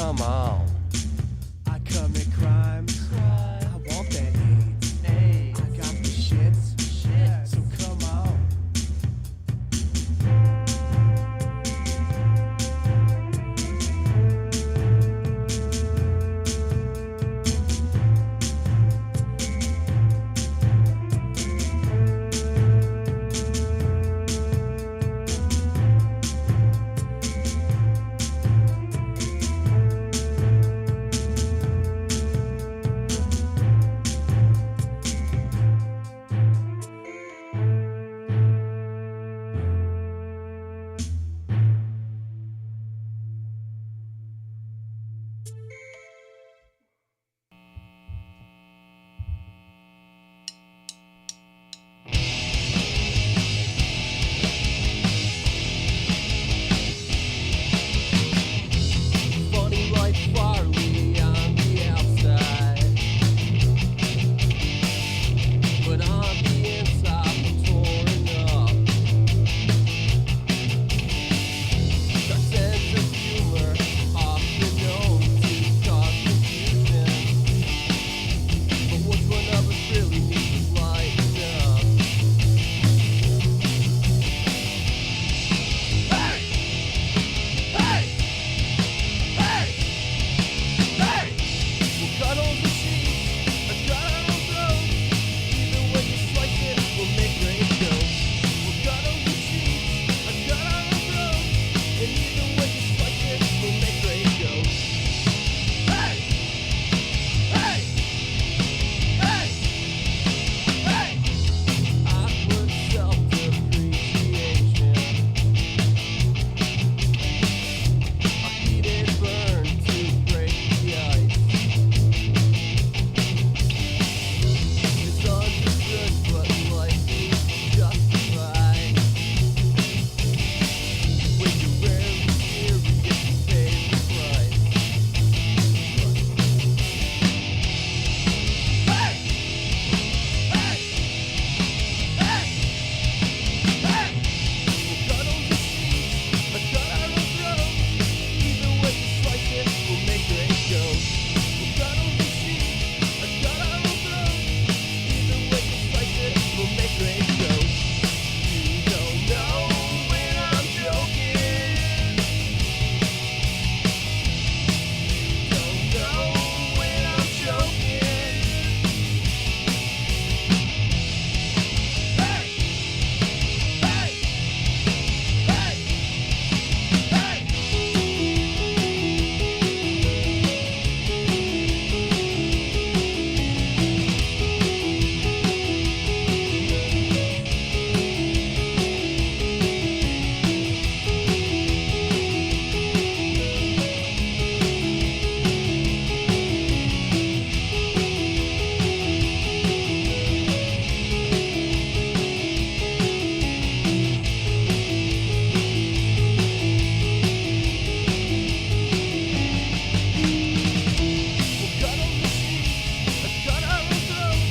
come on. I commit crimes. I want that AIDS. I got the shits. So come on. Funny like Farley on the outside, but on the inside I'm torn up. Our sense of humor often known to cause confusion, but which one of us really needs to lighten up? Hey! Hey! Hey! Hey! We'll cuddle the sheets, or cut our own throats. Either way you slice it, we'll make great jokes. We'll cuddle the sheets, or cut our own throats. And either way you slice it, we'll make great jokes. Hey! Hey! Hey! Hey! Awkward self-depreciation. A heated burn to break the ice. It's understood but likely justified. When you're rarely serious, you pay the price. Hey! Hey! Hey! Hey! We'll cuddle the sheets, or cut our own throats. Either way you slice it, we'll make great jokes. We'll cuddle the sheets, or cut our own throats. Either way you slice it, we'll make great jokes. You don't know when I'm joking. You don't know when I'm joking. Hey! Hey! Hey! Hey! We'll cuddle the sheets, or cut our own throats.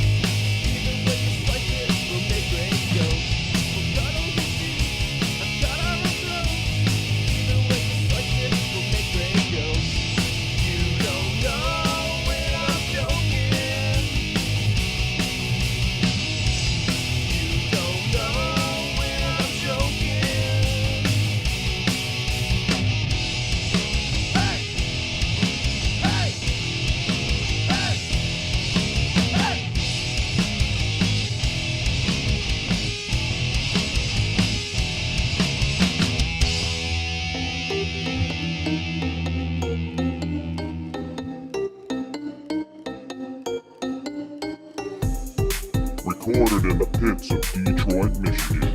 Either way you slice it, we'll make great jokes. We'll cuddle the sheets, or cut our own throats. Either way you slice it, we'll make great jokes. You don't know when I'm joking. You don't know when I'm joking. Hey! Hey! Hey! Hey! Recorded in the pits of Detroit, Michigan.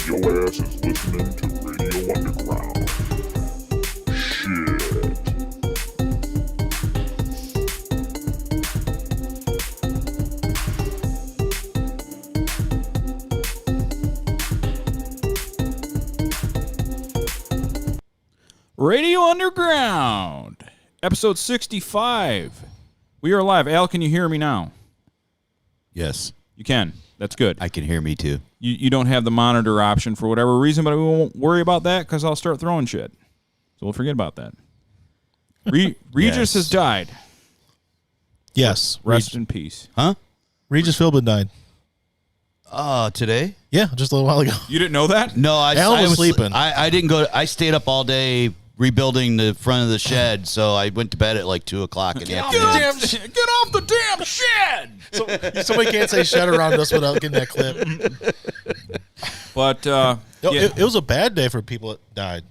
Your ass is listening to Radio Underground. Shit. Radio Underground, episode 65. We are live. Al, can you hear me now? Yes, You can. That's good. I can hear me too. You don't have the monitor option for whatever reason, but we won't worry about that because I'll start throwing shit. So we'll forget about that. Regis has died. Yes. Rest in peace. Huh? Regis Philbin died. Today? Yeah, just a little while ago. You didn't know that? No, Alan was sleeping. I didn't go. I stayed up all day rebuilding the front of the shed, so I went to bed at like 2 o'clock in the afternoon. Get off the damn shed! Somebody can't say shut around us without getting that clip. But It was a bad day for people that died.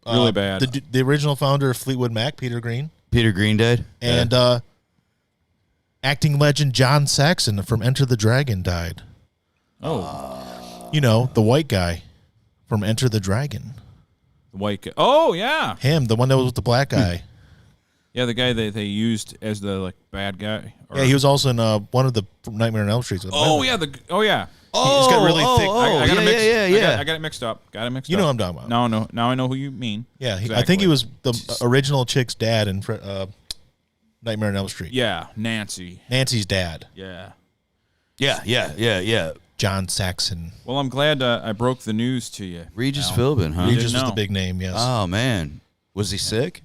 really bad. The original founder of Fleetwood Mac, Peter Green, Peter Green died, and acting legend John Saxon from Enter the Dragon died. Oh, You know, the white guy from Enter the Dragon. the white guy. Oh yeah, Him, the one that was with the black guy. yeah. The guy that they used as the bad guy. Or- Yeah, he was also in one of the Nightmare on Elm Streets. Oh yeah, yeah. He's got really thick. I got it mixed. yeah. I got it mixed up. You know what I'm talking about. No. Now I know who you mean. Yeah, I Exactly. think he was the original chick's dad in Nightmare on Elm Street. Yeah, Nancy. Nancy's dad, Yeah. yeah. John Saxon. Well, I'm glad I broke the news to you. Regis Al. Philbin, huh? Regis was know. the big name, yes. Oh man, was he sick?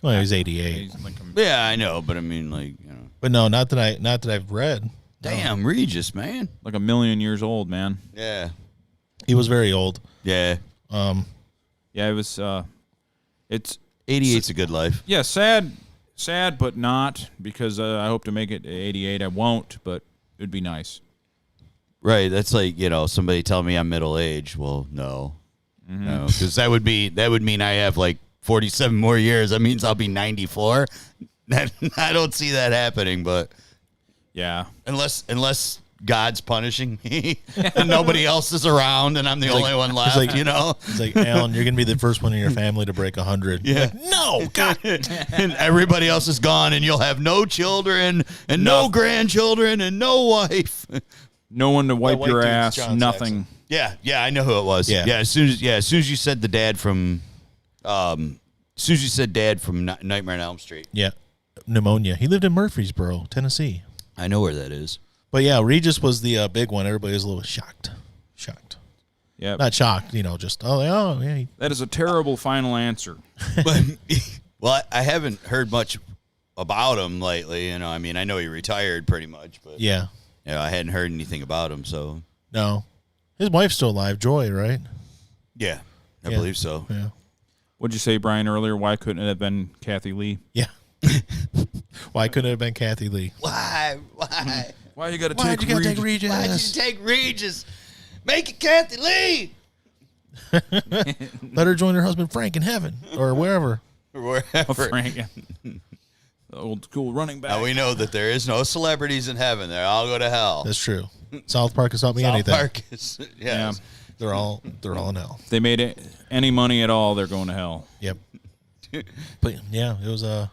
Well, he was 88. He's like Yeah, I know, but I mean, like, But no, not that I've read. damn, Regis, man. like a million years old, man. Yeah, He was very old. yeah. Yeah, it was. It's 88's a good life. yeah, sad, but not because I hope to make it 88. I won't, but it'd be nice. Right, that's like, somebody telling me I'm middle aged. Well, no, no, because that would mean I have like 47 more years. That means I'll be 94. I don't see that happening, but Yeah. unless God's punishing me and nobody else is around and I'm the only one left, like- It's It's like, Alan, you're going to be the first one in your family to break 100. Yeah. No, God. and everybody else is gone and you'll have no children and no grandchildren and no wife. No one to wipe white your dude's ass. John Nothing. Saxon. Yeah, I know who it was. Yeah. As soon as you said the dad from Nightmare on Elm Street. Yeah, pneumonia. He lived in Murfreesboro, Tennessee. I know where that is. But yeah, Regis was the big one. Everybody was a little shocked. Yeah. Not shocked, just, yeah. That is a terrible final answer. But well, I haven't heard much about him lately. I mean, I know he retired pretty much, but Yeah. I hadn't heard anything about him. So No. His wife's still alive, Joy, right? yeah, I Yeah. believe so. Yeah. What'd you say, Brian, earlier? Why couldn't it have been Kathy Lee? Yeah. Why couldn't it have been Kathy Lee? Why? Why you gotta Why'd you gotta take Regis? Why'd you take Regis? Make it Kathy Lee. Let her join her husband Frank in heaven or wherever. Or wherever. Frank. The old school running back. Now we know that there is no celebrities in heaven. They all go to hell. That's true. South Park has taught me South anything. Park is, Yeah. They're all in hell. If they made it any money at all, they're going to hell. Yep. But yeah, it was our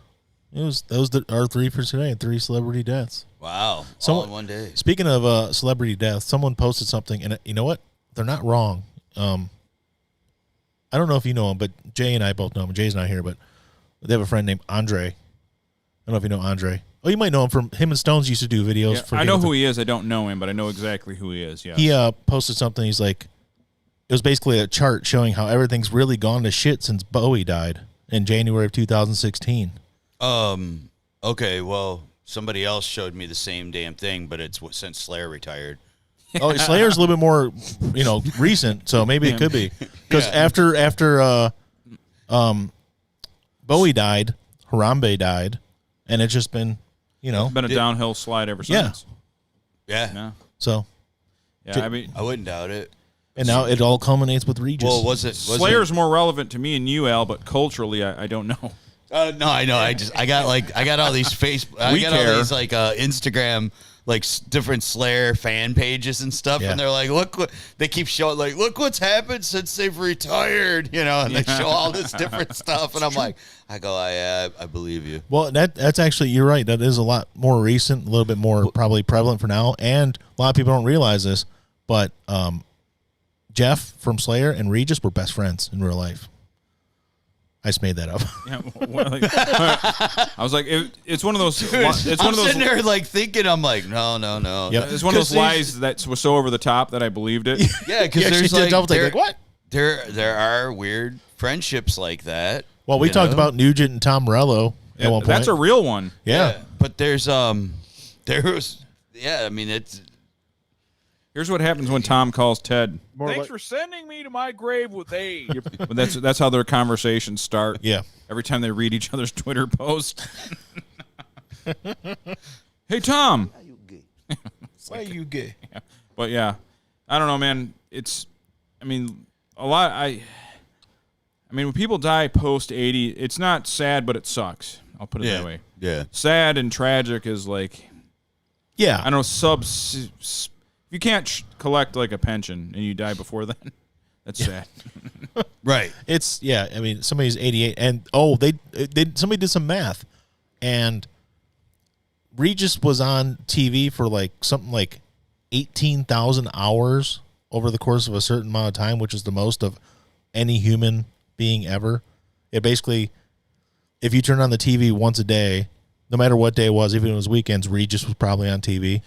3 for today. 3 celebrity deaths. Wow. So- all in one day. Speaking of celebrity death, someone posted something, and you know what? They're not wrong. I don't know if you know him, but Jay and I both know him. Jay's not here, but they have a friend named Andre. I don't know if you know Andre. Oh, you might know him from him and Stones used to do videos. Yeah, For I know who he is. I don't know him, but I know exactly who he is. Yeah. He posted something. He's like, it was basically a chart showing how everything's really gone to shit since Bowie died in January of 2016. Okay, well, somebody else showed me the same damn thing, but it's since Slayer retired. Oh, Slayer's a little bit more, recent, so maybe it could be because after Bowie died, Harambe died, and it's just been, Been a downhill slide ever Yeah. since. Yeah. Yeah. so, Yeah. I mean, I wouldn't doubt it. and now it all culminates with Regis. Well, was it Slayer's more relevant to me and you, Al, but culturally, I don't know. No, I know. I got all these Facebook. I We got care. all these Instagram different Slayer fan pages and stuff, Yeah. and they're like, look what they keep showing. Like, look what's happened since they've retired. And they show all this different stuff, and I'm like, I believe you. Well, that's actually, you're right. That is a lot more recent, a little bit more probably prevalent for now, and a lot of people don't realize this, but Jeff from Slayer and Regis were best friends in real life. I just made that up. Yeah, I was like, it's one of those. It's one I'm of those. sitting there like thinking, I'm like, no. Yep. It's one of those 'Cause lies that was so over the top that I believed it. Yeah, because You actually there's did double take, like, what? There are weird friendships like that, Well, we talked about Nugent and Tom Morello at one point. That's a real one. Yeah. But there was, I mean, it's. Here's what happens when Tom calls Ted. Thanks for sending me to my grave with AIDS. But that's how their conversations start. Yeah. Every time they read each other's Twitter post. Hey, Tom. Why are you gay? Yeah. But yeah, I don't know, man. A lot. I mean, when people die post 80, it's not sad, but it sucks. I'll put it that way. Yeah. Sad and tragic is like, Yeah. I don't know, you can't collect like a pension and you die before then. That's sad. Right. It's I mean, somebody's 88, and somebody did some math, and Regis was on TV for like something like 18,000 hours over the course of a certain amount of time, which is the most of any human being ever. It basically, if you turn on the TV once a day, no matter what day it was, even if it was weekends, Regis was probably on TV.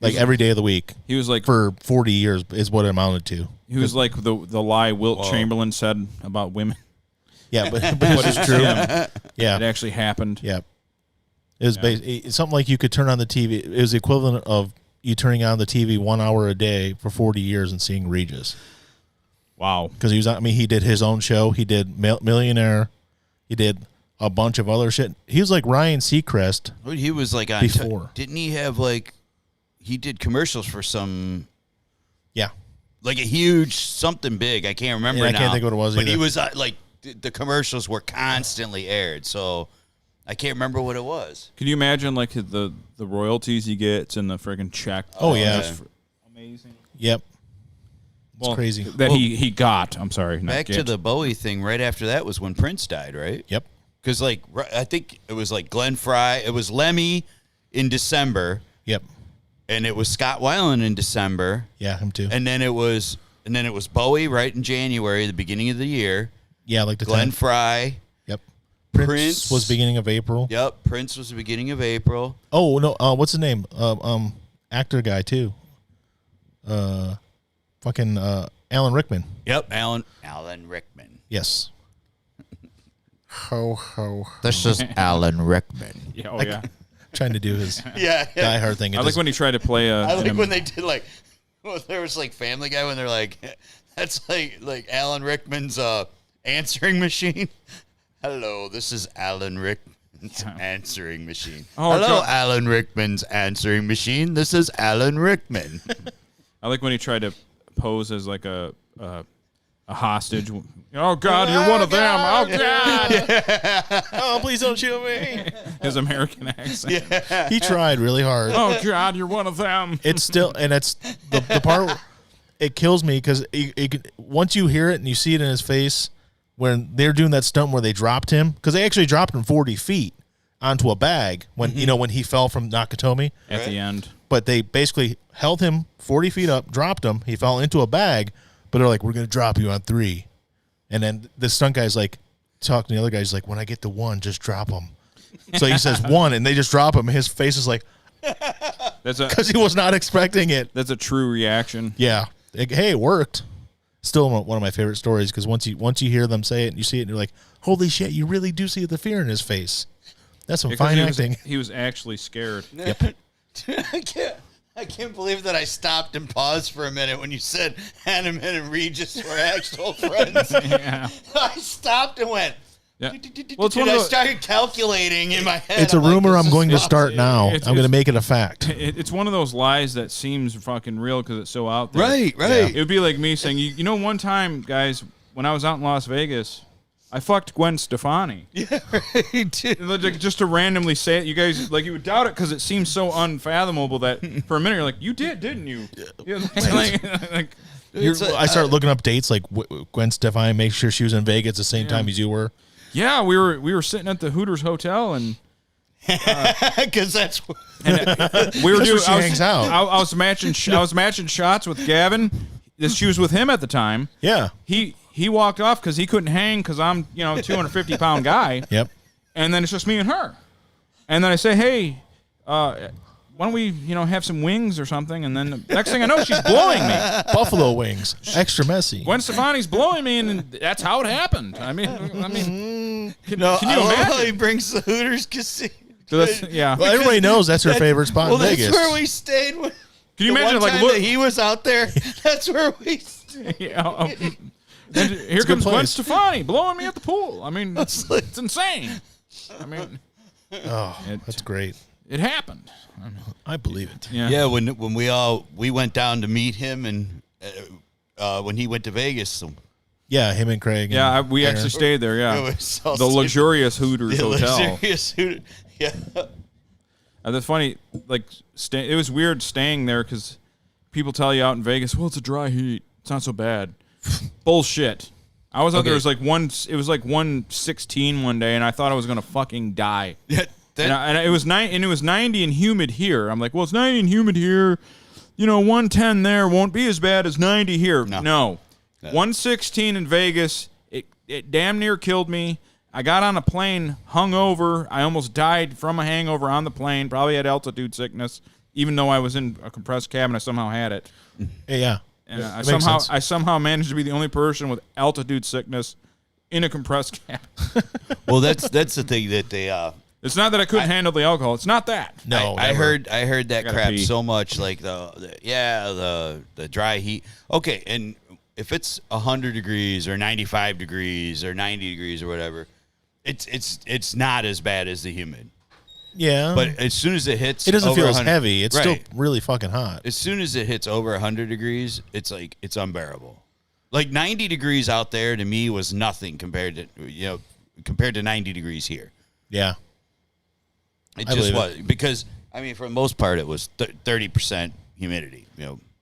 Like every day of the week. He was like for 40 years is what it amounted to. He was like the lie Wilt Chamberlain said about women. Yeah, but it's true. Yeah, it actually happened. Yeah, it was it's something like you could turn on the TV. It was the equivalent of you turning on the TV 1 hour a day for 40 years and seeing Regis. Wow, because he was. I mean, he did his own show. He did Millionaire. He did a bunch of other shit. He was like Ryan Seacrest. He was like on before. Didn't he have like? He did commercials for some. Yeah. Like a huge something big. I can't remember now. I can't think what it was But either. he was like, the commercials were constantly aired. So I can't remember what it was. Can you imagine like the royalties he gets and the friggin' check? Oh, yeah. Amazing. Yep. It's crazy. That he got. I'm sorry. Back to the Bowie thing, right after that was when Prince died, right? Yep. Because like, I think it was like Glenn Fry. It was Lemmy in December. Yep. And it was Scott Weiland in December. Yeah, him too. And then it was Bowie right in January, the beginning of the year. Yeah, like the Glenn 10th. Fry. Yep. Prince was beginning of April. Yep. Prince was the beginning of April. Oh no, what's his name? Actor guy too. Fucking Alan Rickman. Yep, Alan Rickman. Yes. Ho ho. This is Alan Rickman. Yeah, oh yeah. Trying to do his Yeah. Die Hard thing. I like when he tried to play a. I like when they did like, well, there was like Family Guy when they're like, that's like Alan Rickman's answering machine. Hello, this is Alan Rickman's answering machine. Oh, hello, God. Alan Rickman's answering machine. This is Alan Rickman. I like when he tried to pose as like a hostage. Oh God, you're one of them. Oh God. Oh, please don't shoot me. His American accent. Yeah. He tried really hard. Oh God, you're one of them. It's still, and it's the part where it kills me because once you hear it and you see it in his face when they're doing that stunt where they dropped him, because they actually dropped him 40 feet onto a bag when when he fell from Nakatomi At the end. But they basically held him 40 feet up, dropped him. He fell into a bag, but they're like, "We're gonna drop you on 3." And then the stunt guy's like, talking to the other guy, he's like, "When I get to 1, just drop him." So he says 1, and they just drop him. And his face is like, because he was not expecting it. That's a true reaction. Yeah. Hey, it worked. Still one of my favorite stories because once you hear them say it and you see it, and you're like, "Holy shit!" You really do see the fear in his face. That's some fine acting. He was actually scared. Yep. I can't believe that I stopped and paused for a minute when you said Hanneman and Regis were actual friends. Yeah. I stopped and went. Yeah. Well, it's one I of the, started calculating in my head. It's a I'm like, rumor this I'm is going to fucked. start now. I'm It's- going to make it a fact. it's one of those lies that seems fucking real because it's so out there. Right. It would be like me saying, you know, one time, guys, when I was out in Las Vegas, I fucked Gwen Stefani. Yeah, right. Like, just to randomly say it, you guys, like, you would doubt it because it seems so unfathomable that for a minute you're like, you did, didn't you? Yeah, like, I started looking up dates like Gwen Stefani, make sure she was in Vegas at the same time as you were. yeah, we were sitting at the Hooters Hotel and Because that's we were That's doing. where she hangs out. I was matching shots with Gavin. She was with him at the time. Yeah. He walked off because he couldn't hang because I'm 250-pound guy. Yep. And then it's just me and her. And then I say, hey, why why don't we, have some wings or something? And then the next thing I know, she's blowing me. Buffalo wings, extra messy. Gwen Stefani's blowing me, and that's how it happened. I mean, can you I love how he imagine? brings the Hooters Casino. Yeah. Well, everybody knows that's her favorite spot Well, in that's Vegas. where we stayed. When, Can you imagine, one like, time look, that he was out there? That's where we stayed. yeah, and here comes Gwen place. Stefani blowing me at the pool. I mean, it's insane. I mean, Oh, that's great. it happened. I believe it. Yeah. Yeah, when we went down to meet him, and when he went to Vegas, so Yeah, him and Craig. And Yeah, we Aaron. actually stayed there. It Yeah, was so the luxurious Hooters the hotel. luxurious Hooters. Yeah. That's funny. Like, it was weird staying there because people tell you out in Vegas, well, it's a dry heat. It's not so bad. Bullshit. I was out there. It was like 116 one day, and I thought I was gonna fucking die. Yeah, And it was 90 and humid here. I'm like, well, it's 90 and humid here. 110 there won't be as bad as 90 here. No. 116 in Vegas. It damn near killed me. I got on a plane hungover. I almost died from a hangover on the plane. Probably had altitude sickness, even though I was in a compressed cabin. I somehow had it. Yeah. And That makes sense. I somehow managed to be the only person with altitude sickness in a compressed cabin. well, that's the thing that they. It's not that I couldn't handle the alcohol. It's not that. No, I heard that Gotta crap pee. so much, like the dry heat. Okay, and if it's 100 degrees or 95 degrees or 90 degrees or whatever, it's not as bad as the humid. Yeah. But as soon as it hits, it doesn't over feel as 100 heavy. It's right. still really fucking hot. As soon as it hits over 100 degrees, it's unbearable. Like 90 degrees out there to me was nothing compared to 90 degrees here. Yeah. It I just believe was because for the most part it was 30% humidity.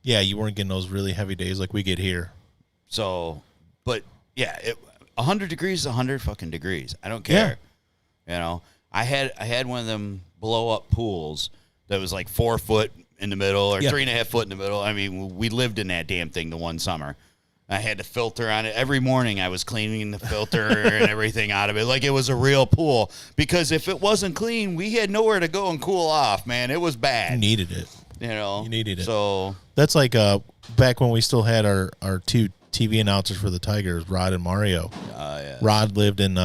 Yeah, you weren't getting those really heavy days like we get here. So, but yeah, 100 degrees is 100 fucking degrees. I don't care. I had one of them blow up pools that was like 4 foot in the middle or 3.5 foot in the middle. I mean, we lived in that damn thing the one summer. I had the filter on it. Every morning I was cleaning the filter and everything out of it like it was a real pool. Because if it wasn't clean, we had nowhere to go and cool off, man. It was bad. You needed it. You needed it. So That's like back when we still had our two TV announcers for the Tigers, Rod and Mario. yeah. Rod lived in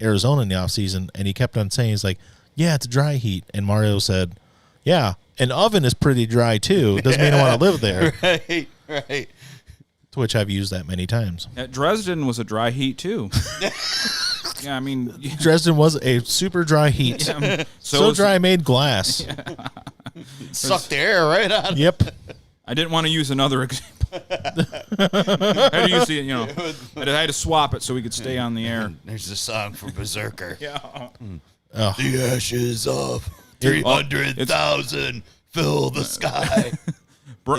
Arizona in the off season, and he kept on saying, he's like, yeah, it's dry heat. And Mario said, yeah, an oven is pretty dry too. Doesn't mean I want to live there. Right. To which I've used that many times. Dresden was a dry heat too. Yeah, I mean, Dresden was a super dry heat. So was- dry I made glass. Sucked the air right out. Yep. I didn't want to use another example. I had to use I had to swap it so we could stay on the air. There's a song for Berserker. Yeah. Oh, The ashes of 300,000 fill the sky.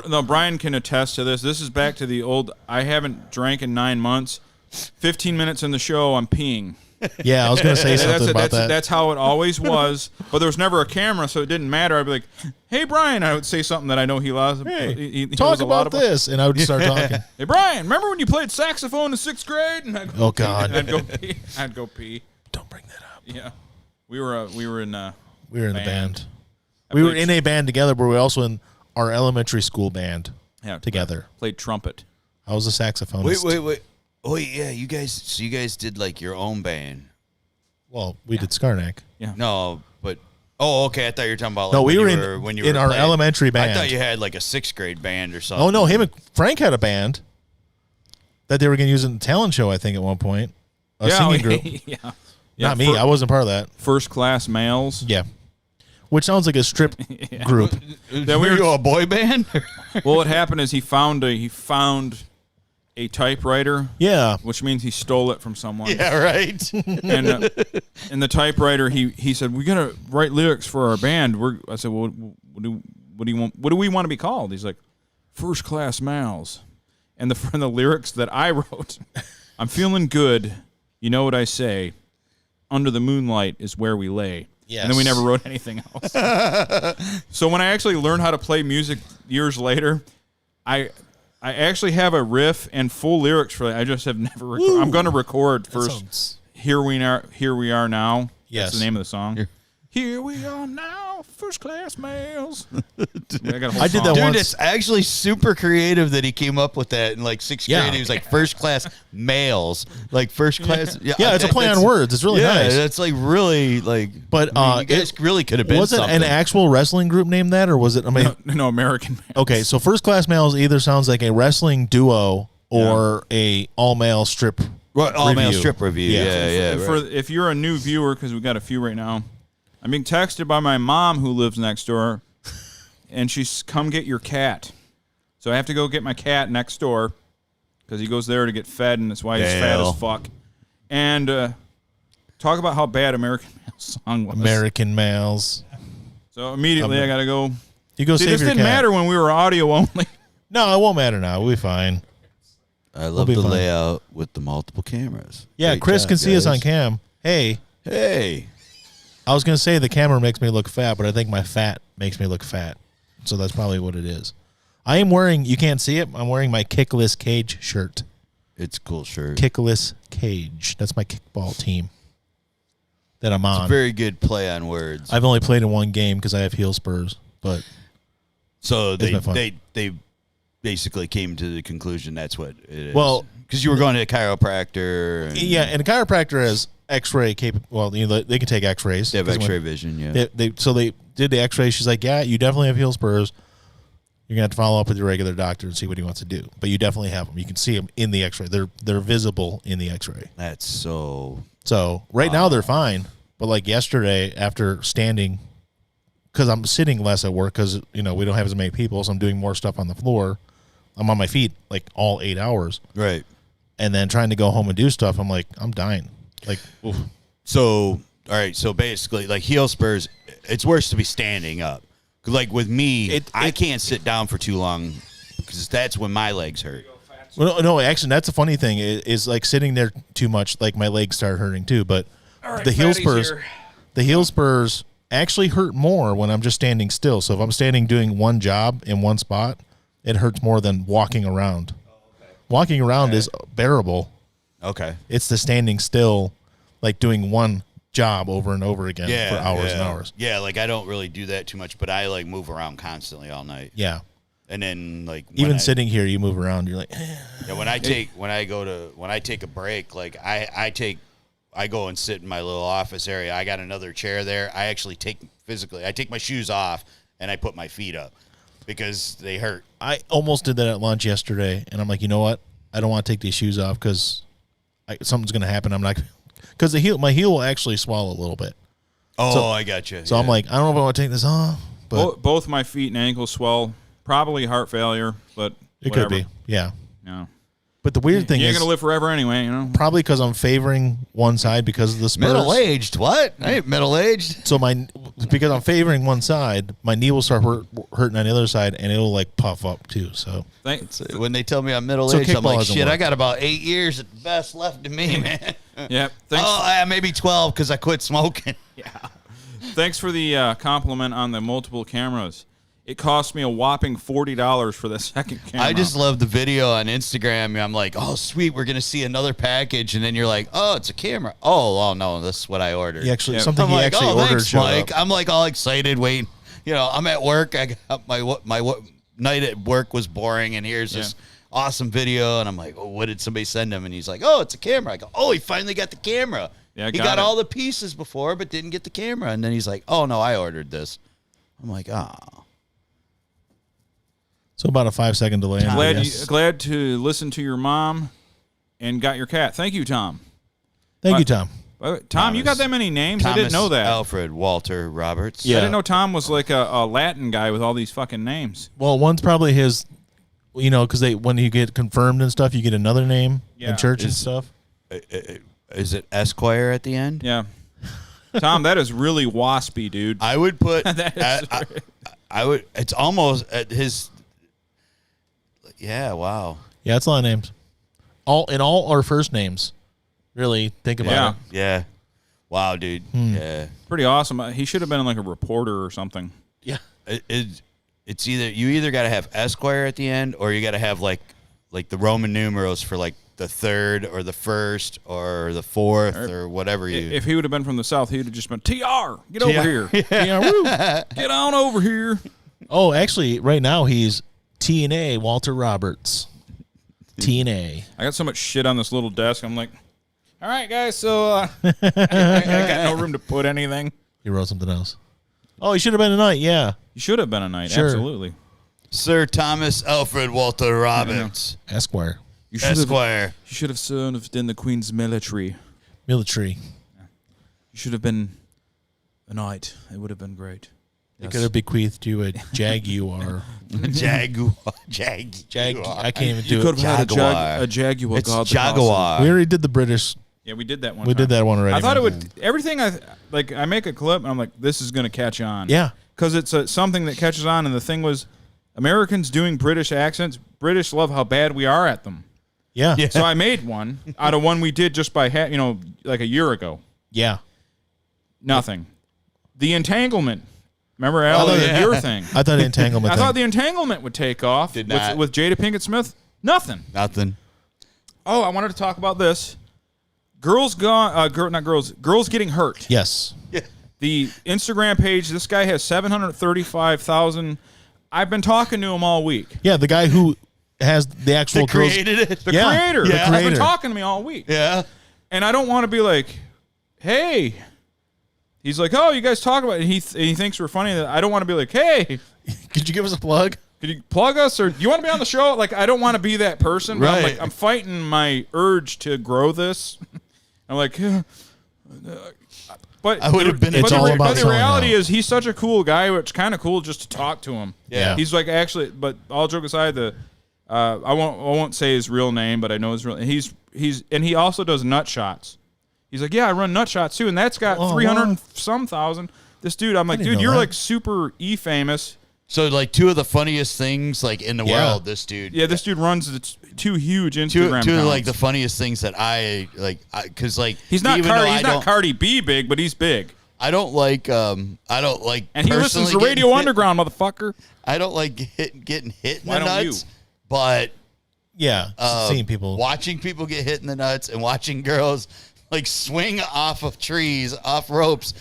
No, Brian can attest to this. This is back to the old, I haven't drank in 9 months. 15 minutes in the show, I'm peeing. yeah, I was going to say something about that. That's how it always was. But there was never a camera, so it didn't matter. I'd be like, hey, Brian. I would say something that I know he loves. Hey, he talk knows a lot about this. And I would start talking. Hey, Brian, remember when you played saxophone in 6th grade? And I'd go Oh, God. I'd go pee. Don't bring that up. Yeah. We were in We were in the band. I We were played in a band together, but we were also in our elementary school band together. Played trumpet. I was a saxophonist. Wait. Oh, yeah, you guys did like your own band. Well, we did Skarnak. Yeah. No, but okay. I thought you were talking about like No, we when were you when you in were our playing. elementary band. I thought you had like a 6th grade band or something. Oh, no, him and Frank had a band that they were going to use in the talent show, I think, at one point. A singing group. Yeah. Not me. I wasn't part of that. First class males. Yeah. Which sounds like a strip group. Then Were you a boy band? Well, what happened is he found a typewriter, Yeah. which means he stole it from someone. Yeah, right. And in the typewriter, he said, "We gotta write lyrics for our band." I said, "Well, what do you want? What do we want to be called?" He's like, "First Class Mals." And the lyrics that I wrote, "I'm feeling good. You know what I say. Under the moonlight is where we lay." Yes. And then we never wrote anything else. So when I actually learned how to play music years later, I actually have a riff and full lyrics for it. I just have never I'm going to record first. sounds- Here we are now. Yes. That's the name of the song. Here we are now. first class males. I did that Dude, once. it's actually super creative that he came up with that in like sixth grade. He was like first class males, like first class. Yeah, it's a play on words. It's really nice. That's like really like. But you guys really could have been. Was it something. an actual wrestling group named that, or was it? I mean, No, American males. okay, so first class males either sounds like a wrestling duo or a all male strip. All male review. strip review. Yeah. If you're a new viewer, because we got a few right now, I'm being texted by my mom who lives next door, and she's come get your cat. So I have to go get my cat next door because he goes there to get fed, and that's why he's fat as fuck. And talk about how bad American Male's song was. American males. So immediately I got to go. You go See, save this your didn't cat. matter when we were audio only. No, it won't matter now. We'll be fine. I love be the fine. layout with the multiple cameras. Yeah, Great Chris job, can see us guys. on cam. Hey, I was going to say the camera makes me look fat, but I think my fat makes me look fat. So that's probably what it is. I am wearing, you can't see it, I'm wearing my Kickless Cage shirt. It's a cool shirt. Kickless Cage. That's my kickball team that I'm on. Very good play on words. I've only played in one game because I have heel spurs, but So been fun. they basically came to the conclusion that's what it is. Well, because you were going to a chiropractor. And yeah, and a chiropractor has X-ray well, you know, they can take X-rays. They have 'cause when- X-ray vision. Yeah. So they did the X-ray. She's like, yeah, you definitely have heel spurs. You're gonna have to follow up with your regular doctor and see what he wants to do. But you definitely have them. You can see them in the X-ray. They're visible in the X-ray. That's so. So right now they're fine. But like yesterday, after standing, because I'm sitting less at work because we don't have as many people, so I'm doing more stuff on the floor. I'm on my feet like all 8 hours, Right. and then trying to go home and do stuff. I'm like, I'm dying. Like, oof. So, all right. So basically, like heel spurs, it's worse to be standing up. 'Cause like with me, I can't sit down for too long because that's when my legs hurt. Well, no, actually, that's a funny thing. Is like sitting there too much, like my legs start hurting too. But the heel spurs actually hurt more when I'm just standing still. So if I'm standing doing one job in one spot, it hurts more than walking around. Walking around is bearable. Okay. It's the standing still, like doing one job over and over again for hours and hours. Yeah, like I don't really do that too much, but I like move around constantly all night. Yeah. And then like Even sitting here, you move around. You're like, yeah, when I take a break, like I go and sit in my little office area. I got another chair there. I actually take my shoes off and I put my feet up because they hurt. I almost did that at lunch yesterday, and I'm like, you know what? I don't want to take these shoes off because something's going to happen. I'm not because my heel will actually swell a little bit. Oh, I got you. So I'm like, I don't know if I want to take this off, but Both my feet and ankles swell. Probably heart failure, but it whatever. could be. Yeah. No. But the weird thing You ain't is, gonna live forever anyway, probably because I'm favoring one side because of the spurs. middle-aged. What? I ain't middle-aged. So because I'm favoring one side, my knee will start hurting on the other side, and it'll like puff up too. So When they tell me I'm middle-aged, I'm kickball like, doesn't shit, work. I got about 8 years at best left in me, man. Yep. Thanks. Maybe 12 because I quit smoking. Thanks for the compliment on the multiple cameras. It cost me a whopping $40 for the second camera. I just love the video on Instagram. I'm like, oh, sweet, we're going to see another package. And then you're like, oh, it's a camera. Oh, no, this is what I ordered. Something I'm he like, actually oh, ordered thanks, showed Mike. up. I'm like all excited, waiting. I'm at work. I got my night at work was boring, and here's this awesome video. And I'm like, oh, what did somebody send him? And he's like, oh, it's a camera. I go, oh, he finally got the camera. Yeah, he got all the pieces before, but didn't get the camera. And then he's like, oh, no, I ordered this. I'm like, oh. So about a 5-second delay. Glad to listen to your mom and got your cat. Thank you, Tom. Thank you, Tom. Tom, you got that many names? I didn't know that. Alfred Walter Roberts. Yeah. I didn't know Tom was like a Latin guy with all these fucking names. Well, one's probably his, because when you get confirmed and stuff, you get another name in church and stuff. Is it Esquire at the end? Yeah. Tom, that is really waspy, dude. I would put. That is I would. It's almost at his. Yeah. Wow. Yeah, it's a lot of names. All our first names. Really think about it. Yeah. Wow, dude. Yeah. Pretty awesome. He should have been like a reporter or something. Yeah. It's either got to have Esquire at the end, or you got to have like the Roman numerals for like the third or the first or the fourth or whatever you. If he would have been from the South, he would have just been TR. Get over here. Get on over here. Oh, actually, right now he's TNA Walter Roberts. TNA. I got so much shit on this little desk. I'm like, all right, guys. So I got no room to put anything. You wrote something else. Oh, he should have been tonight. Yeah. You should have been a knight. Sure. Absolutely. Sir Thomas Alfred Walter Roberts, Esquire. You should Esquire. Have, you should have served in the Queen's military. Military. You should have been a knight. It would have been great. They could have bequeathed you a Jaguar. Jaguar. I can't even do You it. could have had Jaguar. a Jaguar. It's God, Jaguar. We already did the British. Yeah, we did that one. We did that one already. I thought it man. would. Everything I make a clip and I'm like, this is going to catch on. Yeah. Because it's something that catches on. And the thing was, Americans doing British accents. British love how bad we are at them. Yeah. So I made one out of one we did just by like a year ago. Yeah. Nothing. The entanglement. Remember, Al, your thing. I thought entanglement. I thought the entanglement would take off. Did not. With Jada Pinkett Smith. Nothing. Nothing. Oh, I wanted to talk about this. Girls Girls getting hurt. Yes. The Instagram page. This guy has 735,000. I've been talking to him all week. Yeah, the guy who has the actual girls. Created it. The Yeah, creator. the Has creator. been talking to me all week. Yeah. And I don't want to be like, hey. He's like, oh, you guys talk about it. And he thinks we're funny. I don't want to be like, hey. Could you give us a plug? Could you plug us, or you want to be on the show? Like, I don't want to be that person. But Right. I'm fighting my urge to grow this. I'm like, but I would have been. It's all about But the selling reality out. is, he's such a cool guy. It's kind of cool just to talk to him. Yeah. He's like, actually, but all joke aside, I won't say his real name, but I know his real. And he also does nut shots. He's like, yeah, I run nut shots too, and that's got 300 and some thousand. This dude, I'm like, didn't dude, know you're that. like super famous. So like two of the funniest things like in the world. This dude. Yeah, this dude runs two huge Instagram Two of accounts. like the funniest things that I like because like He's not even though He's I not don't- Cardi B big, but he's big. I don't like And he listens to personally Radio getting Underground, motherfucker. I don't like getting hit in Why the don't nuts, you? but Yeah. Seeing people. watching people get hit in the nuts and watching girls like swing off of trees, off ropes,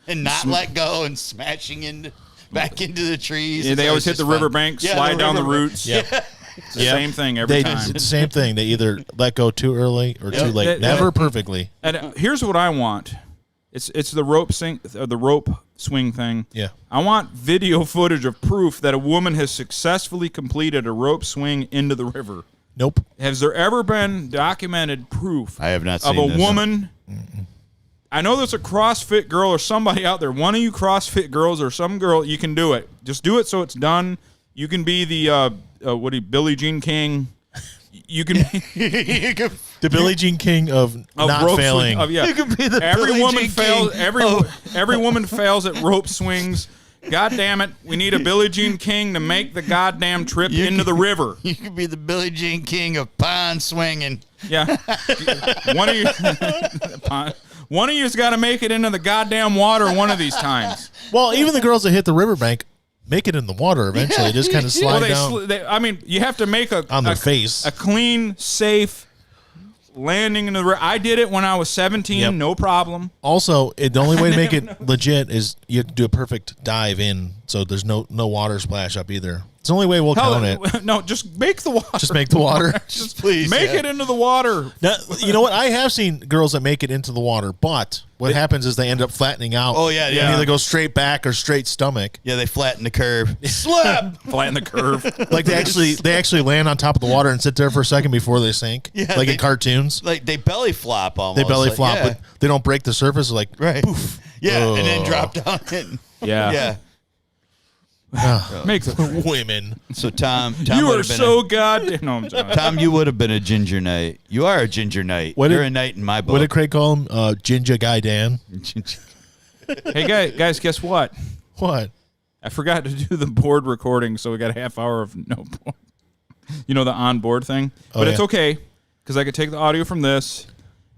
and not let go and smashing back into the trees. Yeah, they It's always hit just the fun. riverbank, Yeah, slide down the riverbank. roots. Yeah. It's the same thing every time. It's the same thing. They either let go too early or too late. Never perfectly. And here's what I want. It's the rope swing thing. Yeah. I want video footage of proof that a woman has successfully completed a rope swing into the river. Nope. Has there ever been documented proof I have not of seen a this. woman? I know there's a CrossFit girl or somebody out there. One of you CrossFit girls or some girl, you can do it. Just do it so it's done. You can be the Billie Jean King. You can be The Billie Jean King of not rope failing. swing. You can be the every Billie woman Jean fails. King Every woman fails at rope swings. God damn it! We need a Billie Jean King to make the goddamn trip into the river. You could be the Billie Jean King of pond swinging. Yeah, one of you's got to make it into the goddamn water one of these times. Well, even the girls that hit the riverbank make it in the water eventually. Just kind of slide down I mean, you have to make on their face. a clean, safe landing in the river. I did it when I was 17, Yep. no problem. Also, the only way to make it legit is you have to do a perfect dive in, so there's no water splash up either. It's the only way we'll count it. No, just make the water. Just make the water. Just Please, make yeah. it into the water. Now, you know what? I have seen girls that make it into the water, but what happens is they end up flattening out. Oh, yeah, yeah. They either go straight back or straight stomach. Yeah, they flatten the curve. Slap. Flatten the curve. Like they actually land on top of the water and sit there for a second before they sink. Yeah, like they- in cartoons. Like they belly flop almost. They belly like, flop, yeah. but they don't break the surface. Like Right. poof. Yeah, and then Oh. drop down. And, Yeah. yeah. Make the. Women. So Tom You would are have been so goddamn. No, I'm sorry. Tom, you would have been a ginger knight. You are a ginger knight. What You're did- a knight in my book. What did Craig call him? Ginger Guy Dan. Hey guys, guess what? What? I forgot to do the board recording, so we got a half hour of no board. You know the on-board thing, but it's yeah. okay because I could take the audio from this,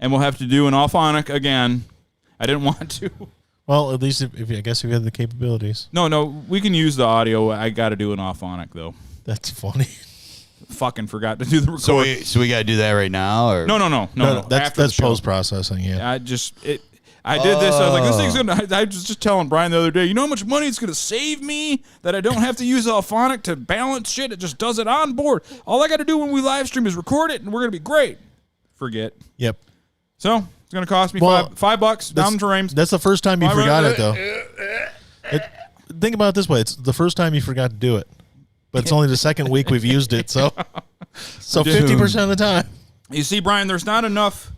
and we'll have to do an off-onic again. I didn't want to. Well, at least if you have the capabilities. No, we can use the audio. I got to do an off-onic though. That's funny. fucking forgot to do the record. So we got to do that right now, or No. That's post processing. Yeah. I did this. I was like, this thing's gonna. I was just telling Brian the other day. You know how much money it's gonna save me that I don't have to use Alphonic to balance shit. It just does it on board. All I got to do when we live stream is record it, and we're gonna be great. Forget. Yep. So it's gonna cost me $5 down the drain. That's the first time you forgot it, though. Think about it this way: it's the first time you forgot to do it, but it's only the second week we've used it. So 50% of the time. You see, Brian, there's not enough.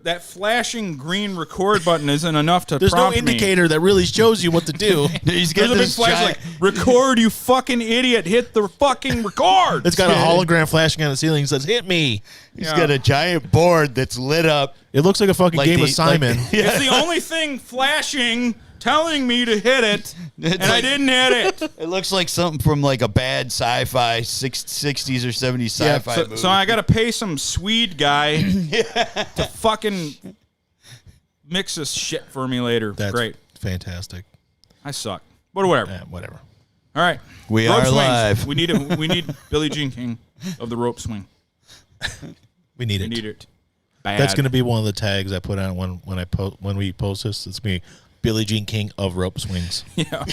That flashing green record button isn't enough to There's no prompt me. indicator that really shows you what to do. He's There's a big flash like, record, you fucking idiot. Hit the fucking record. It's got a hologram flashing on the ceiling that says, hit me. He's got a giant board that's lit up. It looks like a fucking game of Simon. It's the only thing flashing, telling me to hit it, and I didn't hit it. It looks like something from like a bad sci-fi 60s or 70s sci-fi movie. So I got to pay some Swede guy to fucking mix this shit for me later. That's great. Fantastic. I suck. But whatever. Whatever. All right. We rope are swings. live. We need Billie Jean King of the rope swing. We need We it. need it. Bad. That's going to be one of the tags I put on when we post this. It's going to be Billie Jean King of rope swings. Yeah.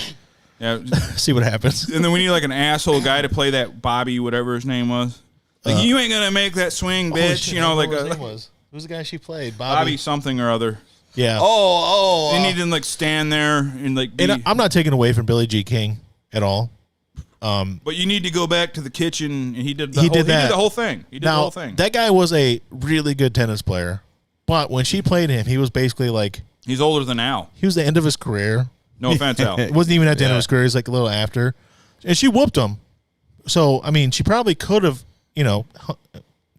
See what happens. And then we need like an asshole guy to play that Bobby, whatever his name was. Like, you ain't going to make that swing, bitch. Shit, You know, I like don't know what his a name was. Who's the guy she played? Bobby something or other. Yeah. Oh. They need to like stand there and like be, And I'm not taking away from Billie Jean King at all. but you need to go back to the kitchen, and he did He did the whole thing. He did the Now, whole thing. that guy was a really good tennis player. But when she played him, he was basically like, He's older than Al. he was the end of his career. No offense, Al. It wasn't even at the end of his career. It was like a little after. And she whooped him. So, I mean, she probably could have,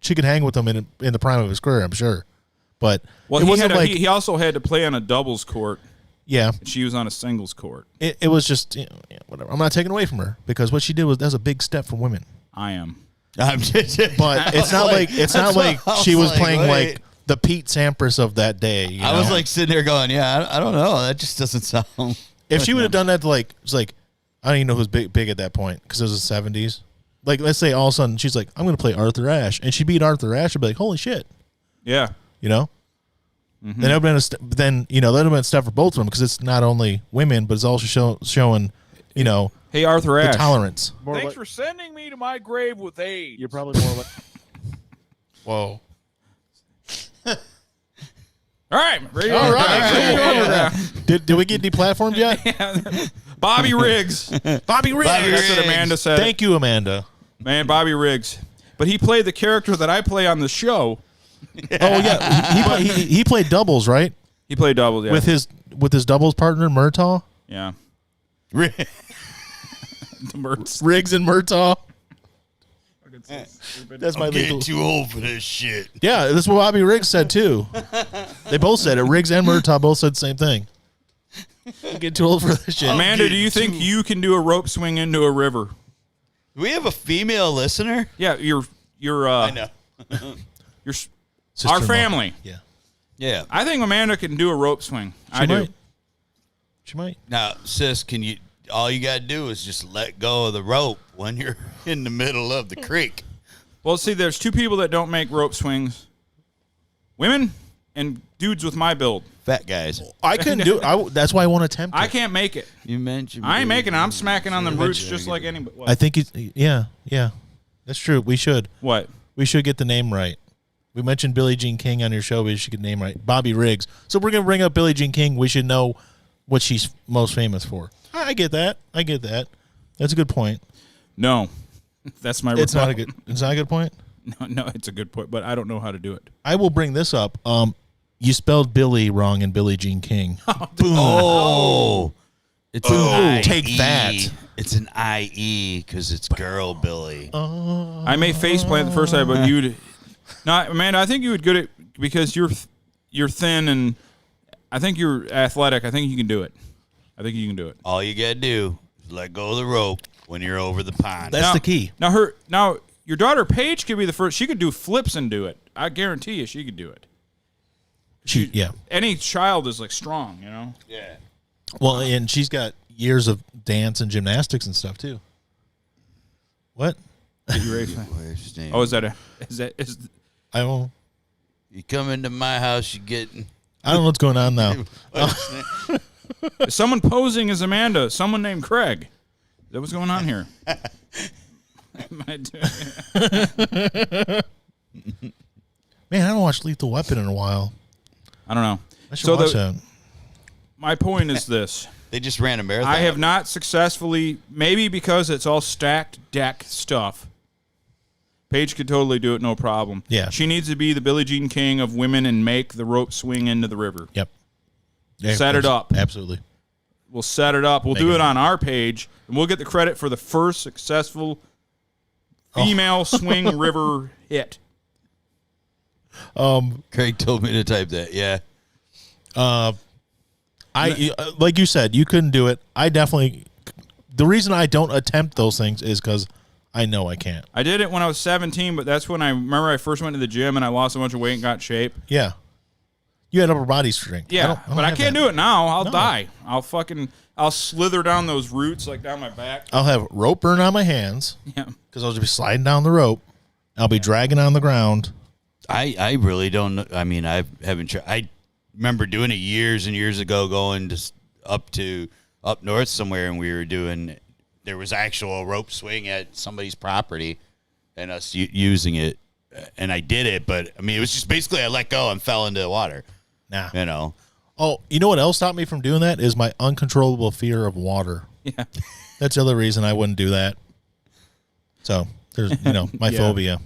she could hang with him in the prime of his career, I'm sure. But Well, it wasn't like, he also had to play on a doubles court. yeah, And she was on a singles court. it was just, whatever. I'm not taking away from her because what she did was a big step for women. I am. I'm just, But it's not like she was playing like the Pete Sampras of that day. I was like sitting there going, I don't know. That just doesn't sound. if she would have done that to it's like, I don't even know who's big at that point because it was the 70s. Like, let's say all of a sudden she's like, I'm going to play Arthur Ashe. And she beat Arthur Ashe. I'd be like, holy shit. Yeah. Then that would have been that would have been a step for both of them because it's not only women, but it's also showing, Hey, Arthur the Ashe. tolerance. Thanks for sending me to my grave with AIDS. You're probably more like, whoa. All right. Radio All right. Underground. Did we get deplatformed yet? Bobby Riggs. Bobby Riggs. That's what Amanda said. Thank you, Amanda. Man, Bobby Riggs. But he played the character that I play on the show. Oh yeah, he played doubles, right? He played doubles, yeah. With his doubles partner Murtaugh, Yeah. The Mertz. Riggs and Murtaugh. That's my Getting legal. too old for this shit. Yeah, that's what Bobby Riggs said too. They both said it. Riggs and Murtaugh both said the same thing. I'm getting too old for this shit. Amanda, do you think you can do a rope swing into a river? Do we have a female listener? Yeah, you're I know. Your Sister-in-law. our family. Yeah, Yeah. I think Amanda can do a rope swing. I do. She might. Now, sis, all you got to do is just let go of the rope when you're in the middle of the creek. Well, see, there's two people that don't make rope swings. Women and dudes with my build. Fat guys. I couldn't do it. That's why I want to attempt it. I can't make it. You mentioned. I ain't making it. I'm smacking on them roots just like anybody. What? I think yeah. That's true. We should What? get the name right. We mentioned Billie Jean King on your show. We should get the name right. Bobby Riggs. So we're gonna bring up Billie Jean King. We should know what she's most famous for. I get that. That's a good point. No. That's my It's not a rebuttal. good. It's not a good point. No, it's a good point, but I don't know how to do it. I will bring this up. You spelled Billy wrong in Billie Jean King. Boom. Oh. It's an take IE. that. It's an IE because it's girl Billy. I may faceplant the first time, but you'd not, Amanda. I think you would get it because you're thin and I think you're athletic. I think you can do it. All you got to do is let go of the rope when you're over the pond. That's the key. Now your daughter Paige could be the first. She could do flips and do it. I guarantee you, she could do it. Yeah. Any child is like strong, Yeah. Well, and she's got years of dance and gymnastics and stuff too. What? Get your wife's Wife's name. Oh, is that? I don't. You come into my house, you getting. I don't know what's going on now. Is someone posing as Amanda? Someone named Craig. Is that what's going on here? Am I doing- Man, I haven't watched Lethal Weapon in a while. I don't know. I should watch that. My point is this. They just ran a marathon. I have not successfully, maybe because it's all stacked deck stuff. Paige could totally do it, no problem. Yeah. She needs to be the Billie Jean King of women and make the rope swing into the river. Yep. Set it up. Absolutely. We'll set it up. We'll do it on our page, and we'll get the credit for the first successful female swing river hit. Craig told me to type that. Yeah. Like you said, you couldn't do it. I definitely. The reason I don't attempt those things is because I know I can't. I did it when I was 17, but that's when I remember I first went to the gym and I lost a bunch of weight and got shape. Yeah. You had upper body strength. Yeah, but I can't do it now. I'll die. I'll slither down those roots like down my back. I'll have rope burn on my hands. Yeah. Because I'll just be sliding down the rope. I'll be dragging on the ground. I really don't know. I mean, I haven't tried. I remember doing it years and years ago, going just up north somewhere, and we were doing. There was actual rope swing at somebody's property, and us using it, and I did it. But I mean, it was just basically I let go and fell into the water. Nah. You know. Oh, you know what else stopped me from doing that is my uncontrollable fear of water. Yeah. That's the other reason I wouldn't do that. So there's my Yeah. phobia.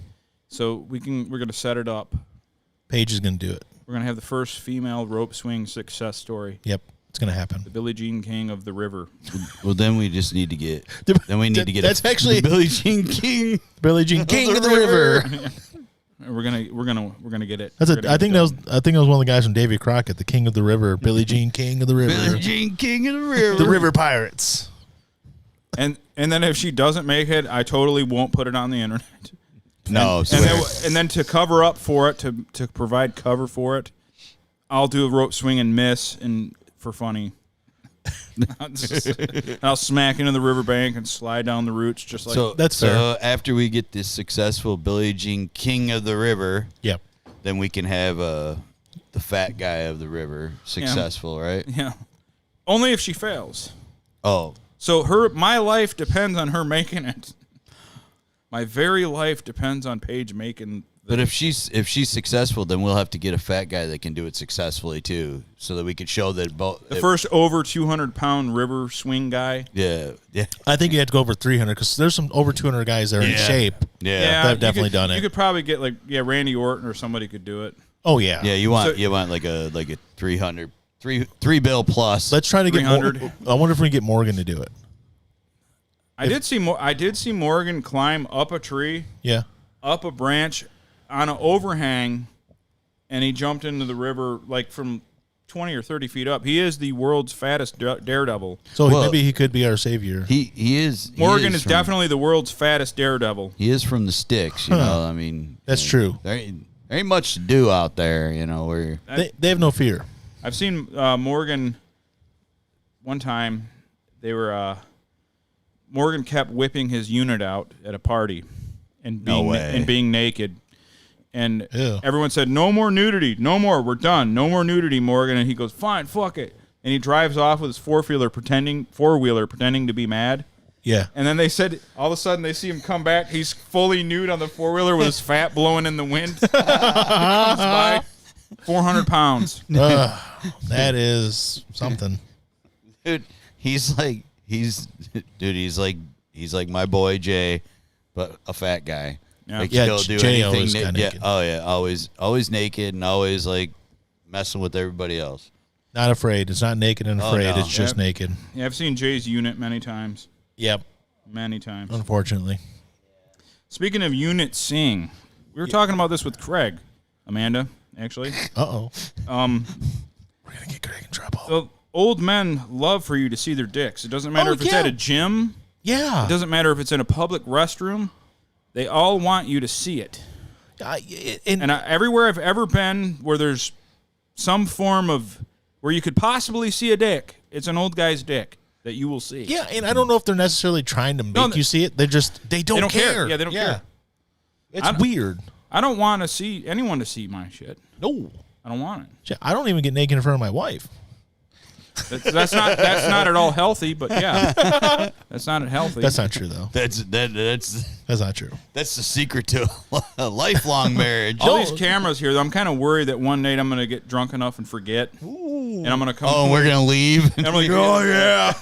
So we're gonna set it up. Paige is going to do it. We're gonna have the first female rope swing success story. Yep, it's going to happen. The Billie Jean King of the river. Well, then we just need to get. That's actually Billie Jean King. Billie Jean King of the river. We're gonna get it. That's We're it. gonna I get think it that was done. one of the guys from Davy Crockett, the King of the River, Billie Jean King of the River, Billie Jean King of the river. the River Pirates. And then if she doesn't make it, I totally won't put it on the internet. No, And then to cover up for it, to provide cover for it, I'll do a rope swing and miss and for funny. I'll smack into the riverbank and slide down the roots just like That's fair. So after we get this successful Billie Jean King of the river, Yep. then we can have the fat guy of the river successful, right? yeah. Only if she fails. Oh, So my life depends on her making it. My very life depends on Paige making. but if she's successful, then we'll have to get a fat guy that can do it successfully too, so that we can show that both. The first over 200-pound river swing guy. Yeah. I think you have to go over 300 because there's some over 200 guys that are in shape. Yeah. I've definitely done it. You could probably get Randy Orton or somebody could do it. Oh yeah. Yeah, you want like a 300 three bill plus. Let's try to get 300. I wonder if we can get Morgan to do it. I did see Morgan climb up a tree, Yeah. up a branch, on an overhang, and he jumped into the river like from 20 or 30 feet up. He is the world's fattest daredevil. So Well, maybe he could be our savior. he is. Morgan is from- definitely the world's fattest daredevil. He is from the sticks, you know. I mean, That's true. There ain't much to do out there, you know. Where They have no fear. I've seen Morgan one time. They were Morgan kept whipping his unit out at a party and being naked. And Ew. everyone said, "No more nudity. No more. We're done. No more nudity, Morgan." And he goes, "Fine, fuck it." And he drives off with his four-wheeler pretending to be mad. Yeah. And then they said, all of a sudden, they see him come back. He's fully nude on the four-wheeler with his fat blowing in the wind. He comes by, 400 pounds. That is something. dude, he's like my boy Jay, but a fat guy. Yeah. Like, Yeah, he'll do Jay anything. always got naked. Oh yeah, always naked and always like messing with everybody else. Not afraid. It's not naked and Oh, afraid. no. It's just Yep. naked. Yeah, I've seen Jay's unit many times. Yep. Many times. Unfortunately. Speaking of unit seeing, we were talking about this with Craig, Amanda, actually. Uh-oh. We're going to get Greg in trouble. The old men love for you to see their dicks. It doesn't matter Oh, if it's yeah. at a gym. Yeah. It doesn't matter if it's in a public restroom. They all want you to see it. And everywhere I've ever been where there's some form of where you could possibly see a dick, it's an old guy's dick. that you will see. Yeah, and I don't know if they're necessarily trying to make you see it. They don't care. Yeah, they don't care. It's weird. I don't want to see anyone to see my shit. No. I don't want it. I don't even get naked in front of my wife. That's not at all healthy, but yeah, that's not healthy. That's not true though. That's not true. That's the secret to a lifelong marriage. All these cameras here, I'm kind of worried that one night I'm going to get drunk enough and forget, and I'm going to come. Oh, we're gonna leave. And I'm like, oh yeah.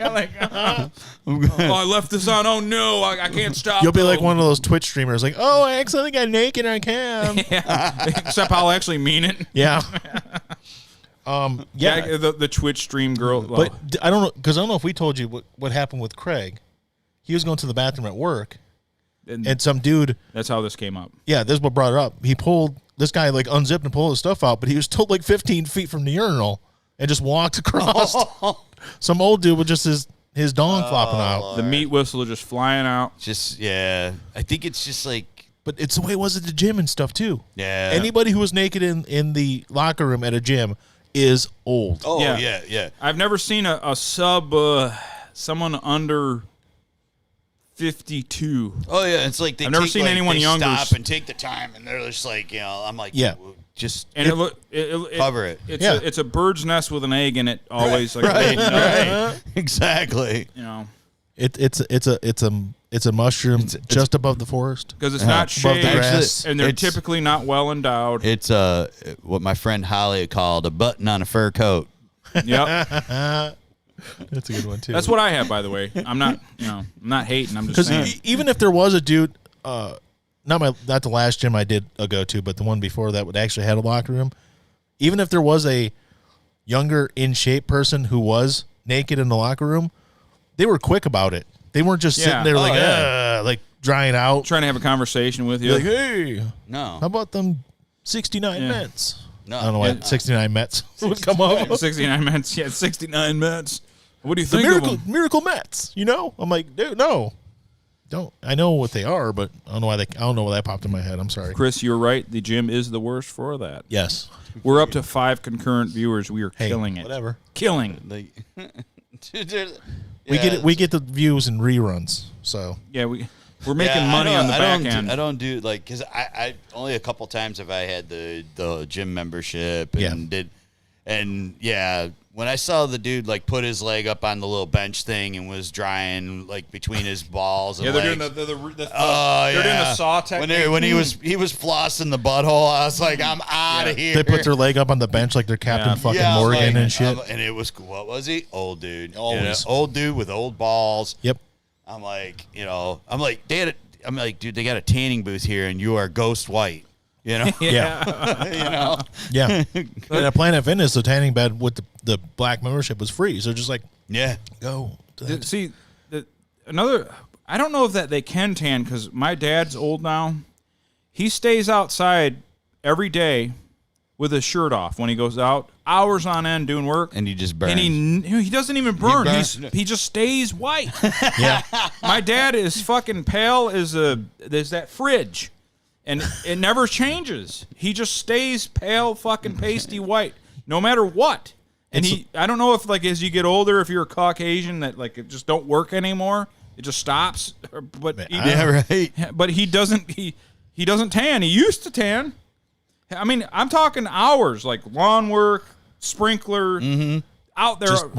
Like, oh, I left this on. Oh no, I can't stop. You'll be like one of those Twitch streamers, like, oh, I accidentally got naked on cam. Yeah. Except I'll actually mean it. Yeah. The Twitch stream girl. But I don't know, because I don't know if we told you what happened with Craig. He was going to the bathroom at work, and some dude. That's how this came up. Yeah, this is what brought it up. This guy like unzipped and pulled his stuff out, but he was still like 15 feet from the urinal and just walked across. Some old dude with just his dong flopping out. Lord. The meat whistle just flying out. I think it's just like. But it's the way it was at the gym and stuff too. Yeah. Anybody who was naked in the locker room at a gym is old. Oh yeah. I've never seen a sub someone under 52. Oh yeah, it's like I've never seen anyone younger stop and take the time, and they're just like, I'm like, yeah, just and cover it. It's a bird's nest with an egg in it always. Right. Exactly. It's a mushroom just above the forest because it's not above the shaped, grass, and they're typically not well endowed. It's what my friend Holly called a button on a fur coat. Yep. That's a good one too. That's what I have, by the way. I'm not hating. I'm just saying. Even if there was a dude, not the last gym I did go to, but the one before that would actually had a locker room. Even if there was a younger, in shape person who was naked in the locker room, they were quick about it. They weren't just sitting there like drying out, trying to have a conversation with you. Like, hey, no, how about them 69 Mets? No, I don't know why 69 Mets would come up. 69 Mets, yeah, 69 Mets. What do you think of them? Miracle Mets, you know? I'm like, dude, no. I know what they are, but I don't know why that popped in my head. I'm sorry. Chris, you're right. The gym is the worst for that. Yes. We're up to 5 concurrent viewers. We are killing it. Whatever. Killing. We get the views and reruns. So yeah, we're making money on the back end. I don't do like because I only a couple times have I had the gym membership and did when I saw the dude like put his leg up on the little bench thing and was drying like between his balls and they're legs. doing doing the saw technique. When he was flossing the butthole, I was like, I'm out of here. They put their leg up on the bench like they're Captain fucking Morgan and shit. And it was what was he? Old dude, always old dude with old balls. Yep. I'm like, dude, they got a tanning booth here, and you are ghost white. You know, yeah. And at Planet Fitness, the tanning bed with the black membership was free. So just like, go. See, I don't know if that they can tan because my dad's old now. He stays outside every day with his shirt off when he goes out, hours on end doing work, and he just burns. And he doesn't even burn. He just stays white. Yeah, my dad is fucking pale as there's that fridge. And it never changes. He just stays pale, fucking pasty white, no matter what. And I don't know if like as you get older, if you're a Caucasian, that like it just don't work anymore. It just stops. But But he doesn't. He doesn't tan. He used to tan. I mean, I'm talking hours, like lawn work, sprinkler, out there. Just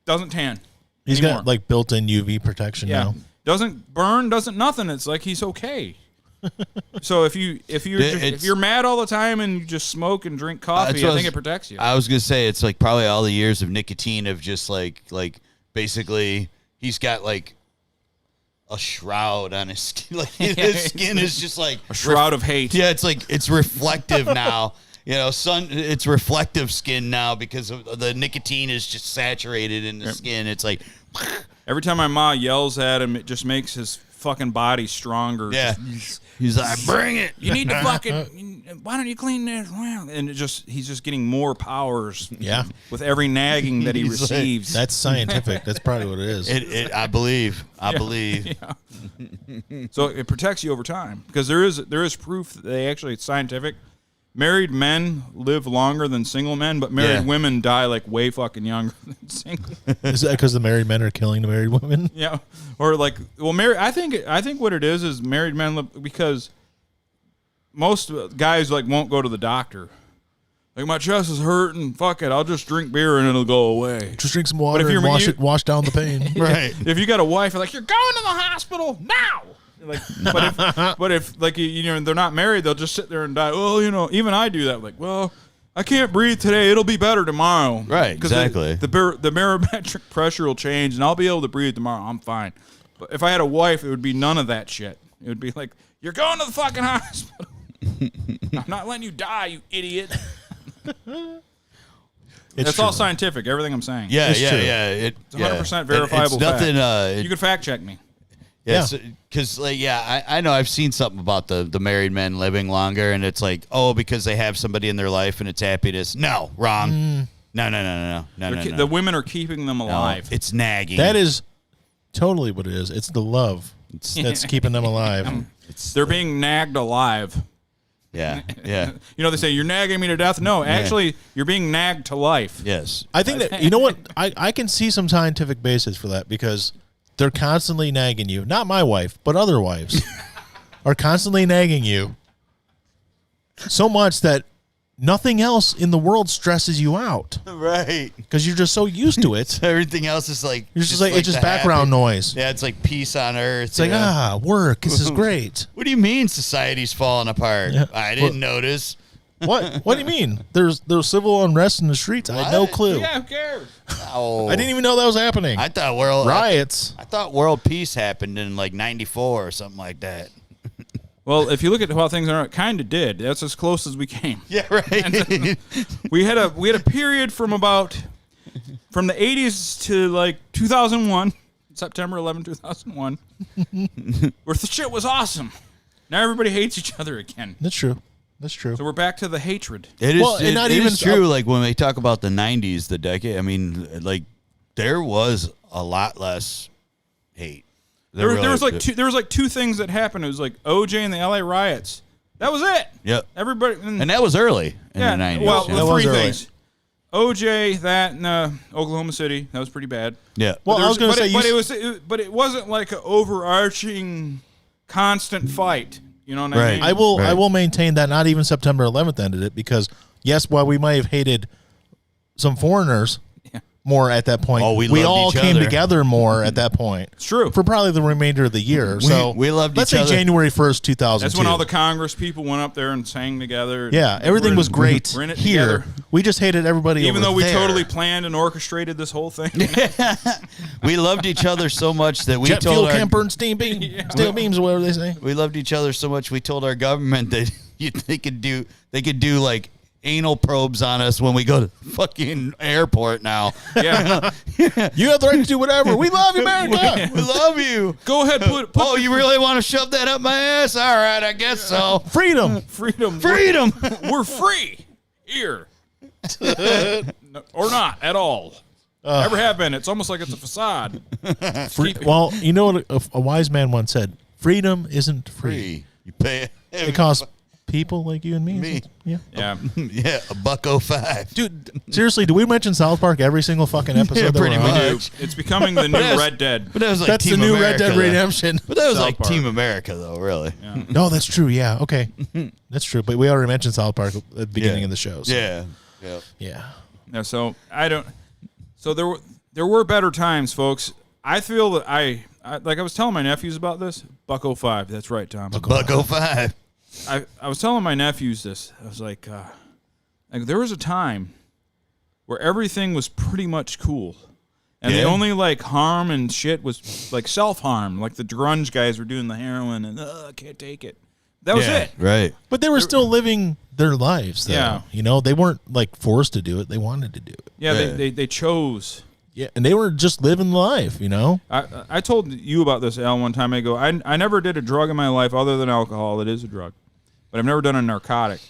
doesn't tan. He's anymore. got like built-in UV protection now. Doesn't burn. Doesn't nothing. It's like he's okay. So if you're mad all the time and you just smoke and drink coffee, I think it protects you. I was gonna say it's like probably all the years of nicotine of just like basically he's got like a shroud on his skin. Like his skin is just like a shroud of hate. Yeah, it's like it's reflective now. You know, it's reflective skin now because of the nicotine is just saturated in the skin. It's like every time my ma yells at him, it just makes his fucking body stronger. Yeah. He's like, bring it. You need to fucking, why don't you clean this? And he's just getting more powers. Yeah. With every nagging that he receives. That's scientific. That's probably what it is. I believe. Yeah. So it protects you over time because there is proof that it's scientific. married men live longer than single men, but married women die like way fucking younger than single. Is that because the married men are killing the married women? Yeah, or like, well, I think what it is married men live because most guys like won't go to the doctor. Like, my chest is hurting. Fuck it, I'll just drink beer and it'll go away. Just drink some water and wash down the pain. Right. If you got a wife, you're like, you're going to the hospital now. Like, but if like you know they're not married, they'll just sit there and die. Well, you know, even I do that. Like, well, I can't breathe today. It'll be better tomorrow. Right. Exactly. The barometric pressure will change, and I'll be able to breathe tomorrow. I'm fine. But if I had a wife, it would be none of that shit. It would be like, you're going to the fucking hospital. I'm not letting you die, you idiot. It's all scientific. Everything I'm saying. Yeah, It's true. It's 100% verifiable. It's nothing. Fact. You can fact check me. Because I know I've seen something about the married men living longer, and it's like, oh, because they have somebody in their life and it's happiness. No, wrong. No. The women are keeping them alive. No, it's nagging. That is totally what it is. It's the love that's keeping them alive. They're being nagged alive. Yeah. You know, they say, you're nagging me to death. No, actually, you're being nagged to life. Yes. I think that, you know what? I can see some scientific basis for that because they're constantly nagging you. Not my wife, but other wives are constantly nagging you so much that nothing else in the world stresses you out. Right. Because you're just so used to it. Everything else is like... You're just like it's just background noise. Yeah, it's like peace on earth. It's like, work. This is great. What do you mean society's falling apart? Yeah. I didn't notice. What do you mean? There's civil unrest in the streets. I had no clue. Yeah, who cares? Oh. I didn't even know that was happening. I thought riots. I thought world peace happened in like 94 or something like that. Well, if you look at how things are, it kind of did. That's as close as we came. Yeah, right. we had a period from the 80s to like 2001, September 11, 2001, where the shit was awesome. Now everybody hates each other again. That's true. So we're back to the hatred. It is. Well, and not even true. Like when they talk about the 90s, the decade. I mean, like there was a lot less hate. There was like two things that happened. It was like OJ and the LA riots. That was it. Yep. Everybody, and that was early in the 90s. Well, yeah. the three things. OJ, that, and Oklahoma City. That was pretty bad. Yeah. Well, I was going to say, but it wasn't like an overarching, constant fight. You know what I mean? I will maintain that not even September 11th ended it because yes, while we might have hated some foreigners more at that point, we all came together more at that point. It's true. For probably the remainder of the year. So we loved let's each say other. January 1st, 2002. That's when all the Congress people went up there and sang together. Yeah, everything was great we're in it here. Together. We just hated everybody even though we there. totally planned and orchestrated this whole thing. We loved each other so much that we Jet told fuel our can burn steam beams, or whatever they say. we loved each other so much we told our government that they could do like anal probes on us when we go to the fucking airport now. Yeah. You have the right to do whatever. We love you, America. We love you. Go ahead, put Oh, you really want to shove that up my ass? All right, I guess so. Freedom. freedom. We're free here. Or not at all. Never have been. It's almost like it's a facade. Well, you know what a wise man once said? Freedom isn't free. You pay It costs people like you and me. Me. Yeah. Yeah. yeah, $1.05. Dude, seriously, do we mention South Park every single fucking episode? Yeah, that pretty we're on? much. It's becoming the new Red Dead. But that was like That's Team the new America, Red Dead though. Redemption. But that was South like Park. Team America, though, really. Yeah. No, that's true. Yeah. Okay. That's true. But we already mentioned South Park at the beginning of the show. So. Yeah. Yeah. Yeah, so I don't. So there were better times, folks. I feel that I like I was telling my nephews about this. $1.05. That's right, Tom. $1.05. I was telling my nephews this. I was like there was a time where everything was pretty much cool, and the only like harm and shit was like self harm. Like the grunge guys were doing the heroin, and I can't take it. That was it. Right. But they were still living their lives, though. Yeah. You know, they weren't like forced to do it. They wanted to do it. Yeah, Yeah. they chose. Yeah, and they were just living life, you know? I told you about this, Al, one time ago. I never did a drug in my life other than alcohol. It is a drug. But I've never done a narcotic.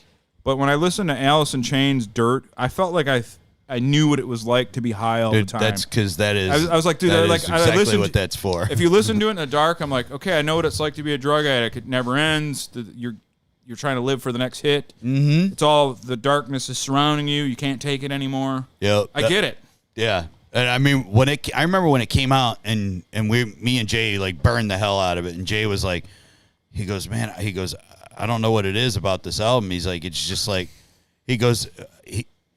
But when I listened to Alice in Chains' Dirt, I felt like I knew what it was like to be high all the time. That's because that is. I was like, dude, that like, is I exactly listened what that's for. If you listen to it in the dark, I'm like, okay, I know what it's like to be a drug addict. It never ends. you're trying to live for the next hit. Mm-hmm. It's all the darkness is surrounding you. You can't take it anymore. Yeah, I get it. Yeah, and I mean I remember when it came out, and me and Jay like burned the hell out of it, and Jay was like, he goes, I don't know what it is about this album. He's like, it's just like, he goes,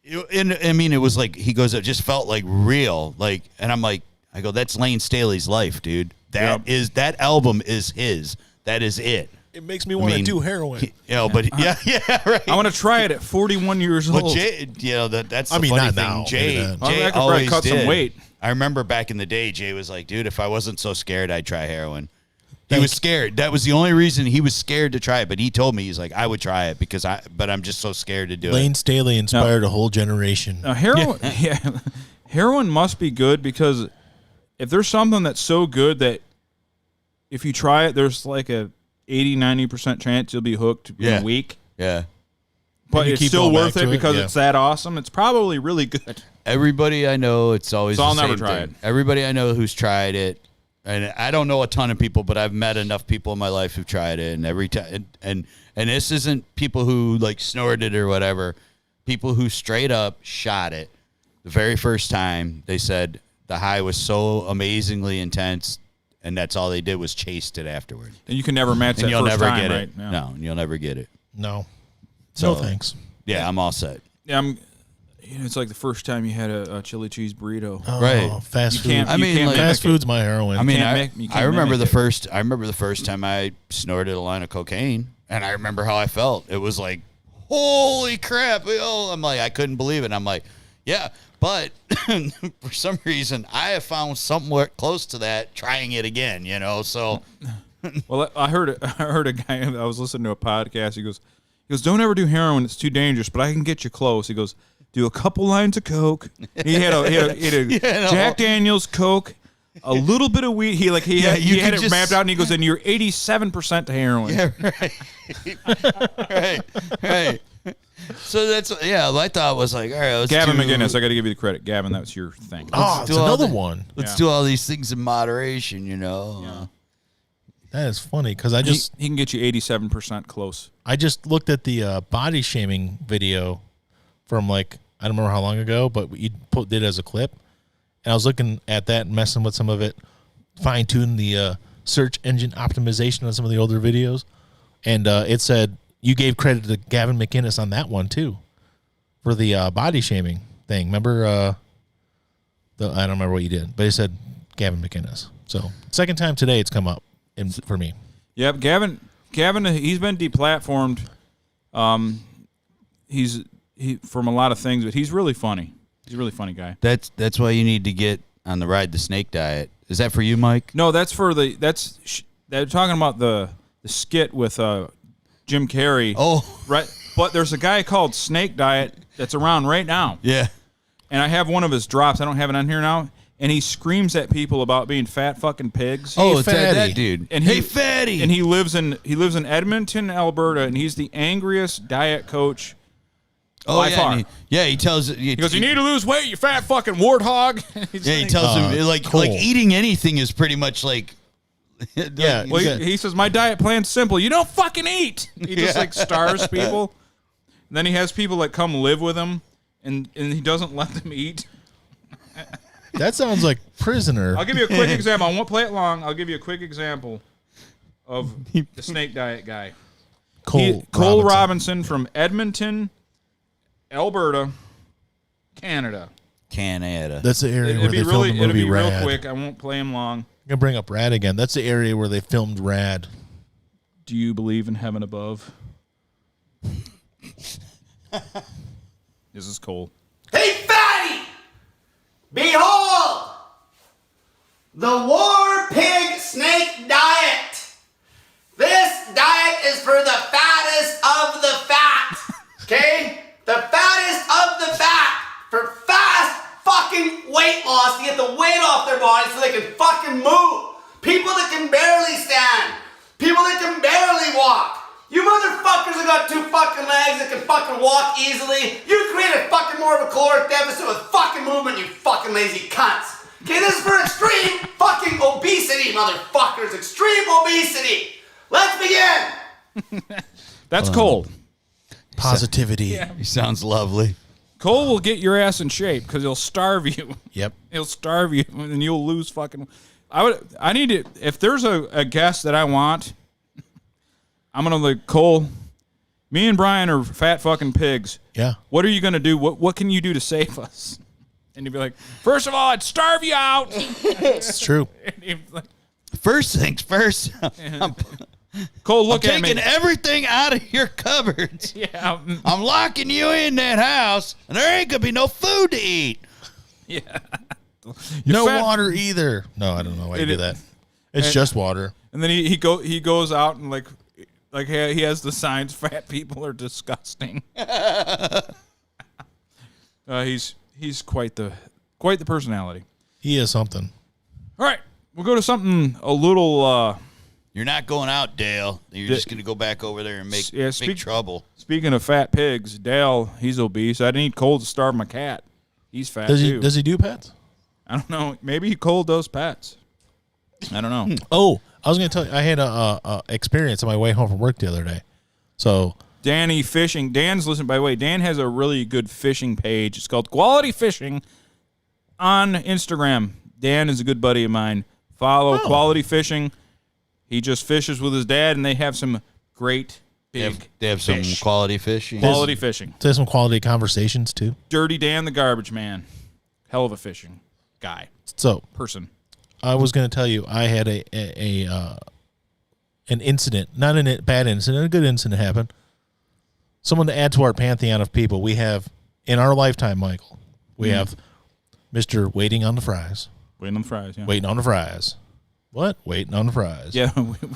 it was like, he goes, it just felt like real, like, and I'm like, I go, that's Lane Staley's life, dude. That album is his. That is it. It makes me want to do heroin. But yeah, right. I want to try it at 41 years old. But Jay, that's the I mean, funny not thing. now, Jay, maybe then. Jay I could probably always cut did. some weight. I remember back in the day, Jay was like, dude, if I wasn't so scared, I'd try heroin. He was scared. That was the only reason he was scared to try it. But he told me, he's like, I would try it but I'm just so scared to do it. Lane Staley inspired a whole generation. Heroin, heroin must be good, because if there's something that's so good that if you try it, there's like a 80-90% chance you'll be hooked in a week. Yeah. But you it's keep still going worth back it to it? because Yeah. it's that awesome. It's probably really good. Everybody I know, it's always So the I'll same never try thing. it. Everybody I know who's tried it, and I don't know a ton of people, but I've met enough people in my life who've tried it, and every time, and this isn't people who like snorted or whatever. People who straight up shot it the very first time. They said the high was so amazingly intense, and that's all they did was chased it afterward. And you can never match And that you'll first never time, get right? it. Yeah. No, you'll never get it. No. So No thanks. Yeah, I'm all set. Yeah, it's like the first time you had a chili cheese burrito. Oh, Right. Fast You food. can't- I mean, can't like, mimic Fast it. food's my heroin. I mean, you can't I remember mimic the first time I snorted a line of cocaine, and I remember how I felt. It was like, holy crap! I'm like, I couldn't believe it. And I'm like, yeah, but for some reason, I have found somewhere close to that trying it again. So Well, I heard a guy. I was listening to a podcast. He goes, don't ever do heroin. It's too dangerous. But I can get you close. He goes, do a couple lines of coke. He had a Jack Daniels, Coke, a little bit of weed. He had it mapped out, and he goes, and you're 87% to heroin. Yeah, right. So that's my thought was like, all right, let's Gavin do, McGinnis, I got to give you the credit. Gavin, that was your thing. Oh, it's do all another the- one. Let's Yeah. do all these things in moderation, Yeah. That is funny because He can get you 87% close. I just looked at the body shaming video from like I don't remember how long ago, but you did it as a clip, and I was looking at that and messing with some of it, fine tuning the search engine optimization on some of the older videos, and it said you gave credit to Gavin McInnes on that one too, for the body shaming thing. Remember I don't remember what you did, but it said Gavin McInnes. So second time today it's come up for me. Yep, Gavin, he's been deplatformed. He's from a lot of things, but he's really funny. He's a really funny guy. That's why you need to get on the Ride the Snake diet. Is that for you, Mike? No, they're talking about the skit with Jim Carrey. Oh, Right, but there's a guy called Snake Diet that's around right now, yeah. and I have one of his drops. I don't have it on here now, and he screams at people about being fat fucking pigs. Oh, it's fatty. that dude. And hey, fatty. And he lives in Edmonton, Alberta, and he's the angriest diet coach. by yeah, far. and he tells. He goes, "You need to lose weight, you fat fucking warthog." He tells him like Cole. eating anything is pretty much like. Yeah, Well, Yeah. he says, my diet plan's simple. You don't fucking eat. He just like stars people. And then he has people that come live with him, and he doesn't let them eat. That sounds like Prisoner. I'll give you a quick example. I won't play it long. I'll give you a quick example of the snake diet guy. Cole Robinson from Edmonton, Alberta, Canada. Canada. That's the area where It'll they be filmed the it'll movie be Rad. real quick. I won't play him long. I'm gonna bring up Rad again. That's the area where they filmed Rad. Do you believe in heaven above? This is Cole. Hey, fatty! Behold! The War Pig Snake Diet! This diet is for the fattest of the fat! Okay? The fattest of the fat! For fast fucking weight loss to get the weight off their body so they can fucking move! People that can barely stand! People that can barely walk! You motherfuckers that got 2 fucking legs that can fucking walk easily, you create a fucking more of a caloric deficit with fucking movement, you fucking lazy cunts. Okay, this is for extreme fucking obesity, motherfuckers. Extreme obesity. Let's begin. That's Cole. Positivity. He sounds lovely. Cole will get your ass in shape because he'll starve you. Yep. He'll starve you, and you'll lose fucking. I need to. If there's a guest that I want, I'm gonna like Cole. Me and Brian are fat fucking pigs. Yeah. What are you gonna do? What can you do to save us? And he'd be like, first of all, I'd starve you out. It's true. And he'd be like, First things first. Cole, look I'm at me. taking everything out of your cupboards. Yeah. I'm locking you in that house, and there ain't gonna be no food to eat. Yeah. No fat- water either. No, I don't know why you It- do that. It's just water. And then he goes out and like he has the signs. Fat people are disgusting. He's quite the personality. He is something. All right, we'll go to something a little. You're not going out, Dale. You're just gonna go back over there and make trouble. Speaking of fat pigs, Dale, he's obese. I need Cole to starve my cat. He's fat too. Does he do pets? I don't know. Maybe Cole does pets. I don't know. Oh, I was going to tell you, I had a experience on my way home from work the other day. So Danny Fishing. Dan's listening, by the way. Dan has a really good fishing page. It's called Quality Fishing on Instagram. Dan is a good buddy of mine. Follow Quality Fishing. He just fishes with his dad, and they have some great big They have some fish. quality fish. Quality fishing. there's some quality conversations too. Dirty Dan the garbage man. Hell of a fishing guy. So Person. I was going to tell you, I had an incident, not a bad incident, a good incident happened. Someone to add to our pantheon of people. We have, in our lifetime, Michael, we have Mr. Waiting on the Fries. Waiting on the fries, yeah. Waiting on the Fries. What? Waiting on the Fries. Yeah,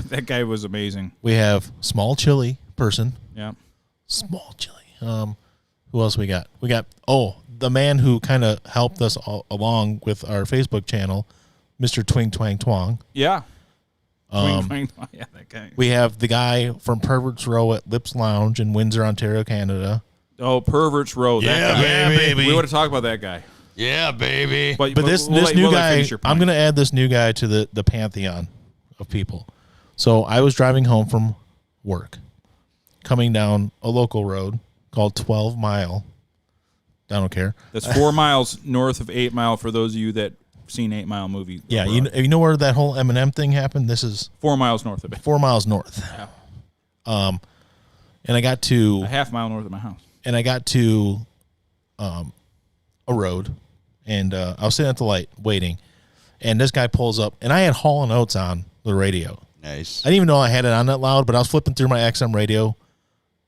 that guy was amazing. We have Small Chili person. Yeah. Small Chili. Who else we got? We got, the man who kind of helped us along with our Facebook channel, Mr. Twing Twang Twang. Yeah. Yeah, that guy. We have the guy from Perverts Row at Lips Lounge in Windsor, Ontario, Canada. Oh, Perverts Road. Yeah, baby. We want to talk about that guy. Yeah, baby. But this new guy, I'm going to add this new guy to the pantheon of people. So I was driving home from work, coming down a local road called 12 Mile. I don't care. That's 4 miles north of 8 Mile for those of you that seen 8 Mile movie. Yeah, you know where that whole Eminem thing happened? This is 4 miles north of it. 4 miles north. Yeah. And I got to A half mile north of my house. and I got to a road, and I was sitting at the light waiting, and this guy pulls up, and I had Hall & Oates on the radio. Nice. I didn't even know I had it on that loud, but I was flipping through my XM radio,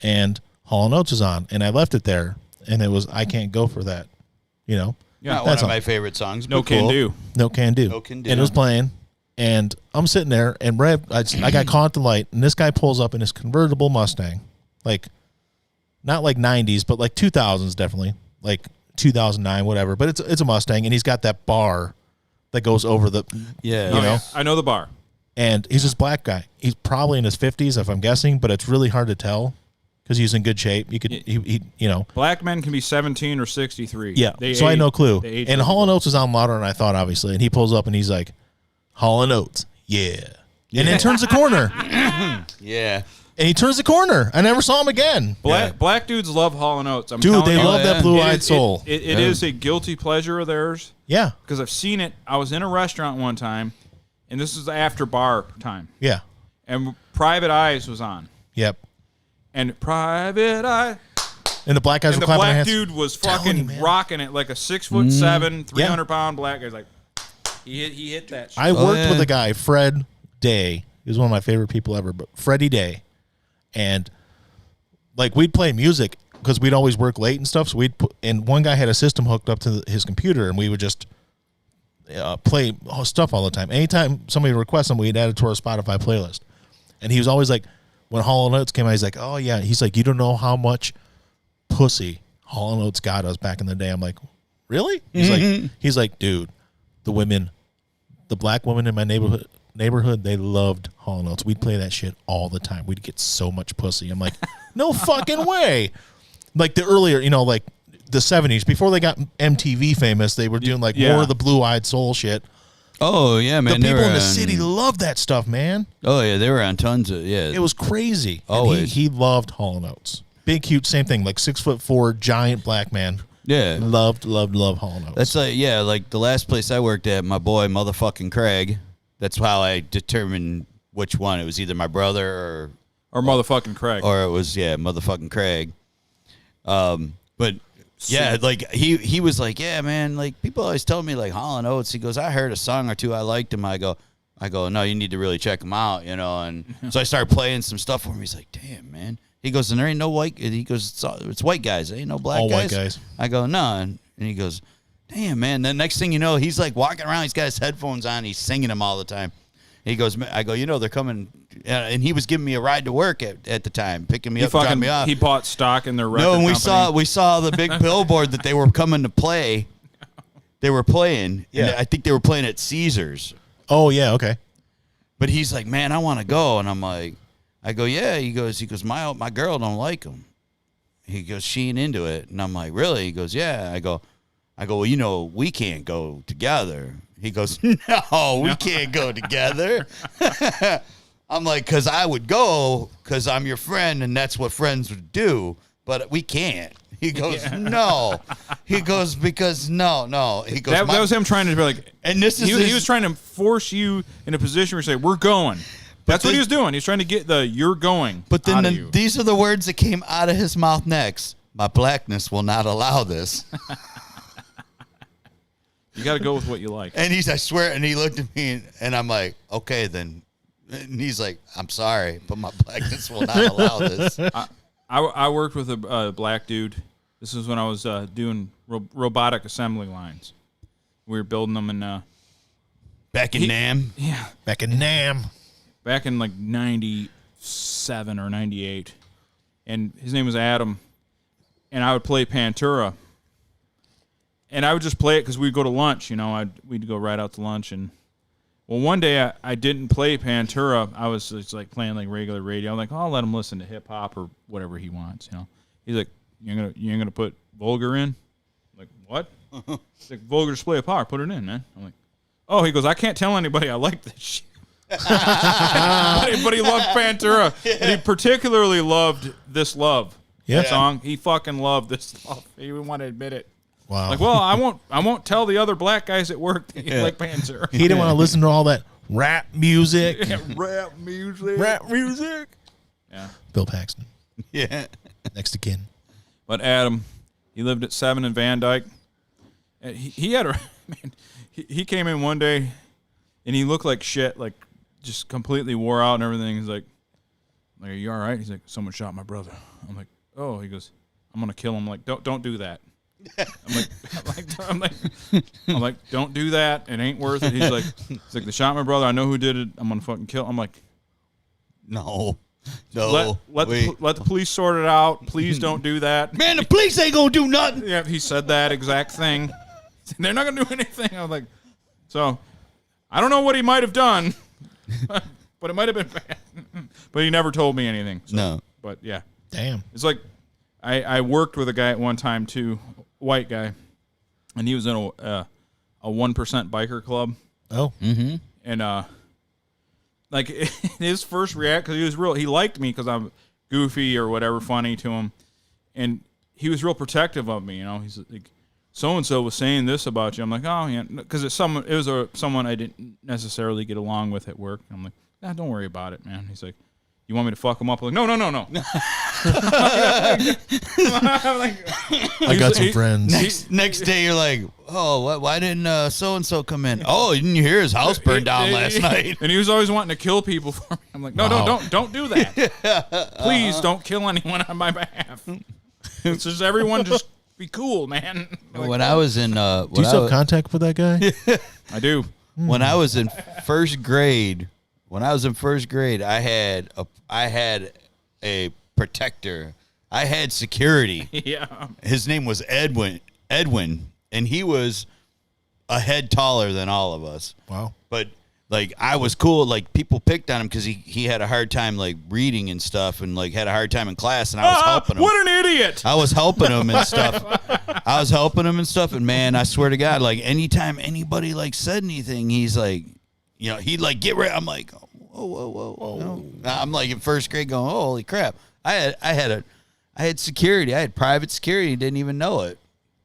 and Hall & Oates was on, and I left it there, and it was I Can't Go For That, you know? Yeah, Not one that's of all. my favorite songs. No but can cool. do. No Can Do. No Can Do. And it was playing, and I'm sitting there, and I got caught at the light, and this guy pulls up in his convertible Mustang, like, not like 90s, but like 2000s definitely, like 2009, whatever. But it's a Mustang, and he's got that bar that goes over the, Yeah. you know, Yeah, I know the bar. and he's this black guy. He's probably in his 50s, if I'm guessing, but it's really hard to tell because he's in good shape. You could, he you know. Black men can be 17 or 63. Yeah, They so I had no clue. they age And like Hall & Oates was on louder than I thought, obviously. And he pulls up and he's like, Hall & Oates, yeah. And then turns the corner. Yeah. And he turns the corner. I never saw him again. Black dudes love Hall & Oates. I'm Dude, telling they you. love that blue-eyed It is- soul. It is a guilty pleasure of theirs Yeah, because I've seen it. I was in a restaurant one time, and this is after bar time, yeah, and Private Eyes was on. yep. And Private Eye. And the black guys And were the clapping their black hands. dude was Telling fucking you, man. rocking it like a 6'7", 300-pound black guy's like, he hit that shit. I worked yeah. with a guy, Fred Day. He was one of my favorite people ever, but Freddie Day. And like we'd play music because we'd always work late and stuff. So and one guy had a system hooked up to his computer, and we would just play stuff all the time. Anytime somebody would request something, we'd add it to our Spotify playlist. And he was always like, when Hall & Oates came out, he's like, oh yeah. He's like, you don't know how much pussy Hall & Oates got us back in the day. I'm like, really? He's like, dude, the black women in my neighborhood, they loved Hall & Oates. We'd play that shit all the time. We'd get so much pussy. I'm like, no fucking way. Like the earlier, you know, like the 70s, before they got MTV famous, they were doing like Yeah. more of the blue-eyed soul shit. Oh yeah, man. The they people were in the on- city loved that stuff, man. Oh yeah, they were on tons of It was crazy. And Always. he loved Hall & Oates. Big, cute, same thing. Like 6'4", giant black man. Yeah. Loved Hall & Oates. That's like the last place I worked at, my boy motherfucking Craig. That's how I determined which one. It was either my brother Or motherfucking Craig. or it was motherfucking Craig. But yeah, like he was like, yeah, man, like people always tell me like Hall & Oates. He goes, I heard a song or two, I liked him. I go, no, you need to really check him out, you know. And so I started playing some stuff for him. He's like, damn, man. He goes, and there ain't no white. He goes, it's white guys. There ain't no black All guys. white guys. I go, no. And he goes, damn, man. Then next thing you know, he's like walking around. He's got his headphones on. He's singing them all the time. He goes, I go, you know, they're coming. And he was giving me a ride to work at the time, picking me up, dropping me off. He bought stock in their record No, and company. we saw the big billboard that they were coming to play. They were playing. Yeah. And I think they were playing at Caesars. Oh, yeah, okay. But he's like, man, I want to go. And I'm like, I go, yeah. He goes, my girl don't like him. He goes, she ain't into it. And I'm like, really? He goes, yeah. I go, well, you know, we can't go together. He goes, no, we can't go together. I'm like, because I would go because I'm your friend and that's what friends would do, but we can't. He goes, no. He goes, because no. He goes, that was him trying to be like, and this is he was trying to force you in a position where you say, we're going. That's what he was doing. He was trying to get the you're going. But then out of you. these are the words that came out of his mouth next. My blackness will not allow this. You got to go with what you like. And I swear, and he looked at me and I'm like, okay, then. And he's like, I'm sorry, but my blackness will not allow this. I worked with a black dude. This is when I was doing robotic assembly lines. We were building them in Back in Nam. yeah, Back in Nam. back in like 97 or 98. And his name was Adam. And I would play Pantura. And I would just play it because we'd go to lunch, you know. We'd go right out to lunch. And, well, one day I didn't play Pantura. I was just like playing like regular radio. I'm like, oh, I'll let him listen to hip-hop or whatever he wants, you know. He's like, you ain't gonna put Vulgar in? I'm like, what? He's like, Vulgar display of power. Put it in, man. I'm like, oh, he goes, I can't tell anybody I like this shit. but he loved Pantura. And he particularly loved This Love. Yeah. That song. He fucking loved This Love. He didn't want to admit it. Wow. Like, well, I won't tell the other black guys at work that you like Pantura. He didn't want to listen to all that rap music. Rap music. Rap music. Yeah. Bill Paxton. Yeah. Next to kin. But Adam, he lived at 7 in Van Dyke. And he had a man. He came in one day, and he looked like shit, like just completely wore out and everything. He's like, "Are you all right?" He's like, "Someone shot my brother." I'm like, "Oh." He goes, "I'm gonna kill him." I'm like, "Don't do that." I'm like, "Don't do that. It ain't worth it." He's like, "They shot my brother. I know who did it. I'm gonna fucking kill." I'm like, No. let the police sort it out. Please don't do that. Man, the police ain't gonna do nothing. Yeah, he said that exact thing. They're not gonna do anything. I was like, so I don't know what he might have done, but it might have been bad. But he never told me anything. So, No. But yeah, Damn. it's like I worked with a guy at one time too, white guy, and he was in a 1% biker club. Oh. Mm-hmm. And like his first react, because he liked me because I'm goofy or whatever, funny to him, and he was real protective of me. You know, he's like, so and so was saying this about you. I'm like, oh yeah, because someone I didn't necessarily get along with at work. I'm like, nah, don't worry about it, man. He's like, you want me to fuck him up? I'm like, no. I'm like, I got some friends. Next day, you're like, oh, why didn't so and so come in? Oh, didn't you hear his house burned down last night? And he was always wanting to kill people for me. I'm like, no, don't do that. Please don't kill anyone on my behalf. It's just everyone just be cool, man. Like, When I was in, Do you still have contact with that guy? I do. when I was in first grade, I had a protector. I had security. Yeah. His name was Edwin, and he was a head taller than all of us. Wow. But like I was cool. Like people picked on him because he had a hard time like reading and stuff, and like had a hard time in class, and I was helping him. What an idiot! I was helping him and stuff. And man, I swear to God, like anytime anybody like said anything, he's like, you know, he'd like get rid. I'm like, whoa. I'm like in first grade going, oh, holy crap. I had security. I had private security. Didn't even know it.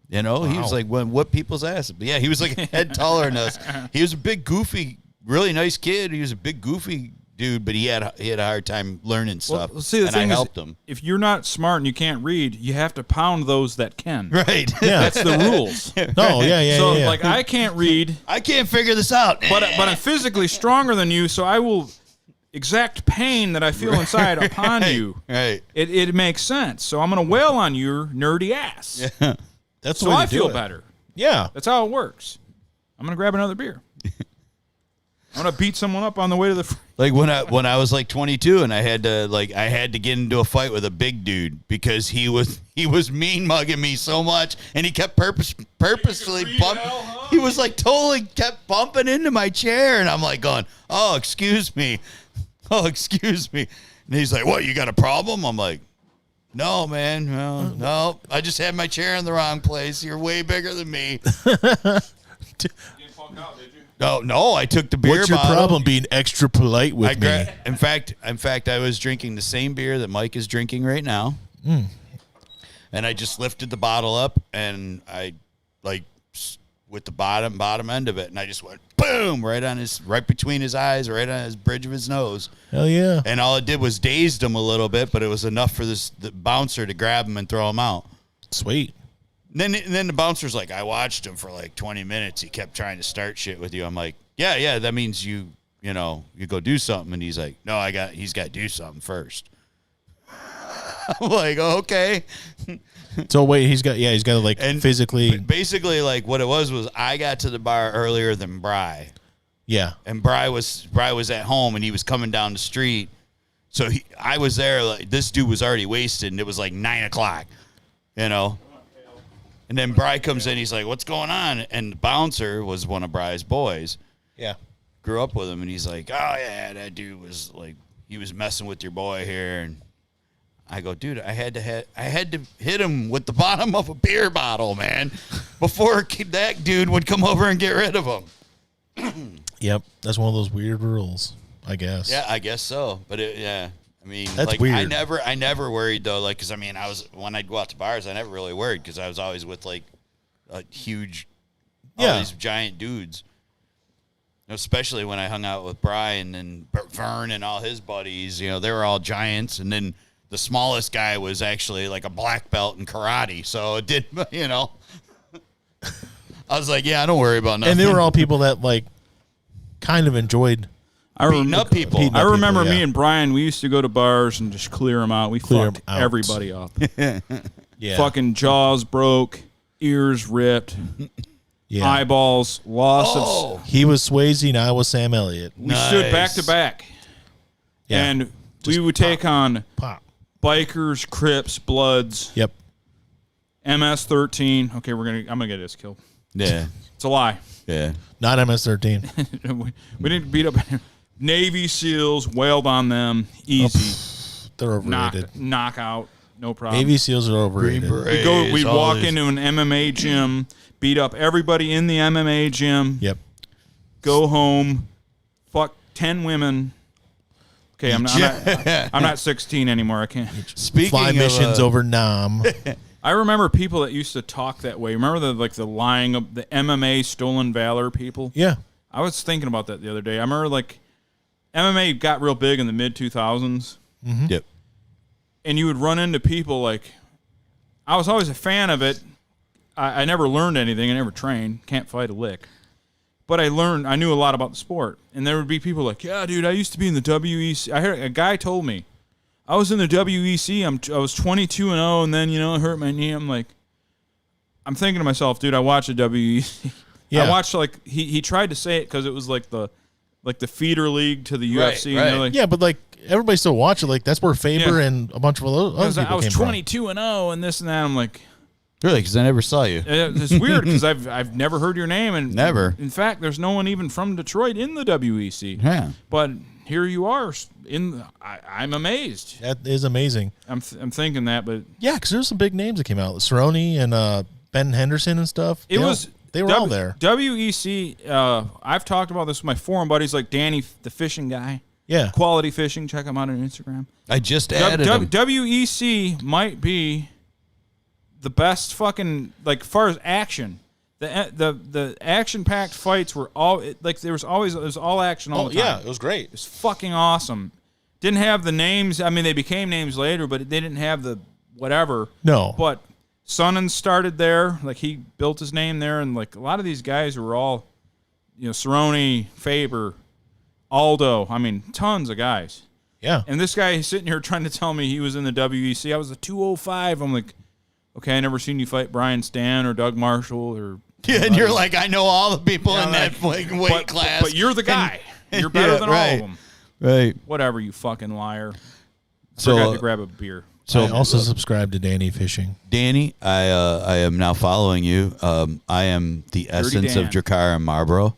You know, He was like, what people's ass. But yeah, he was like a head taller than us. He was a big, goofy, really nice kid. He was a big, goofy dude, but he had a hard time learning stuff. Well, see, the and thing I is, helped him. if you're not smart and you can't read, you have to pound those that can. Right. Yeah. That's the rules. No, yeah. So, like, I can't read, I can't figure this out. but I'm physically stronger than you, so I will exact pain that I feel inside upon you. Right. It makes sense. So I'm going to wail on your nerdy ass. Yeah. That's the So way I to do feel it. better. Yeah. That's how it works. I'm going to grab another beer. I'm going to beat someone up on the way to the... Like when I was like 22 and I had to get into a fight with a big dude because he was mean mugging me so much and he kept purposely he was like totally kept bumping into my chair and I'm like going, oh excuse me, and he's like, what, you got a problem? I'm like, no man, no, I just had my chair in the wrong place. You're way bigger than me. No, I took the beer What's your bottle. problem being extra polite with me? In fact, I was drinking the same beer that Mike is drinking right now. And I just lifted the bottle up and I like with the bottom end of it, and I just went boom right between his eyes, right on his bridge of his nose. Hell yeah. And all it did was dazed him a little bit, but it was enough for the bouncer to grab him and throw him out. Sweet. And then the bouncer's like, I watched him for like 20 minutes. He kept trying to start shit with you. I'm like, yeah, that means you go do something. And he's like, no, he's got to do something first. I'm like, oh, okay. So wait, he's got to like And physically. basically like what it was I got to the bar earlier than Bri. Yeah. And Bri was at home and he was coming down the street. So I was there. Like, this dude was already wasted and it was like 9:00, you know. And then Bri comes in. He's like, what's going on? And the bouncer was one of Bri's boys. Yeah. Grew up with him. And he's like, oh, yeah, that dude was like, he was messing with your boy here. And I go, dude, I had to hit him with the bottom of a beer bottle, man, before that dude would come over and get rid of him. Yep. That's one of those weird rules, I guess. Yeah, I guess so. But yeah. I mean, That's like, weird. I never worried though. Like, cause I mean, when I'd go out to bars, I never really worried because I was always with like a huge, all these giant dudes. Especially when I hung out with Brian and Vern and all his buddies, you know, they were all giants. And then the smallest guy was actually like a black belt in karate. So it did, you know, I was like, yeah, I don't worry about nothing. And they were all people that like kind of enjoyed beating up people. beating I up remember people, me yeah. and Brian, we used to go to bars and just clear them out. We Clear 'em fucked out. everybody up. Yeah. Fucking jaws broke, ears ripped, Yeah. eyeballs lost. He was Swayze and I was Sam Elliott. We stood back to back. Yeah. And we would take on Pop. bikers, Crips, Bloods, Yep. MS-13. Okay, I'm gonna get this killed. Yeah. It's a lie. Yeah. Not MS-13. we didn't beat up Navy SEALs, wailed on them, easy. They're overrated. Knockout, no problem. Navy SEAls are overrated. We'd walk into an MMA gym, beat up everybody in the MMA gym, Yep. go home, fuck 10 women. Okay, I'm not 16 anymore. I can't. Speaking Fly of missions over Nam. I remember people that used to talk that way. Remember the lying of the MMA stolen valor people? Yeah. I was thinking about that the other day. I remember like MMA got real big in the mid 2000s. Yep. And you would run into people like, I was always a fan of it. I never learned anything. I never trained. Can't fight a lick. But I knew a lot about the sport. And there would be people like, yeah, dude, I used to be in the WEC. I heard a guy told me, I was in the WEC. I was 22-0, and then, it hurt my knee. I'm thinking to myself, dude, I watched the WEC. Yeah. I watched, like, he tried to say it because it was like the feeder league to the UFC. right. And they're like, Yeah, but like everybody still watch it. Like that's where Faber Yeah. and a bunch of other people I was came from. 22-0 and this and that. I'm like, Really? Because I never saw you. It's weird because I've never heard your name, and Never. In fact, there's no one even from Detroit in the WEC. Yeah. But here you are. I'm amazed. That is amazing. I'm thinking that, but Yeah, because there's some big names that came out. Cerrone and Ben Henderson and stuff. They were all there. WEC. I've talked about this with my forum buddies, like Danny, the fishing guy. Yeah. Quality Fishing. Check him out on Instagram. I just added him. WEC might be the best fucking, like, far as action. The action packed fights were all like there was all action all the time. Yeah, it was great. It was fucking awesome. Didn't have the names. I mean, they became names later, but they didn't have the whatever. No. But Sonnen started there. Like, he built his name there, and like a lot of these guys were all, Cerrone, Faber, Aldo. I mean, tons of guys. Yeah. And this guy is sitting here trying to tell me he was in the WEC. I was a 205. I'm like, okay, I never seen you fight Brian Stan or Doug Marshall or. Yeah, and you're like, I know all the people in like, that weight class. But you're the guy. You're better than all of them. Right. Whatever, you fucking liar. So, Forgot to grab a beer. So I also subscribe to Danny Fishing. Danny, I am now following you. I am the essence of Dan. Drakkar and Marlboro.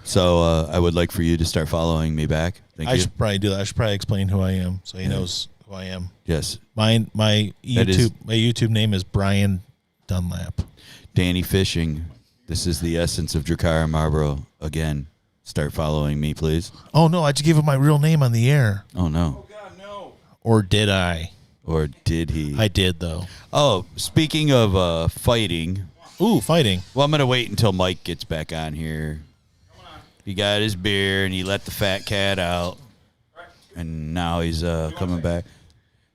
So I would like for you to start following me back. Thank I you. should probably do that. I should probably explain who I am so he knows who I am. Yes. My That is- YouTube name is Brian Dunlap. Danny Fishing. This is the essence of Drakkar and Marlboro. Again, start following me, please. Oh no, I just gave him my real name on the air. Oh, no. God, no. Or did I? Or did he? I did though. Oh, speaking of fighting. Ooh, fighting. Well, I'm going to wait until Mike gets back on here. He got his beer, and he let the fat cat out. And now he's coming back.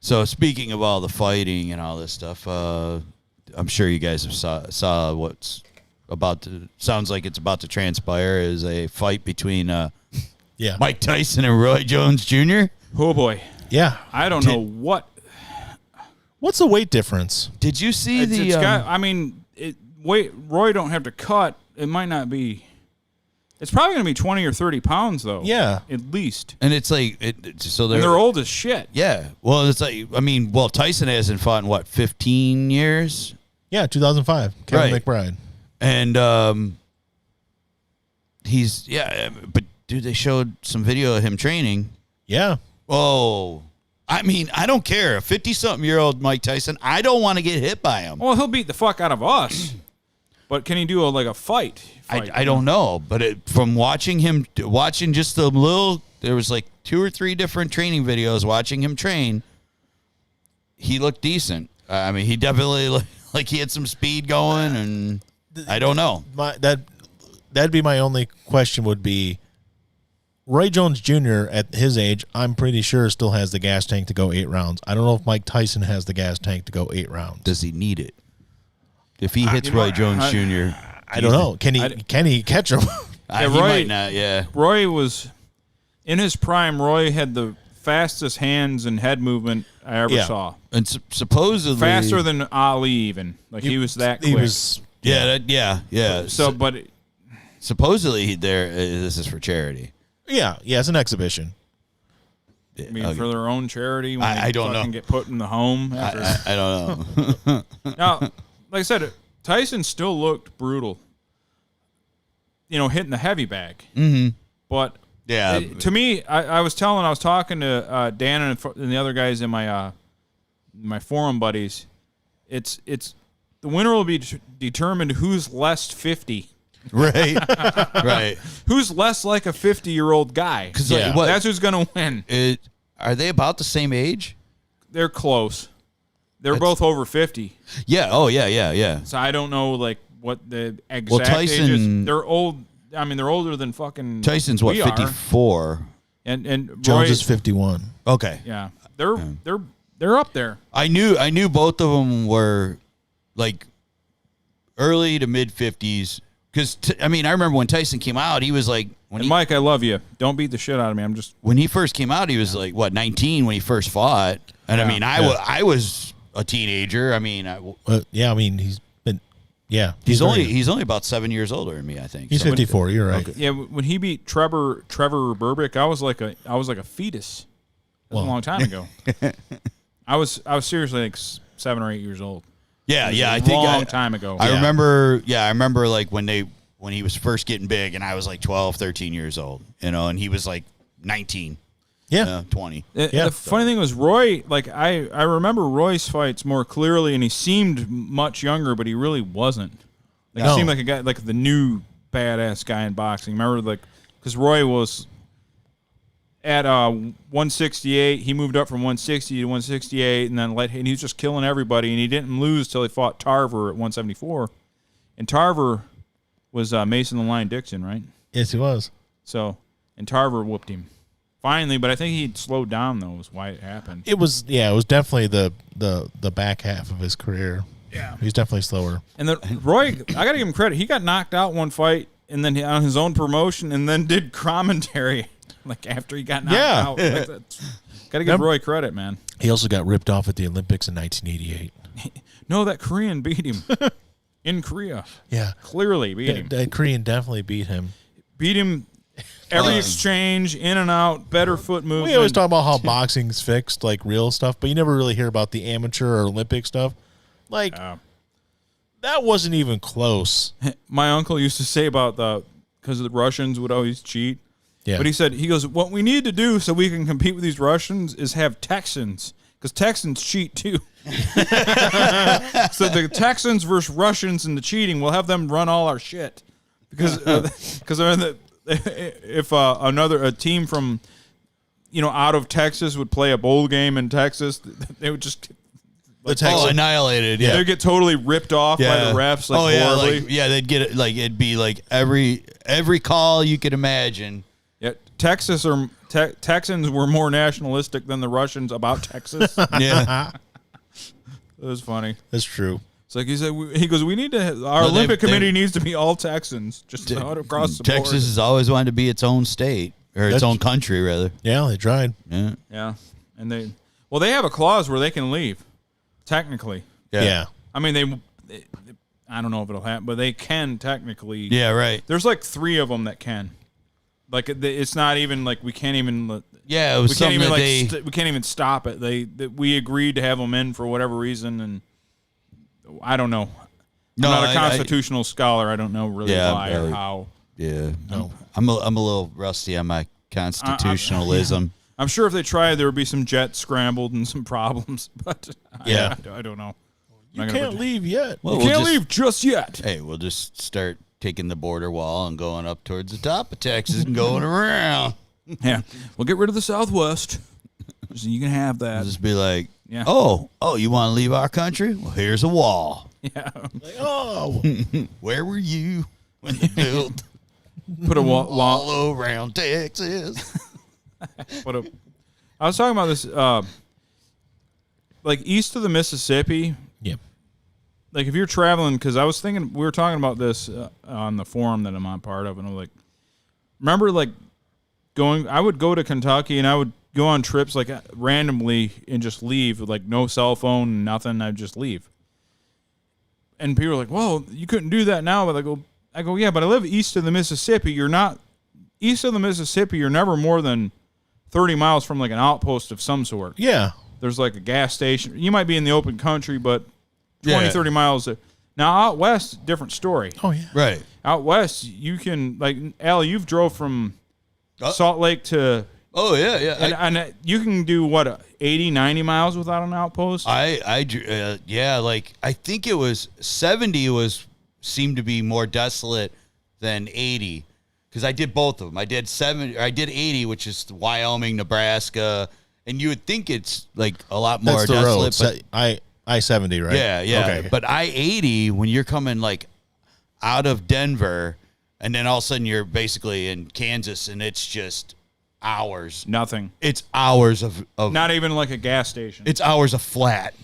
So speaking of all the fighting and all this stuff, I'm sure you guys have saw what's about to, sounds like it's about to transpire is a fight between Yeah. Mike Tyson and Roy Jones Jr. Oh, boy. Yeah. I don't know what. What's the weight difference? Did you see It's got, I mean, Roy don't have to cut. It might not be. It's probably going to be 20 or 30 pounds, though. Yeah. At least. and it's like so And they're old as shit. Yeah. Well, it's like Tyson hasn't fought in what 15 years. Yeah, 2005. Kevin Right. McBride. And he's but dude, they showed some video of him training. Yeah. Oh, I mean, I don't care. A 50-something-year-old Mike Tyson, I don't want to get hit by him. Well, he'll beat the fuck out of us. But can he do a fight? I don't know, but from watching just the little, there was like 2 or 3 different training videos. Watching him train, he looked decent. I mean, he definitely like he had some speed going, and I don't know. That'd be my only question. Would be Roy Jones Jr. at his age, I'm pretty sure still has the gas tank to go 8 rounds. I don't know if Mike Tyson has the gas tank to go 8 rounds. Does he need it? If he hits Roy Jones Jr., I don't know. Can he catch him? he Roy- might not. Yeah. Roy was in his prime. Roy had the fastest hands and head movement I ever saw. And supposedly Faster than Ali, even. Like, he was that quick. He was. Yeah. So, but supposedly this is for charity. Yeah, it's an exhibition. I mean, for their own charity. When I they don't fucking know. Get put in the home. I don't know. Now, like I said, Tyson still looked brutal. Hitting the heavy bag. Mm-hmm. But Yeah. to me, I was talking to Dan and the other guys in my forum buddies. It's the winner will be determined who's less 50. Right. Right. Who's less like a 50-year-old guy? 'Cause, like, Yeah. what- That's who's going to win. Are they about the same age? They're close. They're both over 50. Yeah. Oh, yeah. So I don't know what the exact Well, Tyson- age is. They're old. I mean, they're older than fucking Tyson's what, we are. 54? And Jones Roy, is 51. Okay. yeah, they're up there. I knew both of them were like early to mid 50s. Because I remember when Tyson came out, he was like And Mike, I love you. Don't beat the shit out of me. I'm just when he first came out, he was like 19 when he first fought. And Yeah. I was a teenager. He's been. Yeah, He's very- only about 7 years older than me, I think. He's So- 54. You're right. yeah. When he beat Trevor Burbick, I was like a fetus. That was a long time ago. I was seriously like 7 or 8 years old. Yeah, It was yeah. a I think long time ago. I remember. Yeah, I remember like when he was first getting big, and I was like 12, 13 years old. And he was like 19. Yeah. 20. Yeah. The funny thing was Roy, like I remember Roy's fights more clearly, and he seemed much younger, but he really wasn't. Like No. he seemed like a guy, like the new badass guy in boxing. Remember, like, because Roy was at 168, he moved up from 160 to 168, and then and he was just killing everybody, and he didn't lose till he fought Tarver at 174, and Tarver was Mason the Lion Dixon, right? Yes, he was. So, and Tarver whooped him. Finally, but I think he'd slowed down, though, is why it happened. It was definitely the back half of his career. Yeah. He's definitely slower. And Roy, I got to give him credit. He got knocked out one fight, and then on his own promotion, and then did commentary, like, after he got knocked out. Like, got to give Roy credit, man. He also got ripped off at the Olympics in 1988. No, that Korean beat him. In Korea. Yeah. Clearly beat him. That Korean definitely beat him. Beat him every exchange, in and out, better foot movement. We always talk about how boxing's fixed, like real stuff, but you never really hear about the amateur or Olympic stuff. Like, that wasn't even close. My uncle used to say about because the Russians would always cheat. Yeah. But he goes, what we need to do so we can compete with these Russians is have Texans, because Texans cheat too. So the Texans versus Russians in the cheating, we'll have them run all our shit. Because if a team from, out of Texas would play a bowl game in Texas, they would just annihilated. Yeah, they'd get totally ripped off by the refs. Like, horribly. They'd get it. Like, it'd be like every call you could imagine. Yeah, Texans were more nationalistic than the Russians about Texas. Yeah, It was funny. That's true. It's like he goes, we need to, our Olympic committee needs to be all Texans, just out across the board. Texas has always wanted to be its own state, or its own country, rather. Yeah, they tried. Yeah. Yeah, and they have a clause where they can leave, technically. Yeah. I mean, I don't know if it'll happen, but they can technically. Yeah, right. There's like 3 of them that can. Like, it's not even like we can't even. Yeah, it was something that we can't even stop it. We agreed to have them in for whatever reason, and I don't know. No, I'm not a constitutional scholar. I don't know really why or how. Yeah, no, I'm a little rusty on my constitutionalism. I'm sure if they tried, there would be some jets scrambled and some problems, but Yeah. I don't know. You can't leave yet. Well, You can't leave just yet. Hey, we'll just start taking the border wall and going up towards the top of Texas and going around. Yeah, we'll get rid of the Southwest. So you can have that. I'll just be like, Yeah. oh, you want to leave our country? Well, here's a wall. Yeah, Oh. Where were you when they built put a wall. all around Texas? I was talking about this, like east of the Mississippi. Yep. Like if you're traveling, because I was thinking, we were talking about this on the forum that I'm on part of, and I'm like, remember like I would go to Kentucky and I would go on trips like randomly and just leave with like no cell phone, nothing. I'd just leave. And people are like, well, you couldn't do that now. But I go, yeah, but I live east of the Mississippi. You're not east of the Mississippi. You're never more than 30 miles from like an outpost of some sort. Yeah. There's like a gas station. You might be in the open country, but 20, Yeah. 30 miles. Now out west, different story. Oh, yeah. Right. Out west, you can, like, Al, you've drove from Salt Lake to, Oh, yeah, yeah. and you can do what, 80, 90 miles without an outpost? Yeah, like I think it was 70 seemed to be more desolate than 80, because I did both of them. I did 80, which is Wyoming, Nebraska, and you would think it's like a lot more That's the desolate. road. But I-70, right? yeah. Okay. But I-80, when you're coming like out of Denver, and then all of a sudden you're basically in Kansas, and it's just hours. Nothing. It's hours of Not even like a gas station. it's hours of flat.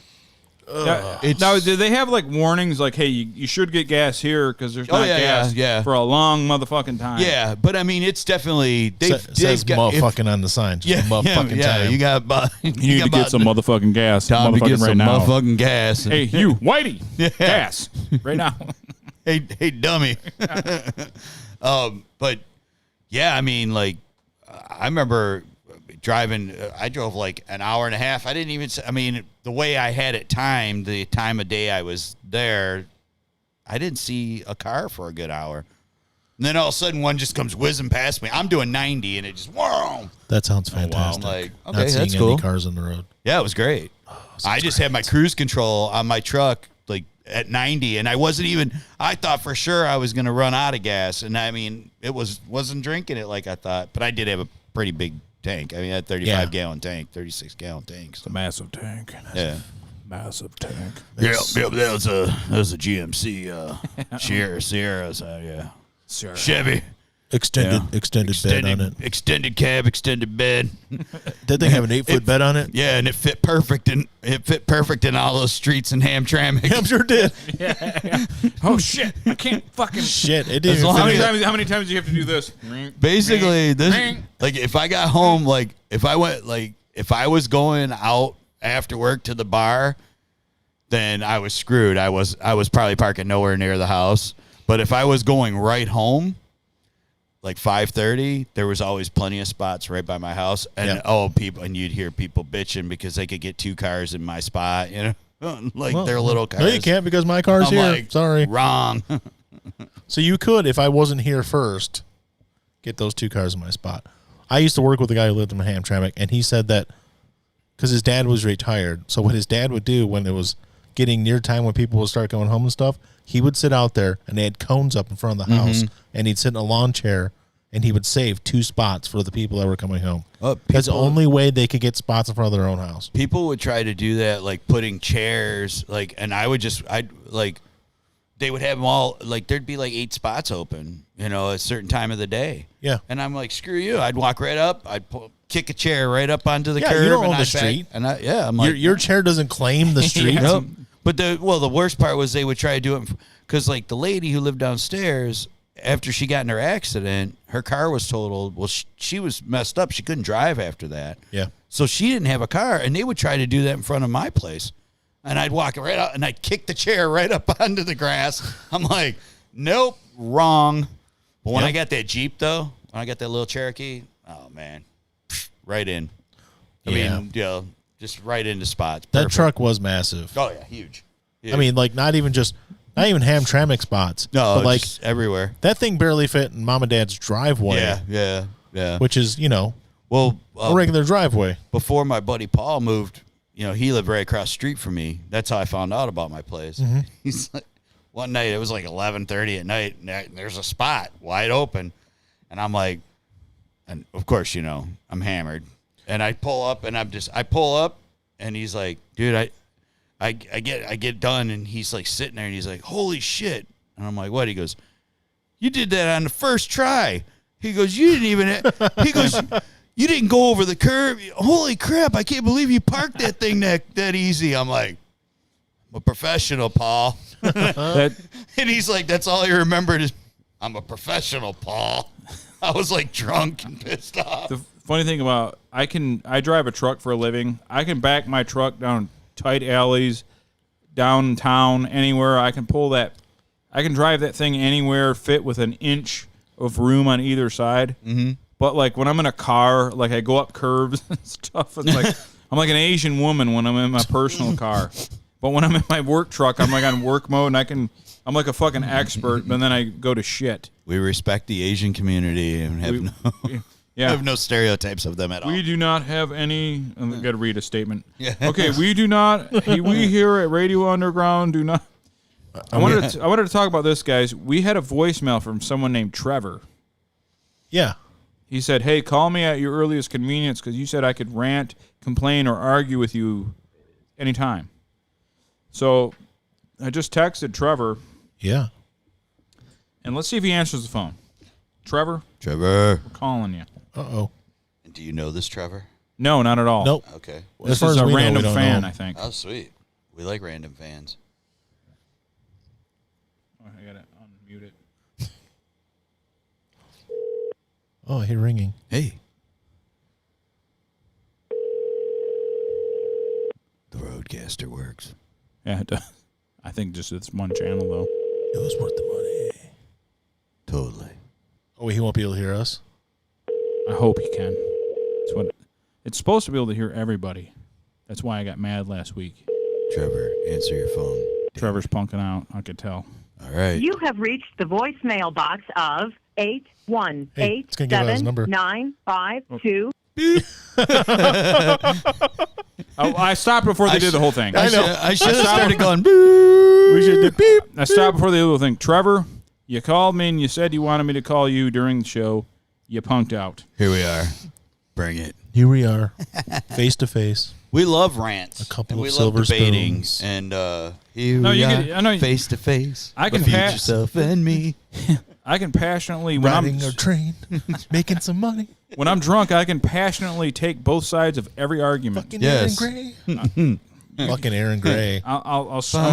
Now, do they have like warnings like, hey, you should get gas here because there's not gas for a long motherfucking time? Yeah, but I mean, it's definitely Says motherfucking on the sign. Just motherfucking time. You got. You need to get some motherfucking gas. time to get motherfucking some right now. motherfucking gas. Hey, you, Whitey, gas right now. hey, dummy. But yeah, I mean, like, I remember driving. I drove like an hour and a half. I didn't even. I mean, the way I had it timed, the time of day I was there, I didn't see a car for a good hour. And then all of a sudden, one just comes whizzing past me. I'm doing 90, and it just whoa. That sounds fantastic. I'm like, okay, Not seeing that's cool. any cars on the road. Yeah, it was great. I just had my cruise control on my truck like at 90, and I wasn't even. I thought for sure I was going to run out of gas, and I mean, wasn't drinking it like I thought. But I did have a pretty big tank. I mean, I had 35-gallon tank, 36-gallon tanks. It's a massive tank. Yeah. Massive tank. Yeah, that was a GMC Sierra, so yeah. Sure. Chevy. Extended bed on it. Extended cab, extended bed. Did they have an 8-foot bed on it? Yeah, and it fit perfect in all those streets in Hamtramck. I'm sure it did. Oh shit! I can't fucking Shit, it didn't. As long Even as- fit. How many times do you have to do this? Basically, this like if I got home, like if I was going out after work to the bar, then I was screwed. I was probably parking nowhere near the house. But if I was going right home, like 5:30, there was always plenty of spots right by my house, and and you'd hear people bitching because they could get 2 cars in my spot, you know, like their little cars. No, you can't because my car's I'm here. like, Sorry. Wrong. So you could, if I wasn't here first, get those 2 cars in my spot. I used to work with a guy who lived in Hamtramck, and he said that because his dad was retired. So what his dad would do when it was getting near time when people would start going home and stuff, he would sit out there, and they had cones up in front of the house, and he'd sit in a lawn chair, and he would save 2 spots for the people that were coming home. That's the only way they could get spots in front of their own house. People would try to do that, like putting chairs, like, and they would have them all, like, there'd be like 8 spots open, you know, at a certain time of the day. Yeah. And I'm like, screw you. I'd walk right up. I'd kick a chair right up onto the Yeah, curb. you don't and own the I'd street. I'm like, Your chair doesn't claim the street. Nope. But the worst part was they would try to do it because, like, the lady who lived downstairs, after she got in her accident, her car was totaled. Well, she was messed up. She couldn't drive after that. Yeah. So she didn't have a car, and they would try to do that in front of my place. And I'd walk right out, and I'd kick the chair right up onto the grass. I'm like, nope, wrong. But when I got that Jeep, though, when I got that little Cherokee, oh, man, right in. I mean, you know, just right into spots. That Perfect. truck was massive. Oh, yeah, huge. I mean, like, not even Hamtramck spots. No, but like just everywhere. that thing barely fit in Mom and Dad's driveway. Yeah. Which is, you know, Well, a regular driveway. before my buddy Paul moved, you know, he lived right across the street from me. That's how I found out about my place. He's like, one night, it was like 11:30 at night, and there's a spot wide open. And I'm like, and of course, you know, I'm hammered. And I pull up, and he's like, dude, I get done, and he's like sitting there, and he's like, holy shit. And I'm like, what? He goes, you did that on the first try. He goes, you didn't even, he goes, you didn't go over the curb. Holy crap, I can't believe you parked that thing that easy. I'm like, I'm a professional, Paul. And he's like, that's all he remembered is, I'm a professional, Paul. I was like drunk and pissed off. The funny thing about I drive a truck for a living. I can back my truck down tight alleys, downtown, anywhere. I can drive that thing anywhere, fit with an inch of room on either side. Mm-hmm. But like when I'm in a car, like I go up curves and stuff. It's like I'm like an Asian woman when I'm in my personal car. But when I'm in my work truck, I'm like on work mode, and I'm like a fucking expert. But then I go to shit. We respect the Asian community and have no stereotypes of them at all. We do not have any. I've got to read a statement. Yeah. Okay, we do not. We here at Radio Underground do not. I wanted to talk about this, guys. We had a voicemail from someone named Trevor. Yeah. He said, "Hey, call me at your earliest convenience because you said I could rant, complain, or argue with you anytime." So I just texted Trevor, Yeah. and let's see if he answers the phone. Trevor, Trevor. we're calling you. Uh-oh. Do you know this Trevor? No, not at all. Nope. Okay. As This far is as a we know, we random don't know fan, him. I think. Oh, sweet. We like random fans. Oh, I got to unmute it. Oh, you're ringing. Hey. The Roadcaster works. Yeah, it does. I think just it's one channel, though. It was worth the money. Totally. Oh, he won't be able to hear us? I hope he can. That's what It's supposed to be able to hear everybody. That's why I got mad last week. Trevor, answer your phone. Trevor's punking out. I could tell. All right. You have reached the voicemail box of 818-795-2. I stopped before they did the whole thing. I should have started going, boo. We should do beep. I stopped before they did the whole thing. Trevor, you called me and you said you wanted me to call you during the show. You punked out. Here we are. Bring it. Here we are, face to face. We love rants. A couple and of we silver love debating. spoons. And here No, we you are, can- I know you- face to face. I can with pass- yourself and me. I can passionately when Riding a train, making some money. I'm drunk, I can passionately take both sides of every argument. Fucking Yes. Aaron Gray. Fucking Aaron Gray. I'm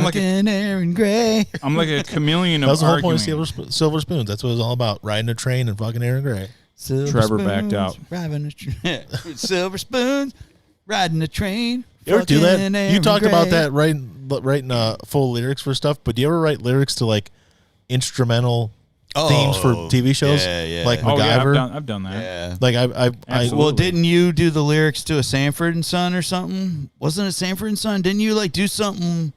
like Fucking Aaron Gray. I'm like a chameleon That of was the whole point arguing. of Silver Spoons. That's what it was all about. Riding a train and fucking Aaron Gray. Silver Trevor backed out. Riding a silver spoons, riding a train. You ever do that? fucking You Aaron talked about Gray. that writing full lyrics for stuff, but do you ever write lyrics to like instrumental themes for TV shows? Yeah. Like Oh yeah, MacGyver? I've done that. Yeah. Like I Absolutely. Well, didn't you do the lyrics to a Sanford and Son or something? Wasn't it Sanford and Son? Didn't you like do something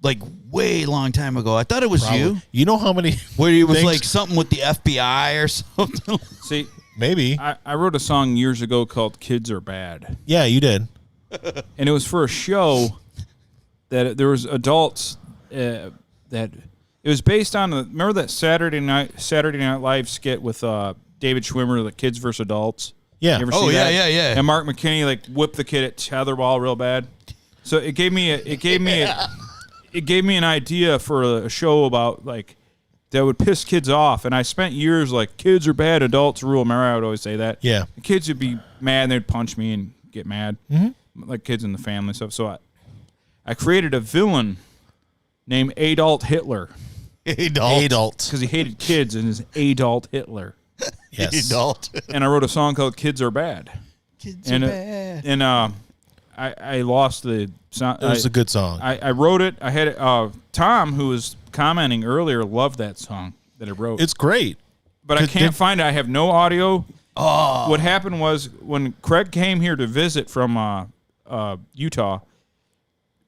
like way long time ago? I thought it was you. You know how many Where it was things- like something with the FBI or something. See, maybe. I wrote a song years ago called "Kids Are Bad," Yeah, you did. and it was for a show that there was adults that it was based on. Remember that Saturday Night Live skit with David Schwimmer, the Kids versus Adults. Yeah. You ever Oh, see yeah, that? yeah. And Mark McKinney like whipped the kid at tetherball real bad. So it gave me an idea for a show about like that would piss kids off. And I spent years like kids are bad, adults rule. Remember I would always say that. Yeah. The kids would be mad and they'd punch me and get mad, like kids in the family and stuff. So I created a villain named Adult Hitler Adult. because he hated kids and is Adult Hitler. Yes. Adult. And I wrote a song called "Kids Are Bad." Kids And are bad. I lost the sound. It was a good song. I wrote it. I had it. Tom, who was commenting earlier, loved that song that I wrote. It's great. but I did- can't find it. I have no audio. Oh. What happened was when Craig came here to visit from Utah,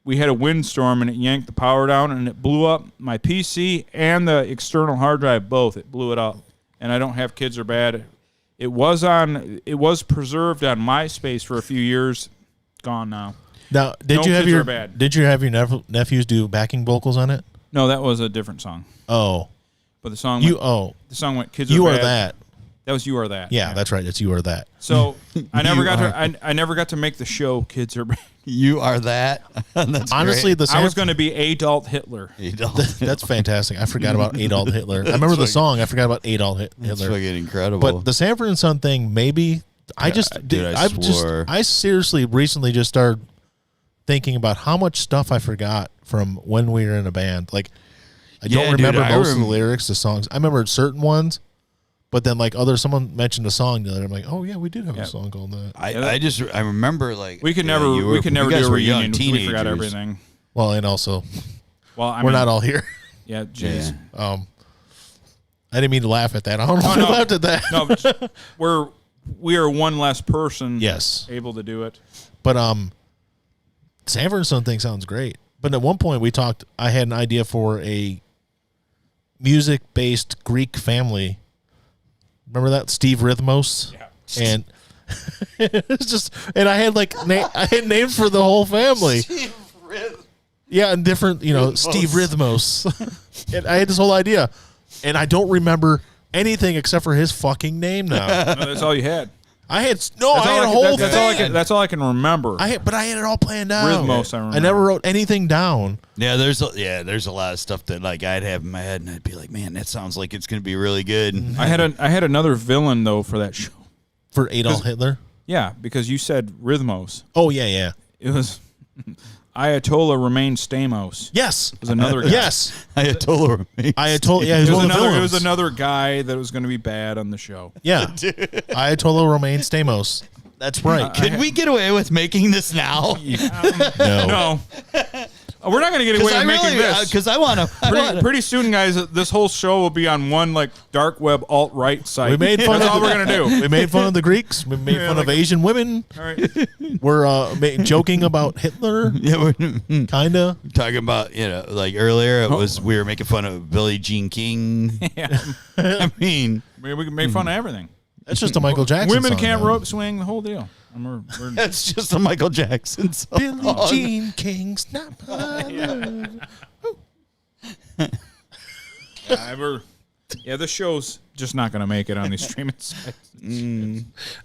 we had a windstorm and it yanked the power down and it blew up my PC and the external hard drive both. It blew it up, and I don't have Kids Are Bad. It was preserved on MySpace for a few years. Gone now. Now, did No you have Kids your Are Bad. did you have your nephews do backing vocals on it? No, that was a different song. Oh, But the song went Kids you Are are Bad. that. That was You Are That. Yeah, that's right. It's you are that. So I never You got are- to I never got to make the show Kids Are Bad. You are that. That's Honestly, great. the I was Sanford, going to be Adult Hitler. Adult. that's fantastic. I forgot about Adolf Hitler. I remember the song. I forgot about Adolf Hitler. That's fucking incredible. But the Sanford and Son thing, maybe I seriously recently just started thinking about how much stuff I forgot from when we were in a band. Like I Yeah, don't dude, remember I most of the rem- lyrics to songs. I remember certain ones, but then like someone mentioned a song the other. I'm like, oh yeah, we did have Yeah. a song called that. I remember like We could yeah, never you were- we could never you guys do a were young reunion. We forgot teenagers. everything. Well, and also Well, I we're mean, not all here. Yeah, jeez. Yeah. I didn't mean to laugh at that. I don't know why no. I laughed at that. No, but we are one less person. Yes. able to do it. But Sanford and Son thing sounds great. But at one point we talked. I had an idea for a music-based Greek family. Remember that Steve Rhythmos? Yeah. And it's just, and I had I had names for the whole family. Yeah, and different, Steve Rhythmos. And I had this whole idea, and I don't remember anything except for his fucking name now. No, that's all you had. I had a whole thing. That's all I can remember. But I had it all planned out. Rhythmos, I remember. I never wrote anything down. Yeah, there's a lot of stuff that like I'd have in my head and I'd be like, man, that sounds like it's gonna be really good. I had another villain though for that show. For Adolf Hitler? Yeah, because you said Rhythmos. Oh, yeah. It was Ayatollah Remain Stamos. Yes. It was another guy. Yes. Ayatollah. Ayatollah, yeah, he was It was one of the another. It villains. was another guy that was going to be bad on the show. Yeah. Ayatollah Romain Stamos. That's right. Could we get away with making this now? No. No. We're not going to get away with making this. Because I want to. Pretty soon, guys, this whole show will be on one like dark web alt-right site. We made fun That's of all we're going to do. We made fun of the Greeks. We made fun of Asian women. All right. We're joking about Hitler. Yeah, we're Kind of. talking about, like earlier, we were making fun of Billie Jean King. Yeah. I mean, We can make fun of everything. That's just a Michael Jackson Women song, can't though. rope swing, the whole deal. And we're that's just a Michael Jackson song. Billie Jean King's not my love. the show's just not going to make it on these streaming sites.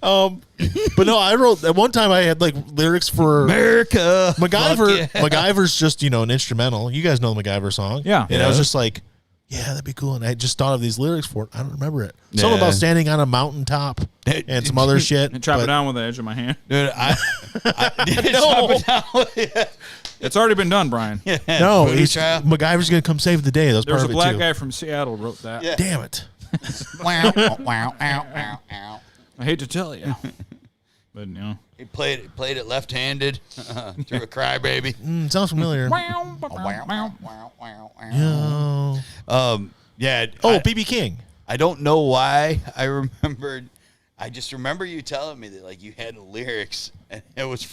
But no, I wrote at one time. I had like lyrics for America. MacGyver. Fuck yeah. MacGyver's just an instrumental. You guys know the MacGyver song, Yeah. And I was just like, yeah, that'd be cool. And I just thought of these lyrics for it. I don't remember it. Something Yeah. about standing on a mountaintop and some other shit. And chop but- it down with the edge of my hand. Dude, It's already been done, Brian. No, Voodoo he's, child. MacGyver's gonna come save the day. That's There's part a of it black too. guy from Seattle wrote that. Yeah. Damn it! I hate to tell you. But, He played it left-handed through a crybaby. Sounds familiar. Yeah. Yeah. Oh, BB King. I don't know why I remembered. I just remember you telling me that like you had lyrics and it was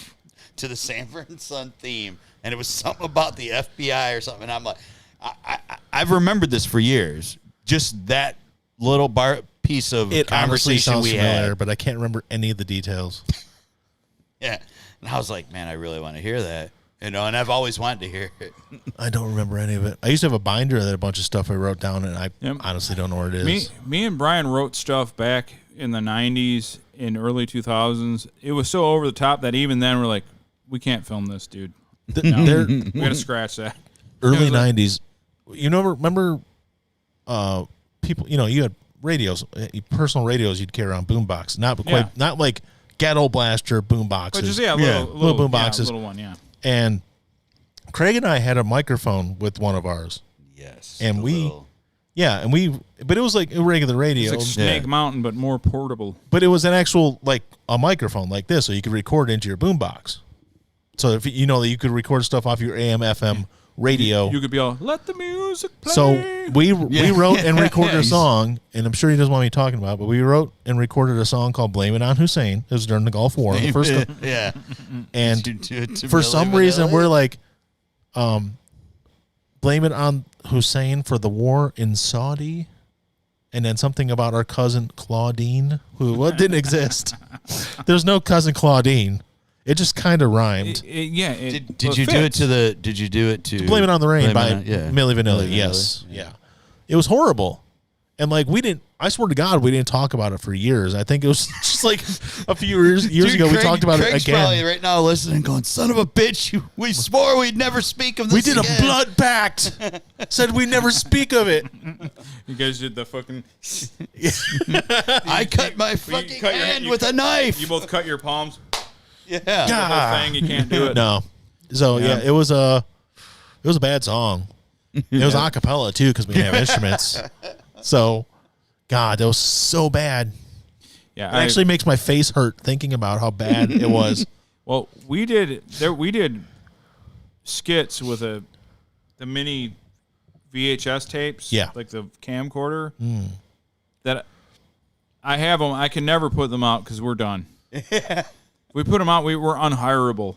to the Sanford and Son theme, and it was something about the FBI or something. And I'm like, I've remembered this for years. Just that little piece of It honestly conversation sounds we familiar, had. but I can't remember any of the details. Yeah, and I was like, man, I really want to hear that. And I've always wanted to hear it. I don't remember any of it. I used to have a binder that had a bunch of stuff I wrote down, and I Yep. honestly don't know where it is. Me and Brian wrote stuff back in the 90s and early 2000s. It was so over the top that even then we're like, we can't film this, dude. They're We got to scratch that. early 90s. You know, remember people, you had radios, personal radios you'd carry around, boombox. Not like ghetto blaster boomboxes. But just, little boom boxes. little one, yeah. And Craig and I had a microphone with one of ours. Yes, And but it was like a regular radio. It's like Snake Mountain, but more portable. But it was an actual, like, a microphone like this, so you could record into your boombox. So if that you could record stuff off your AM, FM radio. You could be all, let the music play. So we wrote and recorded a song, and I'm sure he doesn't want me talking about it, but we wrote and recorded a song called Blame It on Hussein. It was during the Gulf War. The first yeah. and for some reason, we're like, blame it on Hussein for the war in Saudi. And then something about our cousin Claudine, who didn't exist. There's no cousin Claudine. It just kind of rhymed. Did you do it to Did you do it to Blame It on the Rain by yeah. Milli Vanilli. Milli Yes. Vanilli. Yeah. It was horrible. And like I swear to God, we didn't talk about it for years. I think it was just like a few years Dude, ago we talked about Craig's it probably again. right now listening, going, "Son of a bitch! We swore we'd never speak of this. We did again." a blood pact. Said we never speak of it. You guys did the fucking... I cut my fucking cut your- hand you with cut- a knife. You both cut your palms. Yeah. The whole thing, you can't do it. No. So yeah, it was a bad song. It was a cappella too because we didn't have instruments. So, God, that was so bad. Yeah, It actually makes my face hurt thinking about how bad it was. Well, we did skits with the mini VHS tapes. Yeah. Like the camcorder. That I have them. I can never put them out because we're done. We put them out. We're unhireable.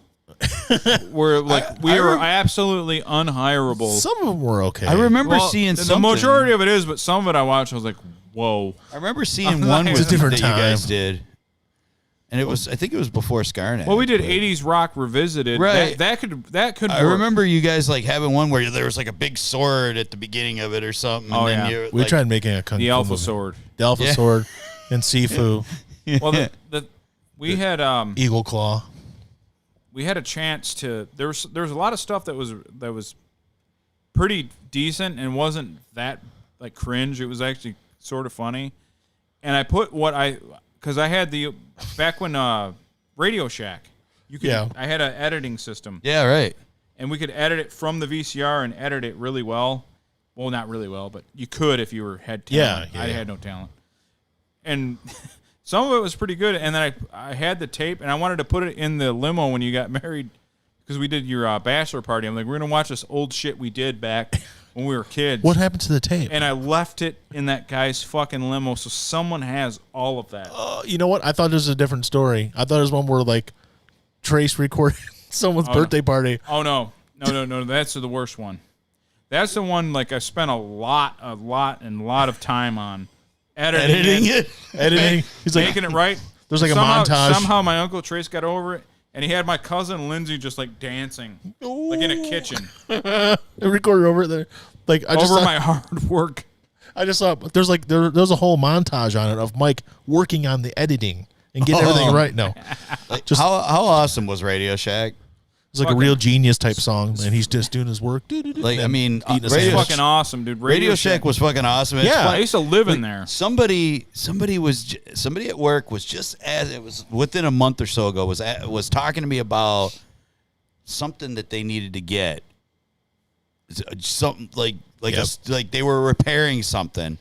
We are absolutely unhireable. Some of them were okay. I remember seeing the something. majority of it is, but some of it I watched. I was like, whoa. I remember seeing I'm one like- with It's a different that you guys time. did, and I think it was before Scarnet. Well, we did 80s rock revisited. Right. That could. I work. remember you guys like having one where there was like a big sword at the beginning of it or something. Oh, and then yeah. We tried making a kung the fu Alpha movie. Sword. The Alpha Yeah. Sword and Sifu, Well, we had Eagle Claw. we had a chance to. There was a lot of stuff that was pretty decent and wasn't that like cringe. It was actually sort of funny, and I put because I had back when Radio Shack, you could. Yeah. I had an editing system, Yeah, right. and we could edit it from the VCR and edit it really well. Well, not really well, but you could if you had talent. Yeah, I yeah. had no talent, and some of it was pretty good. And then I had the tape, and I wanted to put it in the limo when you got married, because we did your bachelor party. I'm like, we're gonna watch this old shit we did back when we were kids. What happened to the tape? And I left it in that guy's fucking limo, so someone has all of that. You know what? I thought this was a different story. I thought it was one where like Trace recorded someone's birthday party. Oh no, that's the worst one. That's the one like I spent a lot of time on editing it. Editing. He's like making it right. There's like somehow, a montage. Somehow my Uncle Trace got over it, and he had my cousin Lindsay just like dancing, like in a kitchen. Recorded over there. Like I just over saw, my hard work. I just saw there's like there's a whole montage on it of Mike working on the editing and getting everything right. No, Just how awesome was Radio Shack? it's like a real genius type song, and he's just doing his work. Like, I mean, eating a Radio It's sandwich. fucking awesome, dude. Radio Shack was fucking awesome. It's Yeah. funny. I used to live in there. Somebody at work was just as it was within a month or so ago was talking to me about something that they needed to get. Something like they were repairing something,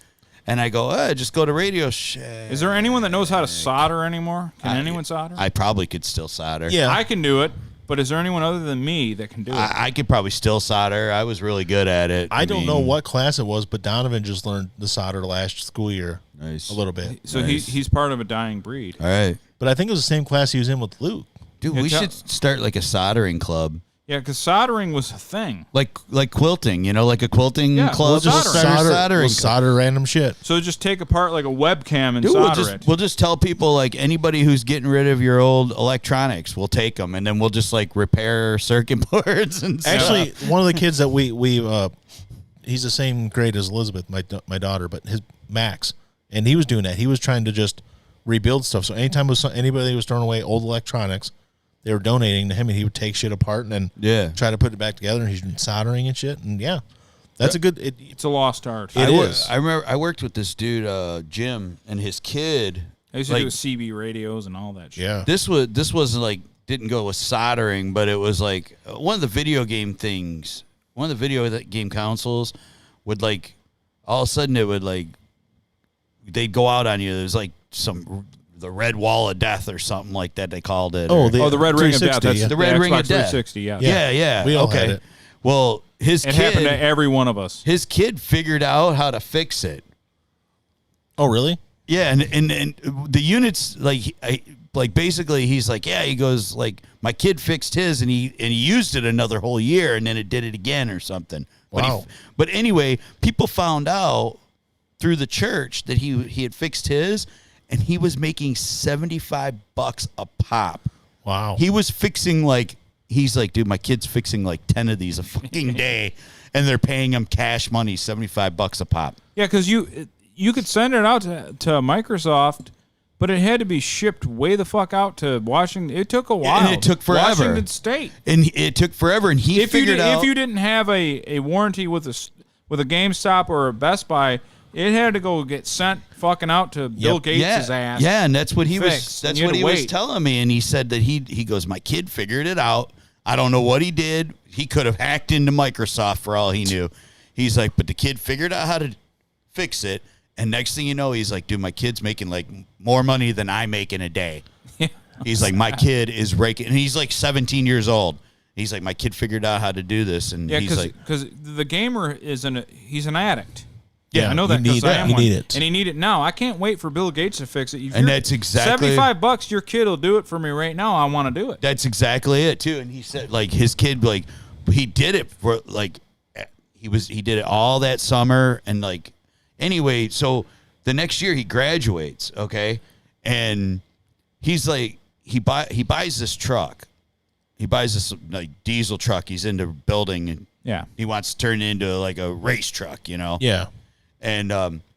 and I go, just go to Radio Shack. Is there anyone that knows how to solder anymore? Can anyone solder? I probably could still solder. Yeah, I can do it, but is there anyone other than me that can do it? I could probably still solder. I was really good at it. I don't know what class it was, but Donovan just learned the solder last school year. Nice. A little bit. So he's part of a dying breed. All right, But I think it was the same class he was in with Luke. dude. Yeah, We tell- should start like a soldering club, Yeah, because soldering was a thing. like quilting. You know, like a quilting Yeah, club. we'll Just solder. start a soldering we'll club. solder random shit. So just take apart like a webcam and Dude, solder it. we'll just tell people, like, anybody who's getting rid of your old electronics, we'll take them, and then we'll just like repair circuit boards and stuff. Actually, one of the kids that we he's the same grade as Elizabeth, my daughter, but his Max, and he was doing that. He was trying to just rebuild stuff. So anytime anybody was throwing away old electronics, they were donating to him, and he would take shit apart and then try to put it back together. And he's soldering and shit. And yeah, that's a good. It's a lost art. It is. I remember I worked with this dude, Jim, and his kid. I used to like, do CB radios and all that shit. Yeah. This wasn't like didn't go with soldering, but it was like one of the video game things. One of the video game consoles would like all of a sudden it would like they'd go out on you. There's like the red wall of death or something like that they called it. Oh, The Red Ring of Death. 360, That's yeah. The Red Ring Xbox of Death. 360, yeah. yeah. We all okay. had it. Well, his It happened to kid every one of us. his kid figured out how to fix it. Oh, really? Yeah, and the units like basically he's like, yeah, he goes like my kid fixed his and he used it another whole year and then it did it again or something. Wow. But anyway, people found out through the church that he had fixed his and he was making $75 a pop. Wow. He was fixing like he's like, dude, my kid's fixing like 10 of these a fucking day and they're paying him cash money, $75 a pop. Yeah, because you could send it out to Microsoft, but it had to be shipped way the fuck out to Washington. It took a while. And it took forever. Washington State. And it took forever and he figured out if you didn't have a warranty with a GameStop or a Best Buy, it had to go get sent fucking out to Bill Gates' ass. Yeah, and that's what he was. fixed, That's and you what had he to was wait. telling me, and he said that he goes, my kid figured it out. I don't know what he did. He could have hacked into Microsoft for all he knew. He's like, but the kid figured out how to fix it, and next thing you know, he's like, dude, my kid's making like more money than I make in a day. He's like, my kid is raking, and he's like 17 years old. He's like, my kid figured out how to do this, and Yeah, he's like, because the gamer he's an addict. Yeah, I know that you because need I that. am You one. need it. And he need it now. I can't wait for Bill Gates to fix it. If And you're- that's exactly- $75. Your kid will do it for me right now. I want to do it. that's exactly it too. And he said like his kid like he did it for like he did it all that summer and like anyway, so the next year he graduates, okay? And he's like he buys this truck. He buys this like diesel truck. He's into building and Yeah. he wants to turn it into like a race truck, you know? Yeah. And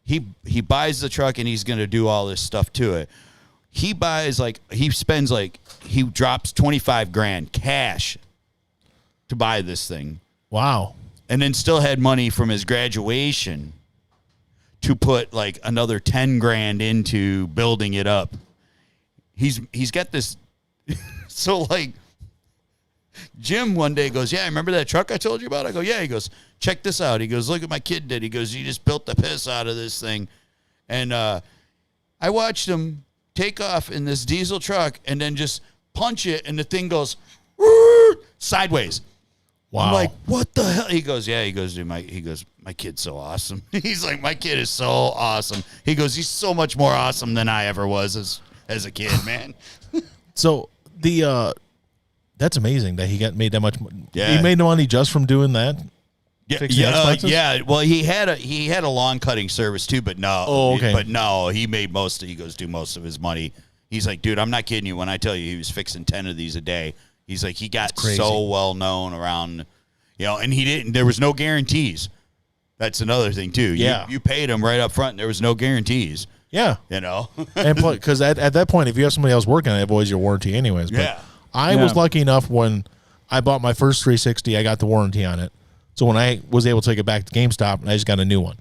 he buys the truck and he's going to do all this stuff to it. He buys he drops $25,000 cash to buy this thing, Wow. and then still had money from his graduation to put like another $10,000 into building it up. He's got this. So like Jim one day goes, yeah, remember that truck I told you about? I go, yeah. He goes, check this out. He goes, look what my kid did. He goes, he just built the piss out of this thing. And I watched him take off in this diesel truck and then just punch it, and the thing goes, sideways. Wow. I'm like, what the hell? He goes, yeah. He goes, dude, my kid's so awesome. He's like, my kid is so awesome. He goes, he's so much more awesome than I ever was as a kid, man. So that's amazing that he made that much. Yeah. He made no money just from doing that. Fixing Xboxes? Yeah. Well, he had a lawn cutting service too, but no. Oh, okay. But no, he made most of his money. He's like, dude, I'm not kidding you when I tell you he was fixing 10 of these a day. He's like, he got so well known around, and he didn't. There was no guarantees. That's another thing too. Yeah, you paid him right up front. And there was no guarantees. Yeah, and because at that point, if you have somebody else working on it, it avoids your warranty anyways. But yeah, I was lucky enough when I bought my first 360, I got the warranty on it. So when I was able to take it back to GameStop, and I just got a new one.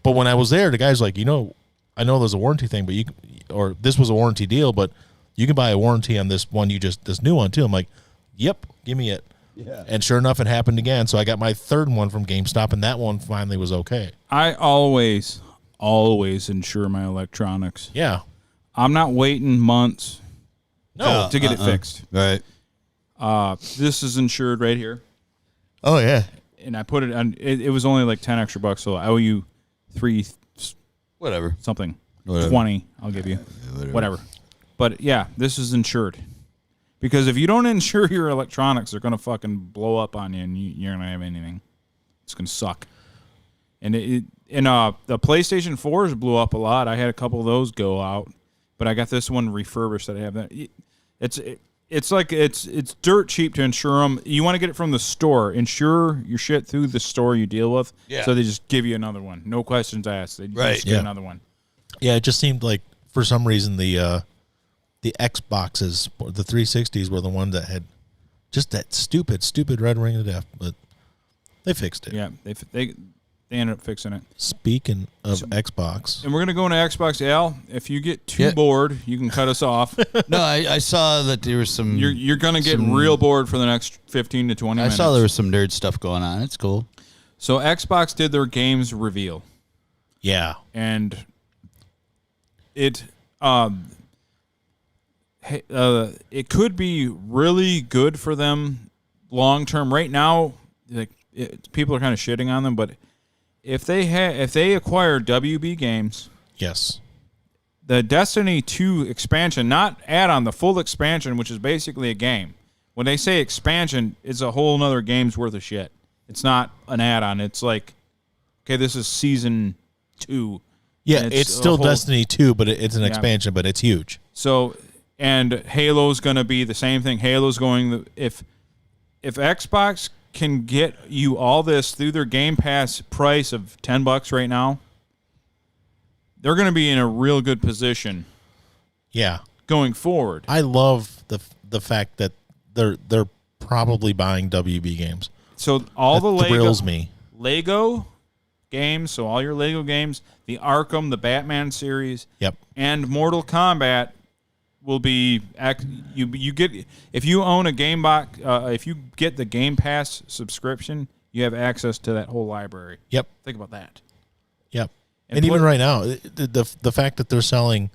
But when I was there, the guy's like, I know there's a warranty thing, but this was a warranty deal, but you can buy a warranty on this new one too. I'm like, yep, give me it. Yeah. And sure enough, it happened again. So I got my third one from GameStop, and that one finally was okay. I always insure my electronics. Yeah. I'm not waiting months to get it fixed. Right. This is insured right here. Oh, yeah. And I put it on. It was only like $10 extra, so I owe you whatever 20. I'll give you whatever. But yeah, this is insured because if you don't insure your electronics, they're gonna fucking blow up on you, and you're gonna have anything. It's gonna suck. And the PlayStation 4s blew up a lot. I had a couple of those go out, but I got this one refurbished that I have. It's dirt cheap to insure them. You want to get it from the store. Insure your shit through the store you deal with. Yeah. So they just give you another one. No questions asked. They just give another one. Yeah, it just seemed like for some reason the Xboxes, the 360s were the one that had just that stupid red ring of death. But they fixed it. Yeah, they ended up fixing it. Speaking of Xbox. And we're going to go into Xbox. Al, if you get too bored, you can cut us off. No, I saw that there was some... You're going to get real bored for the next 15 to 20 minutes. I saw there was some nerd stuff going on. It's cool. So Xbox did their games reveal. Yeah. And it could be really good for them long term. Right now, people are kind of shitting on them, but if they acquire WB Games, yes, the Destiny 2 expansion, not add-on, the full expansion, which is basically a game. When they say expansion, it's a whole nother game's worth of shit. It's not an add-on. It's like, okay, this is season 2. Yeah, it's still Destiny 2, but it's an expansion, but it's huge. So, and Halo's going to be the same thing. Halo's going, if Xbox can get you all this through their Game Pass price of $10 right now, they're going to be in a real good position. Yeah, going forward. I love the fact that they're probably buying WB Games. So all that thrills me. Lego games, so all your Lego games, the Arkham, the Batman series, and Mortal Kombat will be you get if you own a game box if you get the Game Pass subscription, you have access to that whole library. Yep. Think about that. Yep. And even right now, the fact that they're selling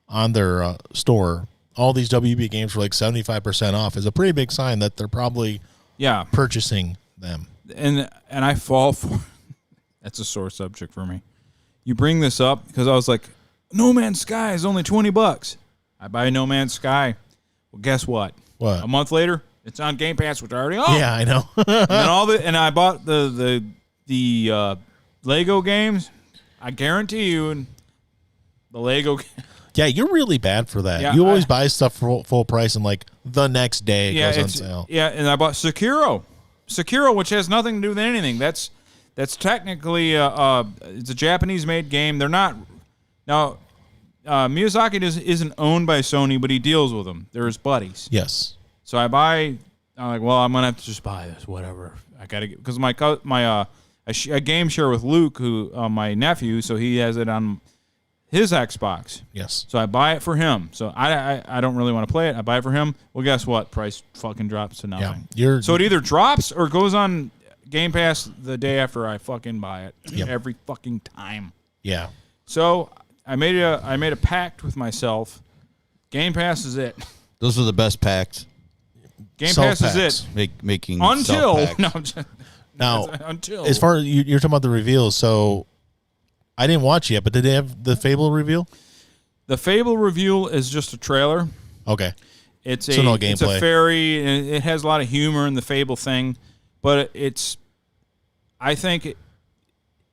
on their store all these WB games for like 75% off is a pretty big sign that they're probably purchasing them. And I fall for that's a sore subject for me. You bring this up because I was like, No Man's Sky is only $20. I buy No Man's Sky. Well, guess what? What? A month later, it's on Game Pass, which I already own. Yeah, I know. and I bought the Lego games. I guarantee you, the Lego. Yeah, you're really bad for that. Yeah, you always buy stuff for full price, and like the next day it goes on sale. Yeah, and I bought Sekiro, which has nothing to do with anything. That's technically it's a Japanese-made game. They're not now. Miyazaki isn't owned by Sony, but he deals with them. They're his buddies. Yes. So I'm like, well, I'm gonna have to just buy this. Whatever. I gotta get because I game share with Luke, who my nephew, so he has it on his Xbox. Yes. So I buy it for him. So I don't really want to play it. I buy it for him. Well, guess what? Price fucking drops to nothing. Yeah. So it either drops or goes on Game Pass the day after I fucking buy it. Yep. Every fucking time. Yeah. So I made a pact with myself. Game Pass is it. Those are the best packs. Game Pass is Self-packs. it. Making Until self-packs. no, I'm just- Now, until as far as you're talking about the reveals, so I didn't watch yet, but did they have the Fable reveal? the Fable reveal is just a trailer. Okay. It's So no it's a gameplay. fairy, and it has a lot of humor in the Fable thing, but it's. I think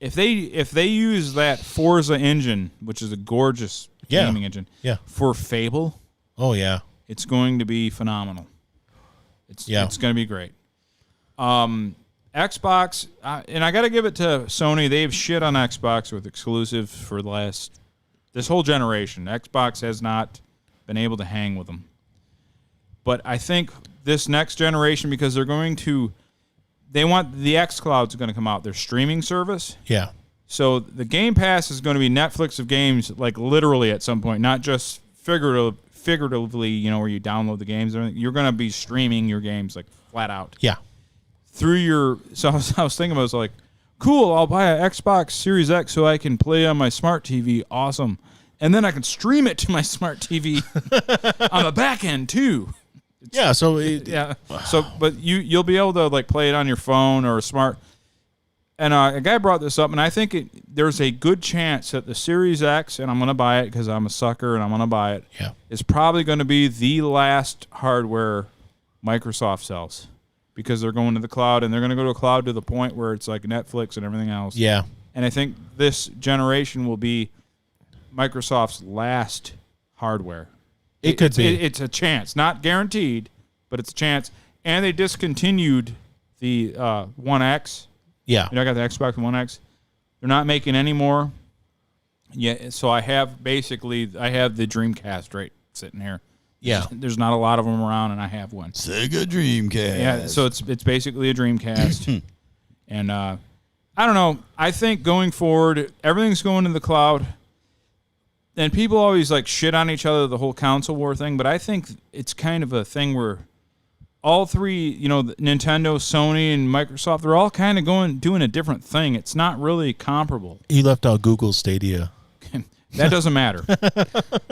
if they use that Forza engine, which is a gorgeous gaming engine, for Fable, Oh, yeah. it's going to be phenomenal. It's going to be great. Xbox, and I got to give it to Sony. They've shit on Xbox with exclusives for this whole generation. Xbox has not been able to hang with them. But I think this next generation, because they want the xCloud's going to come out, their streaming service. Yeah. So the Game Pass is going to be Netflix of games, like literally at some point, not just figuratively, where you download the games. You're going to be streaming your games like flat out. Yeah. So I was thinking, I was like, cool, I'll buy an Xbox Series X so I can play on my smart TV. Awesome. And then I can stream it to my smart TV on the back end too. Yeah, so but you'll be able to like play it on your phone or a smart. And a guy brought this up, and I think there's a good chance that the Series X, and I'm going to buy it because I'm a sucker and I'm going to buy it, is probably going to be the last hardware Microsoft sells, because they're going to the cloud, and they're going to go to a cloud to the point where it's like Netflix and everything else. Yeah. And I think this generation will be Microsoft's last hardware. It could be. It's a chance. Not guaranteed, but it's a chance. And they discontinued the One X. Yeah. I got the Xbox One X. They're not making any more. Yeah, so I have the Dreamcast right sitting here. Yeah. There's not a lot of them around, and I have one. Sega Dreamcast. Yeah, so it's basically a Dreamcast. And I don't know. I think going forward, everything's going to the cloud. And people always like shit on each other, the whole console war thing, but I think it's kind of a thing where all three, Nintendo, Sony, and Microsoft, they're all kind of doing a different thing. It's not really comparable. You left out Google Stadia. That doesn't matter.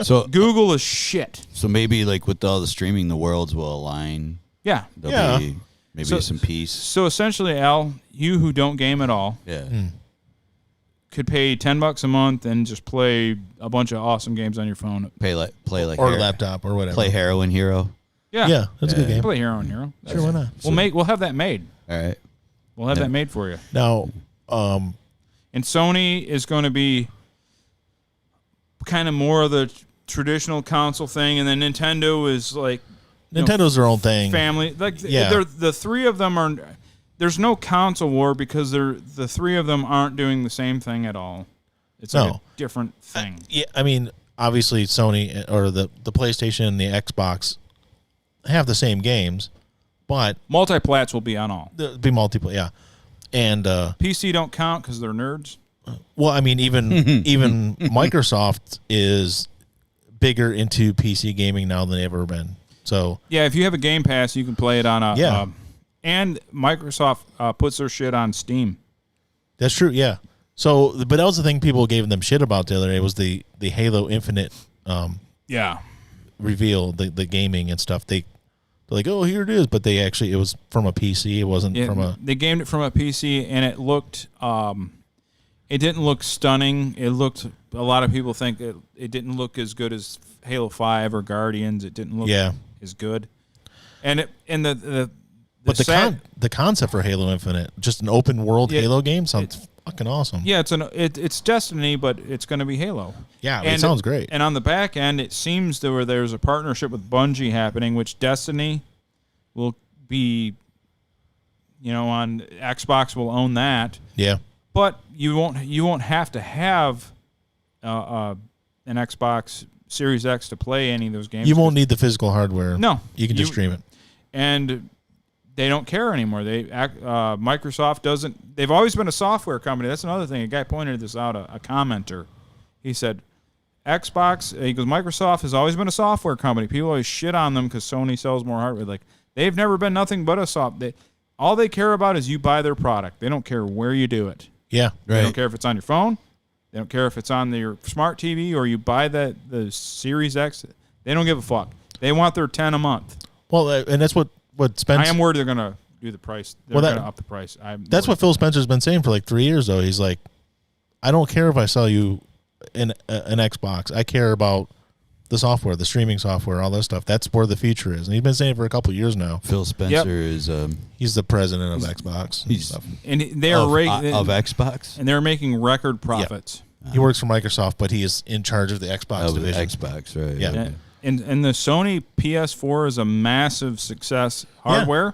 So Google is shit. So maybe like with all the streaming, the worlds will align. Yeah. There'll be maybe some peace. So essentially, Al, you who don't game at all, could pay $10 a month and just play a bunch of awesome games on your phone. Play like or laptop or whatever. Play Heroin Hero. Yeah, that's a good game. Play Hero and Hero. Sure, why not? We'll have that made. All right. We'll have that made for you. Now, and Sony is going to be kind of more of the traditional console thing, and then Nintendo is like Nintendo's their own thing. Family, like the three of them are. There's no console war because the three of them aren't doing the same thing at all. It's like a different thing. I mean, obviously Sony or the PlayStation and the Xbox have the same games, but multiplats will be on all. There'll be multiplayer, yeah. And PC don't count because they're nerds. Well, I mean, even Microsoft is bigger into PC gaming now than they've ever been. So yeah, if you have a Game Pass, you can play it on a and Microsoft puts their shit on Steam. That's true, yeah. So, but that was the thing people gave them shit about the other day was the Halo Infinite reveal, the gaming and stuff. They're like, oh, here it is, but it was from a PC. It wasn't from a. They gamed it from a PC, and it looked. It didn't look stunning. It looked. A lot of people think it didn't look as good as Halo 5 or Guardians. It didn't look as good. And the concept for Halo Infinite, just an open world Halo game, sounds fucking awesome. Yeah, it's Destiny, but it's going to be Halo. Yeah, it sounds great. And on the back end, it seems there's a partnership with Bungie happening, which Destiny will be, on Xbox will own that. Yeah. But you won't have to have an Xbox Series X to play any of those games. You won't need the physical hardware. No, you can just stream it. And they don't care anymore. Microsoft doesn't. They've always been a software company. That's another thing. A guy pointed this out. A commenter. He said, Xbox. He goes, Microsoft has always been a software company. People always shit on them because Sony sells more hardware. Like they've never been nothing but a all they care about is you buy their product. They don't care where you do it. Yeah, right. They don't care if it's on your phone. They don't care if it's on your smart TV or you buy the Series X. They don't give a fuck. They want their $10 a month. Well, and that's what what Spence. I am worried they're going to do the price. They're going to up the price. That's what Phil Spencer's been saying for like 3 years, though. He's like, I don't care if I sell you an Xbox. I care about the software, the streaming software, all that stuff. That's where the future is. And he's been saying it for a couple of years now. Phil Spencer is he's the president of Xbox. And they are of Xbox, and they're making record profits. Yeah. He works for Microsoft, but he is in charge of the Xbox division. Xbox, right? Yeah. And the Sony PS4 is a massive success hardware,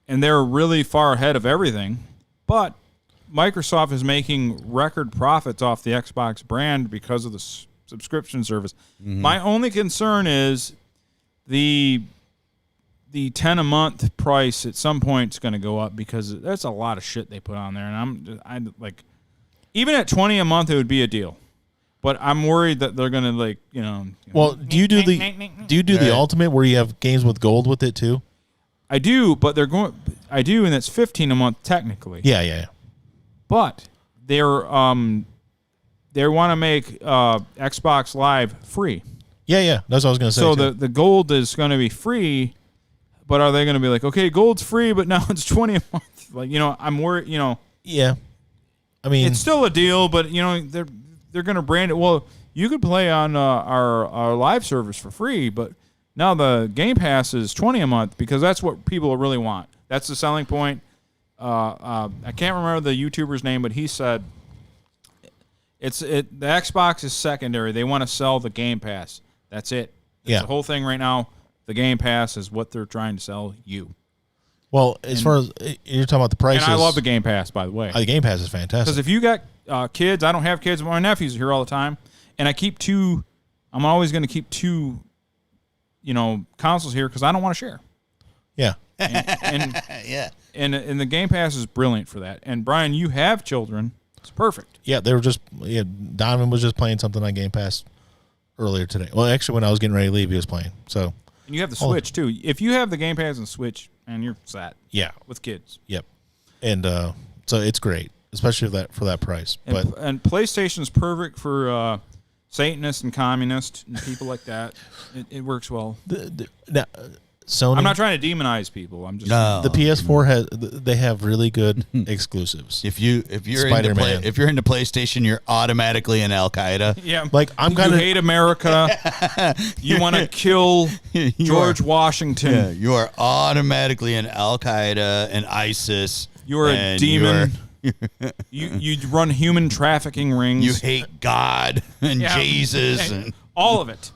and they're really far ahead of everything. But Microsoft is making record profits off the Xbox brand because of the subscription service. Mm-hmm. My only concern is the $10 a month price at some point is going to go up because that's a lot of shit they put on there, and I'm like, even at $20 a month, it would be a deal. But I'm worried that they're gonna Well, do you do the ultimate where you have games with gold with it too? I do, but I do, and it's $15 a month technically. Yeah. But they want to make Xbox Live free. Yeah. That's what I was gonna say. So the gold is going to be free, but are they going to be like, okay, gold's free, but now it's $20 a month? Like, I'm worried. Yeah. I mean, it's still a deal, but they're going to brand it. Well, you could play on our live service for free, but now the Game Pass is $20 a month because that's what people really want. That's the selling point. I can't remember the YouTuber's name, but he said the Xbox is secondary. They want to sell the Game Pass. That's it. That's the whole thing right now. The Game Pass is what they're trying to sell you. Well, as far as you're talking about the prices, and I love the Game Pass, by the way. The Game Pass is fantastic. Because if you got kids, I don't have kids, but my nephews are here all the time, and I keep two. I'm always going to keep two, consoles here because I don't want to share. Yeah, and the Game Pass is brilliant for that. And Brian, you have children; it's perfect. Yeah, they were just Donovan was just playing something on Game Pass earlier today. Well, actually, when I was getting ready to leave, he was playing. So, and you have the Switch too. If you have the Game Pass and Switch, and you're set. Yeah, with kids. Yep, and so it's great, especially for that price. And PlayStation's perfect for Satanists and communists and people like that. It works well. Now, Sony. I'm not trying to demonize people. I'm just the PS4 they have really good exclusives. If you're into PlayStation, you're automatically in Al Qaeda. Yeah, like you hate America. You want to kill George Washington. Yeah, you are automatically in Al Qaeda and ISIS. You're a demon. You run human trafficking rings. You hate God and Jesus and all of it.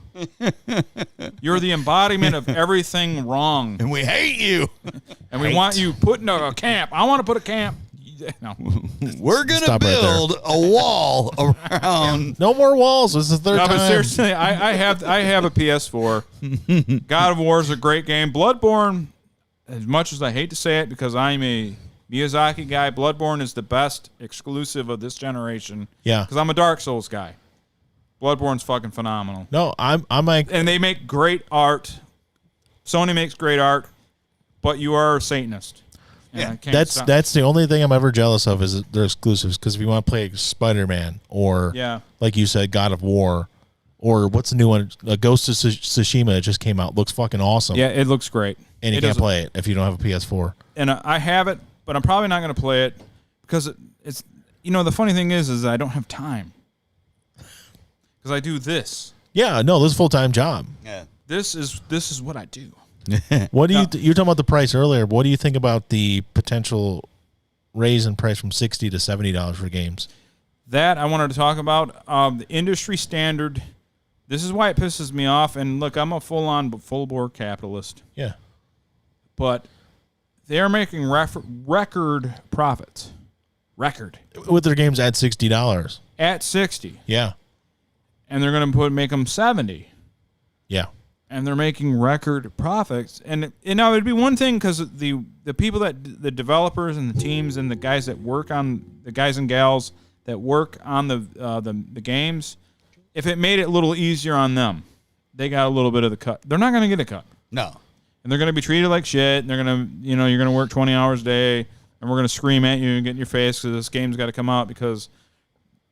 You're the embodiment of everything wrong. And we hate you. And we want you put in a camp. I want to put a camp. No. We're going to build a wall around. No more walls. This is the third time. But seriously, I have a PS4. God of War is a great game. Bloodborne, as much as I hate to say it because I'm a Miyazaki guy, Bloodborne is the best exclusive of this generation. Yeah. Because I'm a Dark Souls guy. Bloodborne's fucking phenomenal. No, I'm like, and they make great art. Sony makes great art, but you are a Satanist. Yeah, that's the only thing I'm ever jealous of is their exclusives. Because if you want to play Spider-Man or like you said, God of War, or what's the new one, Ghost of Tsushima, it just came out, looks fucking awesome. Yeah, it looks great, and you can't play it if you don't have a PS4. And I have it, but I'm probably not going to play it because it's the funny thing is I don't have time. Because I do this. Yeah, no, this is a full-time job. Yeah, this is what I do. What do you you were talking about the price earlier? What do you think about the potential raise in price from $60 to $70 for games? That I wanted to talk about the industry standard. This is why it pisses me off. And look, I'm a full-bore capitalist. Yeah, but they are making record profits. Record with their games at $60. At $60. Yeah. And they're going to make them $70. Yeah. And they're making record profits. And now it'd be one thing because the people the developers and the teams and the guys that work on the guys and gals that work on the games, if it made it a little easier on them, they got a little bit of the cut. They're not going to get a cut. No. And they're going to be treated like shit. And they're going to, you're going to work 20 hours a day, and we're going to scream at you and get in your face because this game's got to come out because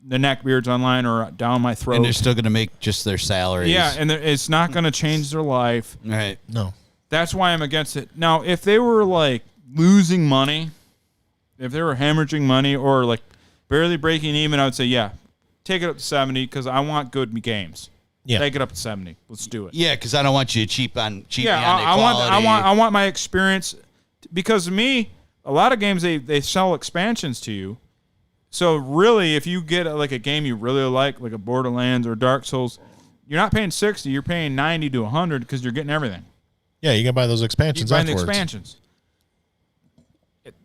the neckbeards online are down my throat. And they're still going to make just their salaries. Yeah, and it's not going to change their life. Right. No. That's why I'm against it. Now, if they were like losing money, if they were hemorrhaging money or like barely breaking even, I would say, yeah, take it up to 70 because I want good games. Yeah. Take it up to 70. Let's do it. Yeah, because I don't want you to cheap me on the I quality. want my experience because to me, a lot of games they sell expansions to you. So really, if you get like a game you really like a Borderlands or Dark Souls, you're not paying 60, you're paying 90 to 100 because you're getting everything. Yeah, you can buy those expansions You're buying the afterwards. expansions.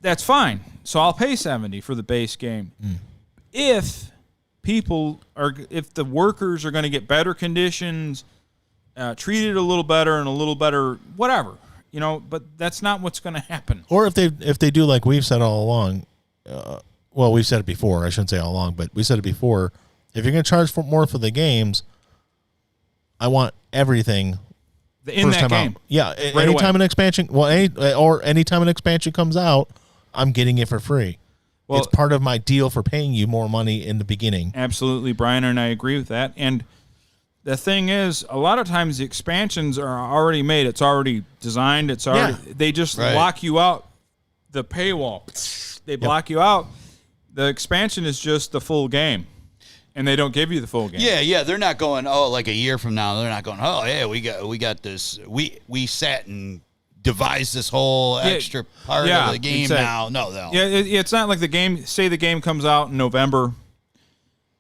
That's fine. So I'll pay 70 for the base game. If the workers are going to get better conditions, treated a little better and a little better, whatever, but that's not what's going to happen. Or if they do like we've said all along, well, we've said it before. I shouldn't say all along, but we said it before. If you're going to charge more for the games, I want everything In first that time game. out. Yeah, Right anytime away. an expansion, anytime an expansion comes out, I'm getting it for free. Well, it's part of my deal for paying you more money in the beginning. Absolutely, Brian and I agree with that. And the thing is, a lot of times the expansions are already made. It's already designed. It's already they just lock you out. The paywall, they block you out. The expansion is just the full game, and they don't give you the full game. Yeah, they're not going. Oh, like a year from now, they're not going. Oh, yeah, we got this. We sat and devised this whole extra part of the game now. No. Yeah, it's not like the game. Say the game comes out in November,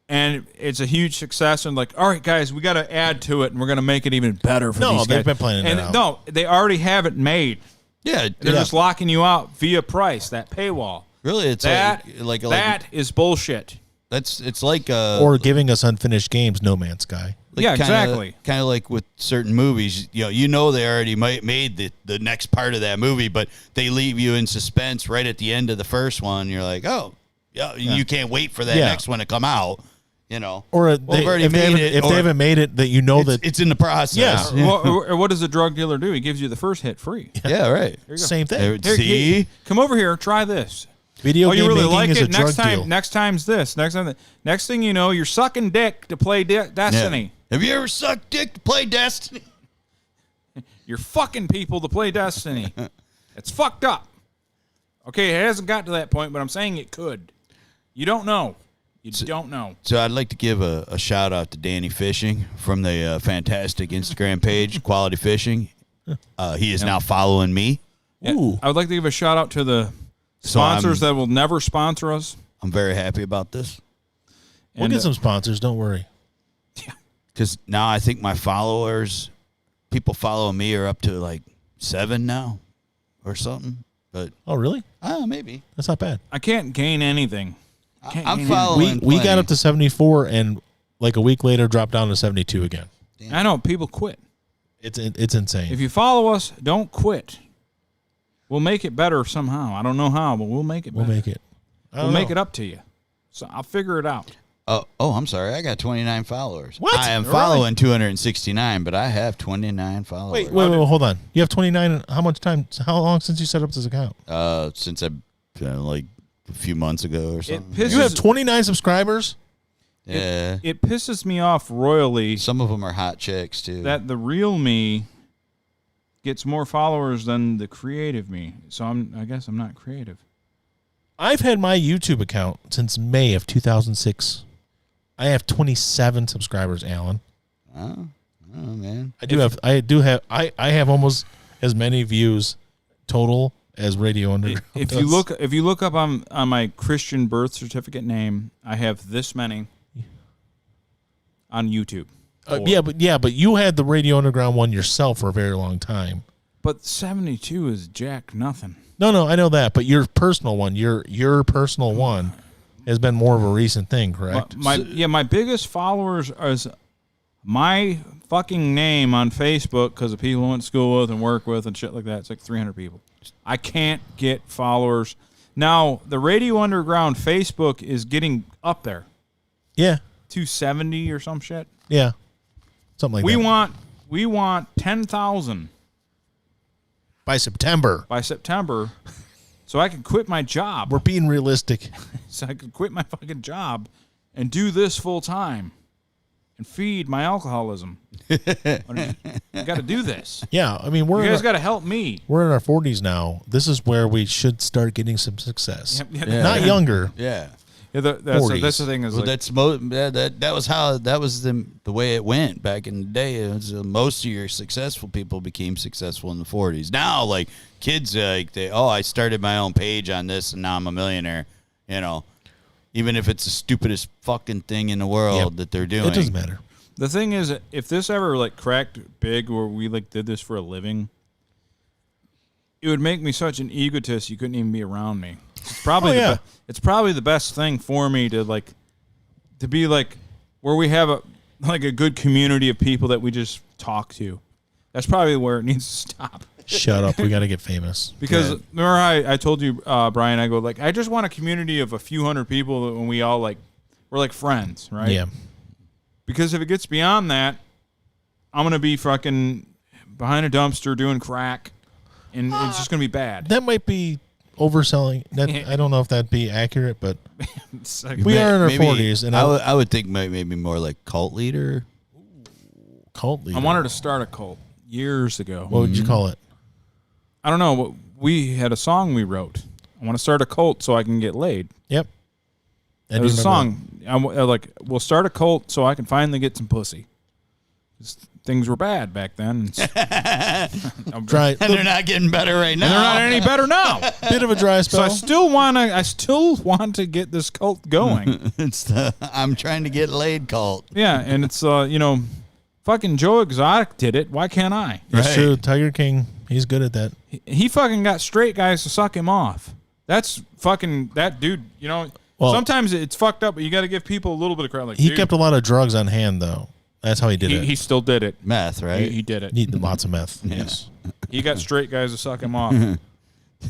and it's a huge success, and like, all right, guys, we got to add to it, and we're going to make it even better for these guys. No, they've been planning it out. No, they already have it made. Yeah, They're just locking you out via price, that paywall. Really, it's that like is bullshit. It's like or giving us unfinished games, No Man's Sky. Exactly. Kind of like with certain movies, they already made the next part of that movie, but they leave you in suspense right at the end of the first one. You're like, oh, yeah, you can't wait for that next one to come out. Or if they haven't made it, that that it's in the process. Yeah. Or what does the drug dealer do? He gives you the first hit free. Yeah, right. Same thing. See, come over here, try this. Video game you really making like is it? a drug deal. Next time's this. Next thing you know, you're sucking dick to play Destiny. Yeah. Have you ever sucked dick to play Destiny? You're fucking people to play Destiny. It's fucked up. Okay, it hasn't got to that point, but I'm saying it could. You don't know. You don't know. So I'd like to give a shout out to Danny Fishing from the fantastic Instagram page, Quality Fishing. He is now following me. Yeah. Ooh. I would like to give a shout out to the sponsors that will never sponsor us. I'm very happy about this. We'll get some sponsors. Don't worry. Yeah. Because now I think my people following me are up to like 7 now or something. But really? Maybe. That's not bad. I can't gain anything. I'm following. We got up to 74 and like a week later dropped down to 72 again. Damn. I know people quit. It's insane. If you follow us, don't quit. We'll make it better somehow. I don't know how, but we'll make it better. We'll make it. We'll make it up to you. So I'll figure it out. Oh, I'm sorry. I got 29 followers. What? I am following 269, but I have 29 followers. Wait, hold on. You have 29. How long since you set up this account? Since like a few months ago or something. You have 29 subscribers? Yeah. It pisses me off royally. Some of them are hot chicks, too. That the real me gets more followers than the creative me. So I guess I'm not creative. I've had my YouTube account since May of 2006. I have 27 subscribers, Alan. Oh man. I have almost as many views total as Radio Underground. If you look up on my Christian birth certificate name, I have this many on YouTube. But you had the Radio Underground one yourself for a very long time. But 72 is jack nothing. No, I know that, but your personal one, your personal one has been more of a recent thing, correct? My biggest followers is my fucking name on Facebook because of people I went to school with and work with and shit like that. It's like 300 people. I can't get followers. Now, the Radio Underground Facebook is getting up there. Yeah. 270 or some shit. Yeah. Something like that. We want 10,000 by September. So I can quit my job. We're being realistic. So I can quit my fucking job and do this full time and feed my alcoholism. got to do this. Yeah, I mean, You guys got to help me. we're in our 40s now. This is where we should start getting some success. Yeah. Not younger. Yeah. Yeah, that's the thing is Well, like, that was the way it went back in the day. It was, most of your successful people became successful in the 40s. Now, like kids, I started my own page on this, and now I'm a millionaire. You know, even if it's the stupidest fucking thing in the world that they're doing, It doesn't matter. the thing is, if this ever like cracked big, where we like did this for a living, it would make me such an egotist you couldn't even be around me. It's probably it's probably the best thing for me to be like where we have a good community of people that we just talk to. That's probably where it needs to stop. Shut up. We got to get famous. Because remember I told you, Brian, I go like, I just want a community of a few hundred people when we all we're like friends, right? Yeah. Because if it gets beyond that, I'm gonna be fucking behind a dumpster doing crack, and it's just gonna be bad. That might be overselling. I don't know if that'd be accurate, but It's like- we are in our 40s. And I would think maybe more like cult leader. cult leader. I wanted to start a cult years ago. What would you call it? I don't know. We had a song we wrote. I want to start a cult so I can get laid. Yep. There was a song. We'll start a cult so I can finally get some pussy. 'Cause things were bad back then. Dry. And they're not getting better right now. And they're not any better now. Bit of a dry So spell. I still want to get this cult going. It's the I'm trying to get laid cult. Yeah, and it's fucking Joe Exotic did it. Why can't I? It's Right. true. Tiger King, he's good at that. He fucking got straight guys to suck him off. That's fucking that dude. Well- sometimes it's fucked up, but you got to give people a little bit of credit. Like, He dude, kept a lot of drugs on hand, though. That's how he did it. he still did it. Meth, right? He did it. He did lots of meth. Yes. He got straight guys to suck him off.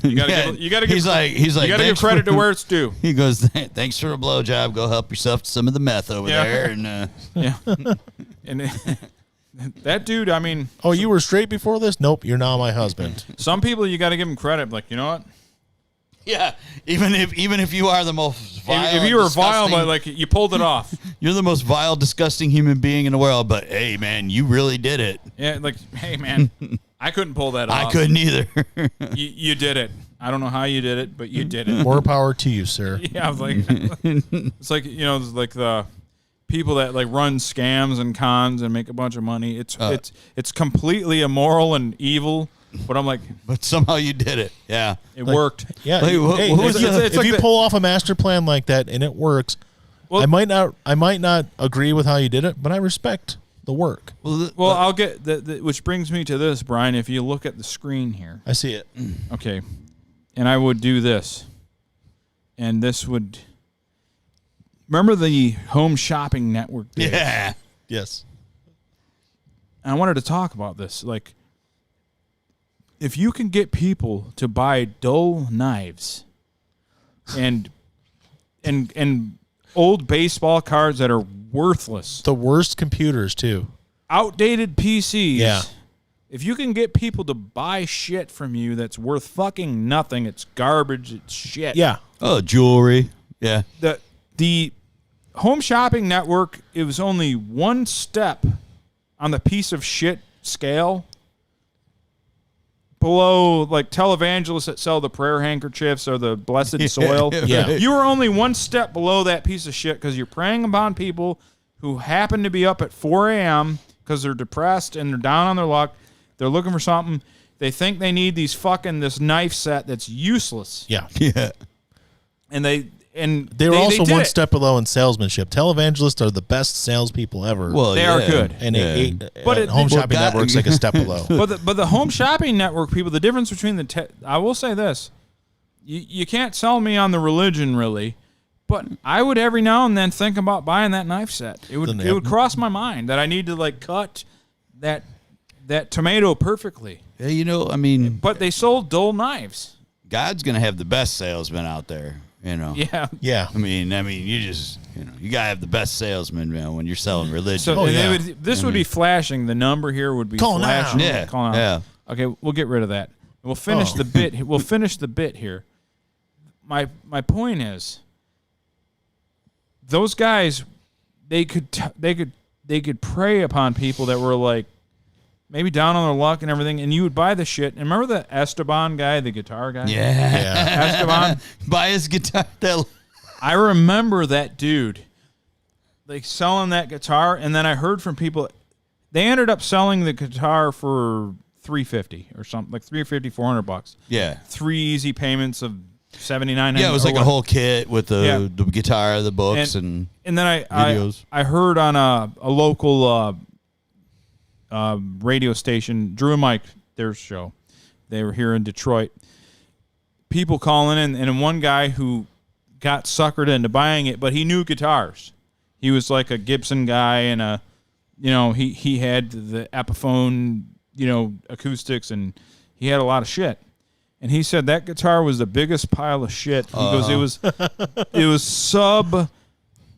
You got to give. He's like, you got to give "Thanks credit for-" to where it's due. He goes, thanks for a blowjob. Go help yourself to some of the meth over Yeah. there. And Yeah. And that dude, I mean, Oh, you were straight before this? Nope. You're now my husband. some people you got to give them credit. Like, you know what? yeah, even if you are the most vile, If you were and vile, disgusting- but like you pulled it off. you're the most vile, disgusting human being in the world. But hey, man, you really did it. Yeah, like, hey man, I couldn't pull that off. I couldn't either. You did it. I don't know how you did it, but you did it. More power to you, sir. Yeah, I was like, it's like it's like the people that like run scams and cons and make a bunch of money. It's completely immoral and evil. But I'm like, But somehow you did it. Yeah. it worked. Yeah. Like, hey, what was if like you the- pull off a master plan like that and it works, Well- I might not agree with how you did it, but I respect the work. Well, I'll get which brings me to this, Brian. If you look at the screen here, I see it. okay, and I would do this, and this would. Remember the Home Shopping Network days? Yeah. Yes. And I wanted to talk about this. Like, if you can get people to buy dull knives and old baseball cards that are worthless, The worst computers too. outdated PCs. Yeah. If you can get people to buy shit from you that's worth fucking nothing, it's garbage, it's shit. Yeah. Oh, jewelry. Yeah. The Home Shopping Network, it was only one step on the piece of shit scale below like televangelists that sell the prayer handkerchiefs or the blessed soil. Yeah. You were only one step below that piece of shit because you're preying upon people who happen to be up at 4 a.m. because they're depressed and they're down on their luck. They're looking for something. They think they need this knife set that's useless. Yeah. Yeah. And they They were also did one it. step below in salesmanship. Televangelists are the best salespeople ever. Well, They are good. and But it- Home well, Shopping God- Network's like a step below. But the Home Shopping Network people, the difference between I will say this, you can't sell me on the religion really, but I would every now and then think about buying that knife set. It would cross my mind that I need to like cut that tomato perfectly. Yeah, you know, I mean, But they sold dull knives. God's gonna have the best salesman out there. You know. Yeah. Yeah. I mean, you just, you gotta have the best salesman, man, when you're selling religion. So Oh, and yeah. this would be flashing. The number here would be Call now. flashing. Yeah, Call now. yeah. Okay, we'll get rid of that. We'll finish the bit. We'll finish the bit here. My point is, those guys, they could prey upon people that were like maybe down on their luck and everything, and you would buy the shit. And remember the Esteban guy, the guitar guy? Yeah. Esteban? Buy his guitar. I remember that dude, like, selling that guitar, and then I heard from people, they ended up selling the guitar for $350 or something, like $350, $400. Yeah. 3 easy payments of $79. Yeah, it was like a whole kit with the guitar, the books, and then videos. I heard on a local radio station, Drew and Mike, their show. They were here in Detroit. People calling in, and one guy who got suckered into buying it, but he knew guitars. He was like a Gibson guy, and he had the Epiphone, acoustics, and he had a lot of shit. And he said that guitar was the biggest pile of shit. He goes, it was sub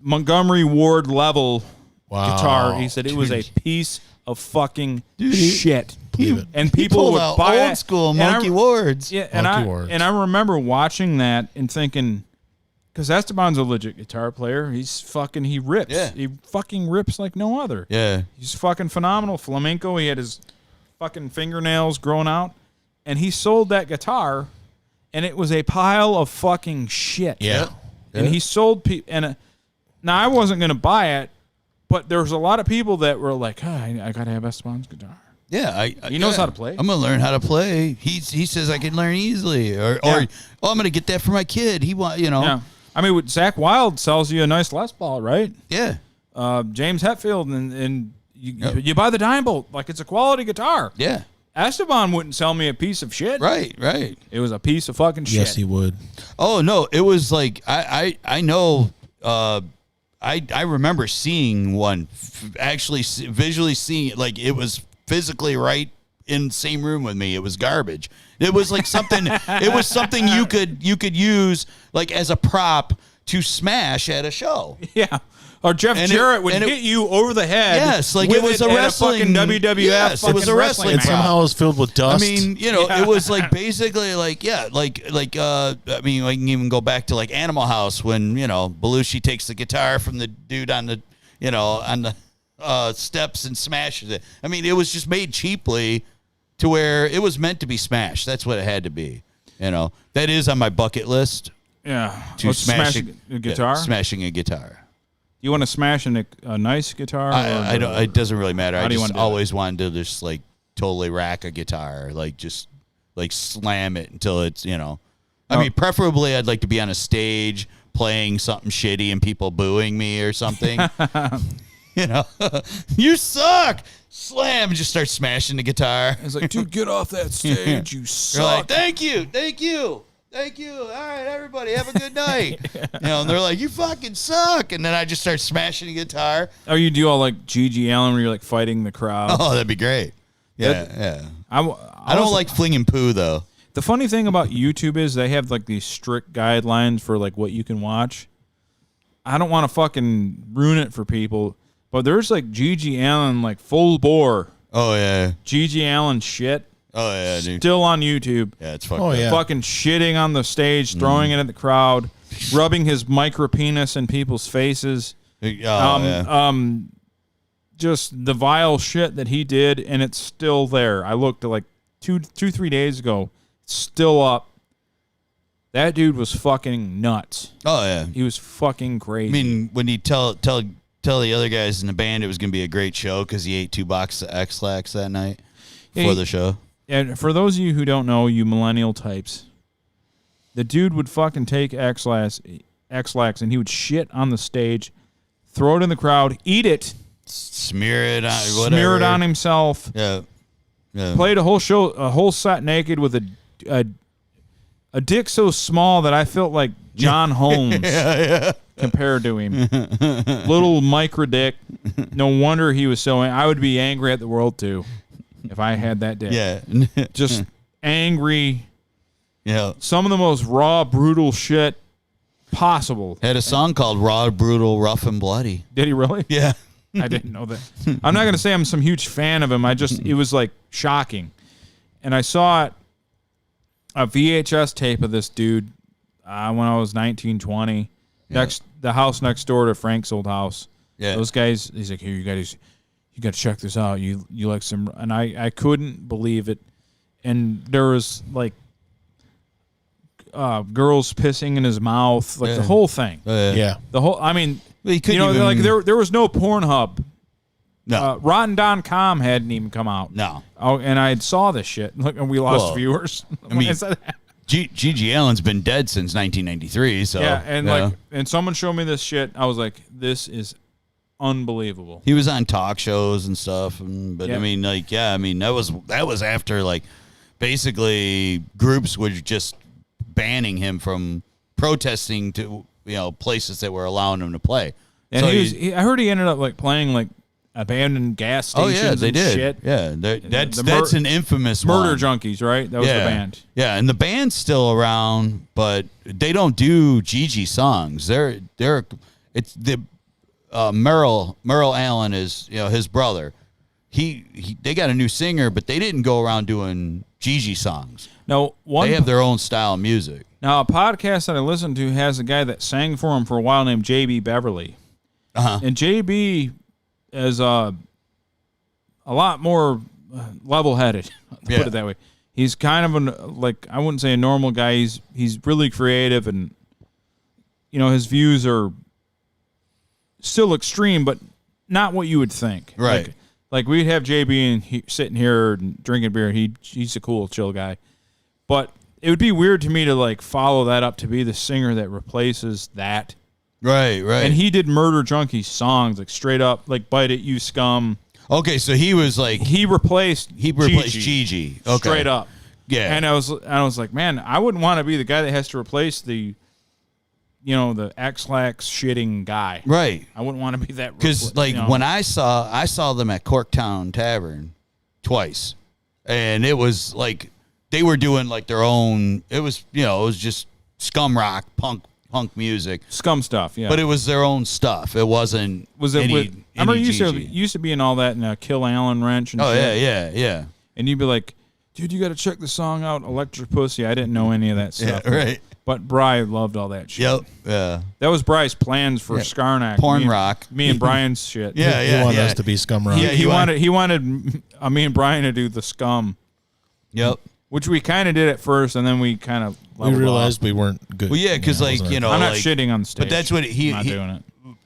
Montgomery Ward level guitar. He said it was a piece of fucking shit. And people would buy old school Monkey Wards. Yeah, and I remember watching that and thinking, because Esteban's a legit guitar player. He rips. Yeah. He fucking rips like no other. Yeah. He's fucking phenomenal. Flamenco. He had his fucking fingernails growing out. And he sold that guitar, and it was a pile of fucking shit. Yeah. And he sold people. And now I wasn't going to buy it, but there was a lot of people that were like, I got to have Esteban's guitar. Yeah, he knows how to play. I'm gonna learn how to play. He says I can learn easily, or I'm gonna get that for my kid. Yeah. I mean, Zach Wilde sells you a nice Les Paul, right? Yeah. James Hetfield, and you buy the Dime Bolt like it's a quality guitar. Yeah. Esteban wouldn't sell me a piece of shit. Right. It was a piece of fucking shit. Yes, he would. Oh no, it was like I know. I remember seeing one, actually visually seeing it, like it was physically right in the same room with me. It was garbage. It was like something. It was something you could use like as a prop to smash at a show. Yeah. Or Jeff Jarrett would hit you over the head. Yes, like it was a wrestling fucking WWF. Yes, it was a wrestling And somehow it was filled with dust. I mean, it was like basically like I mean, I can even go back to like Animal House when Belushi takes the guitar from the dude on the steps and smashes it. I mean, it was just made cheaply to where it was meant to be smashed. That's what it had to be. That is on my bucket list. Yeah, to smash a guitar. Smashing a guitar. You want to smash a nice guitar? I don't. It doesn't really matter. I just always wanted to just like totally rack a guitar, like just like slam it until it's I mean, preferably I'd like to be on a stage playing something shitty and people booing me or something. You suck. Slam, just start smashing the guitar. It's like, dude, get off that stage. You suck. You're like, thank you. All right, everybody, have a good night. And they're like, you fucking suck. And then I just start smashing the guitar. Oh, you do all like G.G. Allen where you're like fighting the crowd. Oh, that'd be great. Yeah. I don't like flinging poo, though. The funny thing about YouTube is they have like these strict guidelines for like what you can watch. I don't want to fucking ruin it for people, but there's like G.G. Allen, like full bore. Oh, yeah. G.G. Allen shit. Oh, yeah, dude. Still on YouTube. Yeah, it's fucked up. Fucking shitting on the stage, throwing it at the crowd, rubbing his micro penis in people's faces. Just the vile shit that he did, and it's still there. I looked at like 3 days ago. It's still up. That dude was fucking nuts. Oh, yeah. He was fucking crazy. I mean, when you tell the other guys in the band it was going to be a great show because he ate 2 boxes of X-Lax that night before the show. And for those of you who don't know, you millennial types, the dude would fucking take X-Lax and he would shit on the stage, throw it in the crowd, eat it, smear it on himself. Yeah. Played a whole set naked with a dick so small that I felt like John Holmes compared to him. Little micro dick. No wonder he was so. I would be angry at the world too. If I had that dick. Yeah. Just angry. Yeah. Some of the most raw, brutal shit possible. Had a song called Raw, Brutal, Rough, and Bloody. Did he really? Yeah. I didn't know that. I'm not going to say I'm some huge fan of him. It was like shocking. And I saw a VHS tape of this dude when I was 19, 20. The house next door to Frank's old house. Yeah. Those guys, he's like, here, you you got to check this out. You like some, and I couldn't believe it. And there was like girls pissing in his mouth, like the whole thing. Yeah. The whole. I mean, He couldn't you know, even- like there was no Pornhub. No. Rotten.com hadn't even come out. No. Oh, and I saw this shit. Look, and we lost Well, viewers. I mean, I said that. Gigi Allen's been dead since 1993. So Yeah, and you know. like, and someone showed me this shit. I was like, this is unbelievable. He was on talk shows and stuff, but Yeah. I mean, like, yeah, I mean, that was after like basically groups were just banning him from protesting to places that were allowing him to play. And So I heard he ended up like playing like abandoned gas stations. oh yeah, they and did. Shit. Yeah, that's The that's an infamous Murder one. Junkies, right? That was the band. Yeah, and the band's still around, but they don't do Gigi songs. They're it's the Merle Allen is his brother. They got a new singer, but they didn't go around doing Gigi songs. No, They have their own style of music. Now, a podcast that I listened to has a guy that sang for him for a while named JB Beverly. Uh-huh. And JB is a lot more level-headed, put Yeah. it that way. He's kind of I wouldn't say a normal guy. He's really creative, and his views are still extreme, but not what you would think. Right. Like we'd have JB and sitting here and drinking beer. He's a cool, chill guy, but it would be weird to me to like follow that up to be the singer that replaces that. Right. And he did Murder Junkies songs, like straight up, like Bite It, You Scum. Okay, so he was like He replaced Gigi. Okay. straight up. Yeah. And I was like, man, I wouldn't want to be the guy that has to replace the X-Lax shitting guy. Right. I wouldn't want to be that. Because when I saw them at Corktown Tavern twice, and it was like they were doing like their own. It was just scum rock punk music, Scum stuff, yeah. but it was their own stuff. It wasn't. Was it? I remember you Gigi. used to be in all that in Kill Allen Wrench and Oh shit. yeah. And you'd be like, dude, you got to check the song out, Electric Pussy. I didn't know any of that stuff. Yeah, right. But Bri loved all that shit. Yep. Yeah. That was Bri's plans for Skarnak. Porn me and- rock. Me and Brian's shit. Yeah. He wanted us to be scum rock. He, Yeah, he you wanted me and Brian to do the Scum, Yep. which we kind of did at first, and then we kind of we realized we weren't good. Well, yeah, because it wasn't our- I'm not like, shitting on the stage. But that's what I'm not doing it.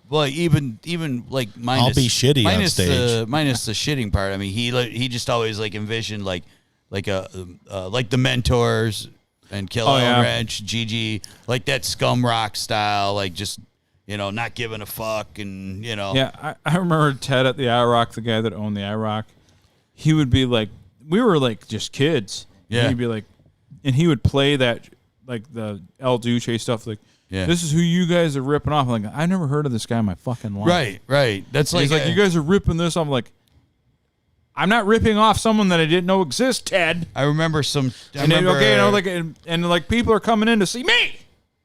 Well, even like minus, I'll be shitty on minus stage. minus the shitting part. I mean, he just always like envisioned like the Mentors and Kill Oh, yeah. Wrench, Gigi, like that scum rock style, like just not giving a fuck, and Yeah, I remember Ted at the IROC, the guy that owned the IROC. He would be like, we were like just kids. Yeah. He'd be like, and he would play that, like the El Duce stuff, like, Yeah. this is who you guys are ripping off. I'm like, I never heard of this guy in my fucking life. right. That's And like he's like, you guys are ripping this. I'm like, I'm not ripping off someone that I didn't know exists, Ted. I remember some. I And then, remember, okay, and like people are coming in to see me.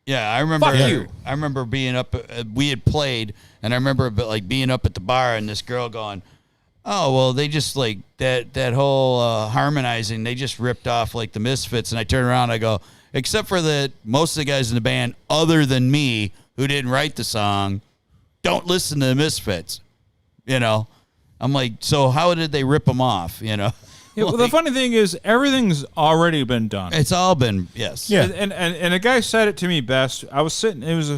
Yeah, I remember. Fuck you. I remember being up. We had played, and I remember like being up at the bar, and this girl going, "Oh, well, they just like that whole harmonizing. They just ripped off like the Misfits." And I turn around, I go, "Except for that, most of the guys in the band, other than me, who didn't write the song, don't listen to the Misfits." I'm like, so how did they rip them off? Yeah, well, the funny thing is, everything's already been done. It's all been yes. Yeah. And a guy said it to me best. I was sitting. It was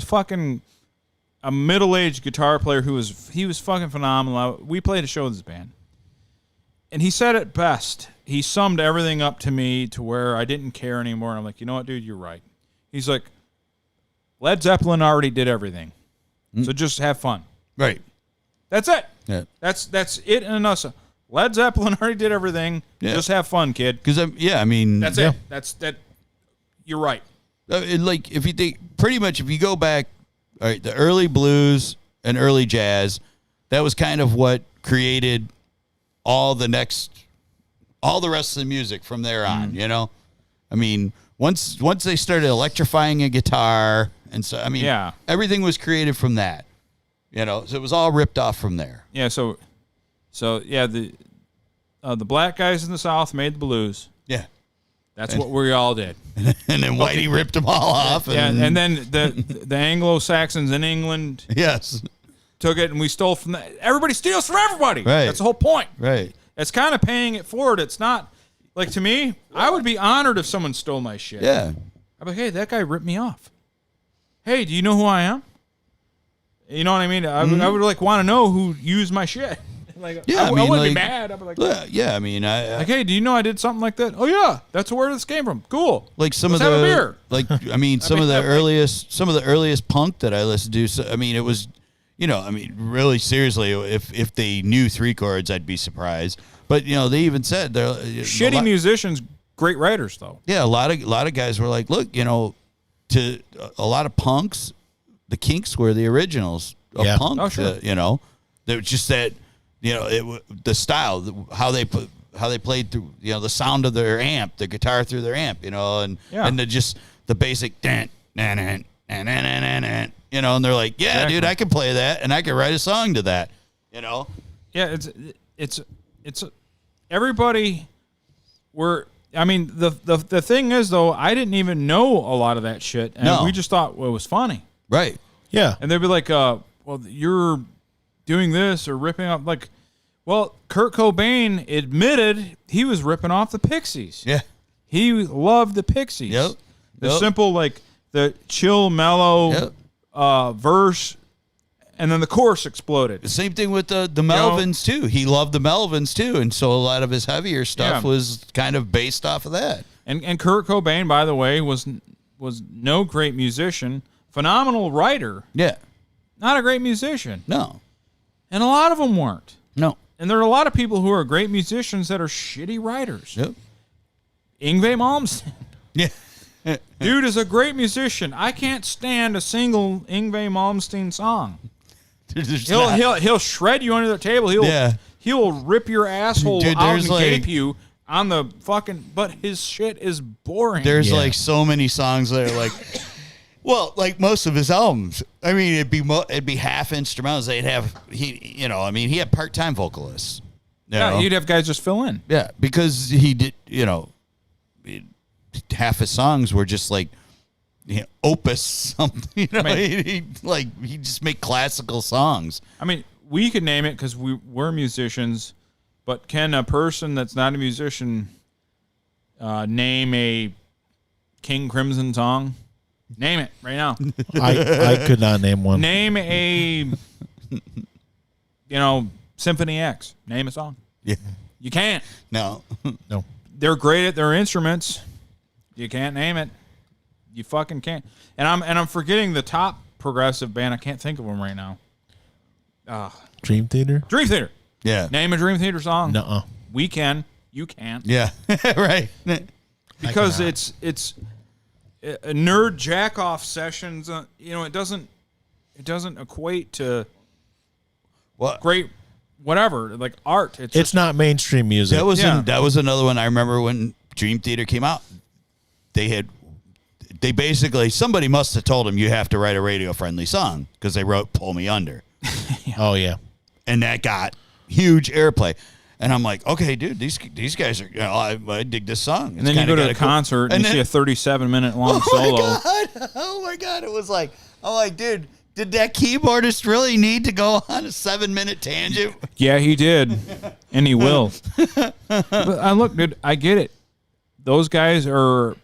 a middle-aged guitar player who was fucking phenomenal. We played a show with his band, and he said it best. He summed everything up to me to where I didn't care anymore. And I'm like, you know what, dude, you're right. He's like, Led Zeppelin already did everything, so just have fun. Right. That's it. Yeah. That's it in a nutshell. Led Zeppelin already did everything. Yeah. Just have fun, kid. Because I mean, That's Yeah. it. That's that. You're right. Like if you think pretty much if you go back, all right, the early blues and early jazz, that was kind of what created all the rest of the music from there on. I mean, once they started electrifying a guitar, and so I mean, Yeah. everything was created from that. So it was all ripped off from there. Yeah. So yeah, the black guys in the South made the blues. Yeah, That's what we all did. and then Whitey ripped them all off. Yeah, and then the Anglo-Saxons in England, yes, took it and we stole from everybody steals from everybody. Right. That's the whole point. Right. It's kind of paying it forward. It's not like, to me, I would be honored if someone stole my shit. Yeah. I'd be like, hey, that guy ripped me off. Hey, do you know who I am? You know what I mean? I would like want to know who used my shit. Like, Yeah, I wouldn't be mad. I'd be like, yeah, I mean, like, hey, do you know I did something like that? Oh yeah, that's where this came from. Cool. like some Let's of have the a beer. like I mean some of the earliest punk that I listened to. So, I mean, it was, you know, I mean, really seriously, if they knew 3 chords, I'd be surprised. But you know, they even said they're Shitty musicians, great writers though. Yeah, a lot of guys were like, look, you know, to a lot of punks, the Kinks were the originals of punk. Oh, sure. You know, they were just that, you know, the style, how they played through, you know, the sound of their amp, the guitar through their amp, you know, and the basic dan, you know, and they're like, yeah, Exactly. dude, I can play that and I can write a song to that, you know. Yeah, it's everybody were. I mean, the thing is though, I didn't even know a lot of that shit, and we just thought it was funny. Right. Yeah. And they'd be like, well, you're doing this or ripping off. Like, well, Kurt Cobain admitted he was ripping off the Pixies. Yeah. He loved the Pixies. Yep. The simple, like, the chill, mellow verse, and then the chorus exploded. The same thing with the Melvins, too. He loved the Melvins, too, and so a lot of his heavier stuff was kind of based off of that. And Kurt Cobain, by the way, was no great musician, phenomenal writer. Yeah. Not a great musician. No. And a lot of them weren't. No. And there are a lot of people who are great musicians that are shitty writers. Yep. Yngwie Malmsteen. Yeah. Dude is a great musician. I can't stand a single Yngwie Malmsteen song. He'll shred you under the table. He'll rip your asshole Dude, out and like, gape you on the fucking. But his shit is boring. There's like so many songs that are like, well, like most of his albums. I mean, it'd be half instrumentals. They'd have he had part-time vocalists. You know? You'd have guys just fill in. Yeah, because he did. You know, half his songs were just like, you know, opus something. You know, he just make classical songs. I mean, we could name it because we're musicians, but can a person that's not a musician name a King Crimson song? Name it right now. I could not name one. Name a, Symphony X. Name a song. Yeah. You can't. No. No. They're great at their instruments. You can't name it. You fucking can't. And I'm forgetting the top progressive band. I can't think of them right now. Dream Theater? Dream Theater. Yeah. Name a Dream Theater song. Nuh-uh. We can. You can't. Yeah. Right. Because it's a nerd jack off sessions. It doesn't equate to great whatever, like art. It's not mainstream music. That was another one. I remember when Dream Theater came out. They basically, somebody must have told them you have to write a radio friendly song because they wrote "Pull Me Under." Oh yeah, and that got huge airplay. And I'm like, okay, dude, these guys are. I dig this song. And then you go to a concert and you see a 37-minute long solo. Oh my god! It was like, I'm like, dude, did that keyboardist really need to go on a 7-minute tangent? Yeah, he did, and he will. But look, dude, I get it. Those guys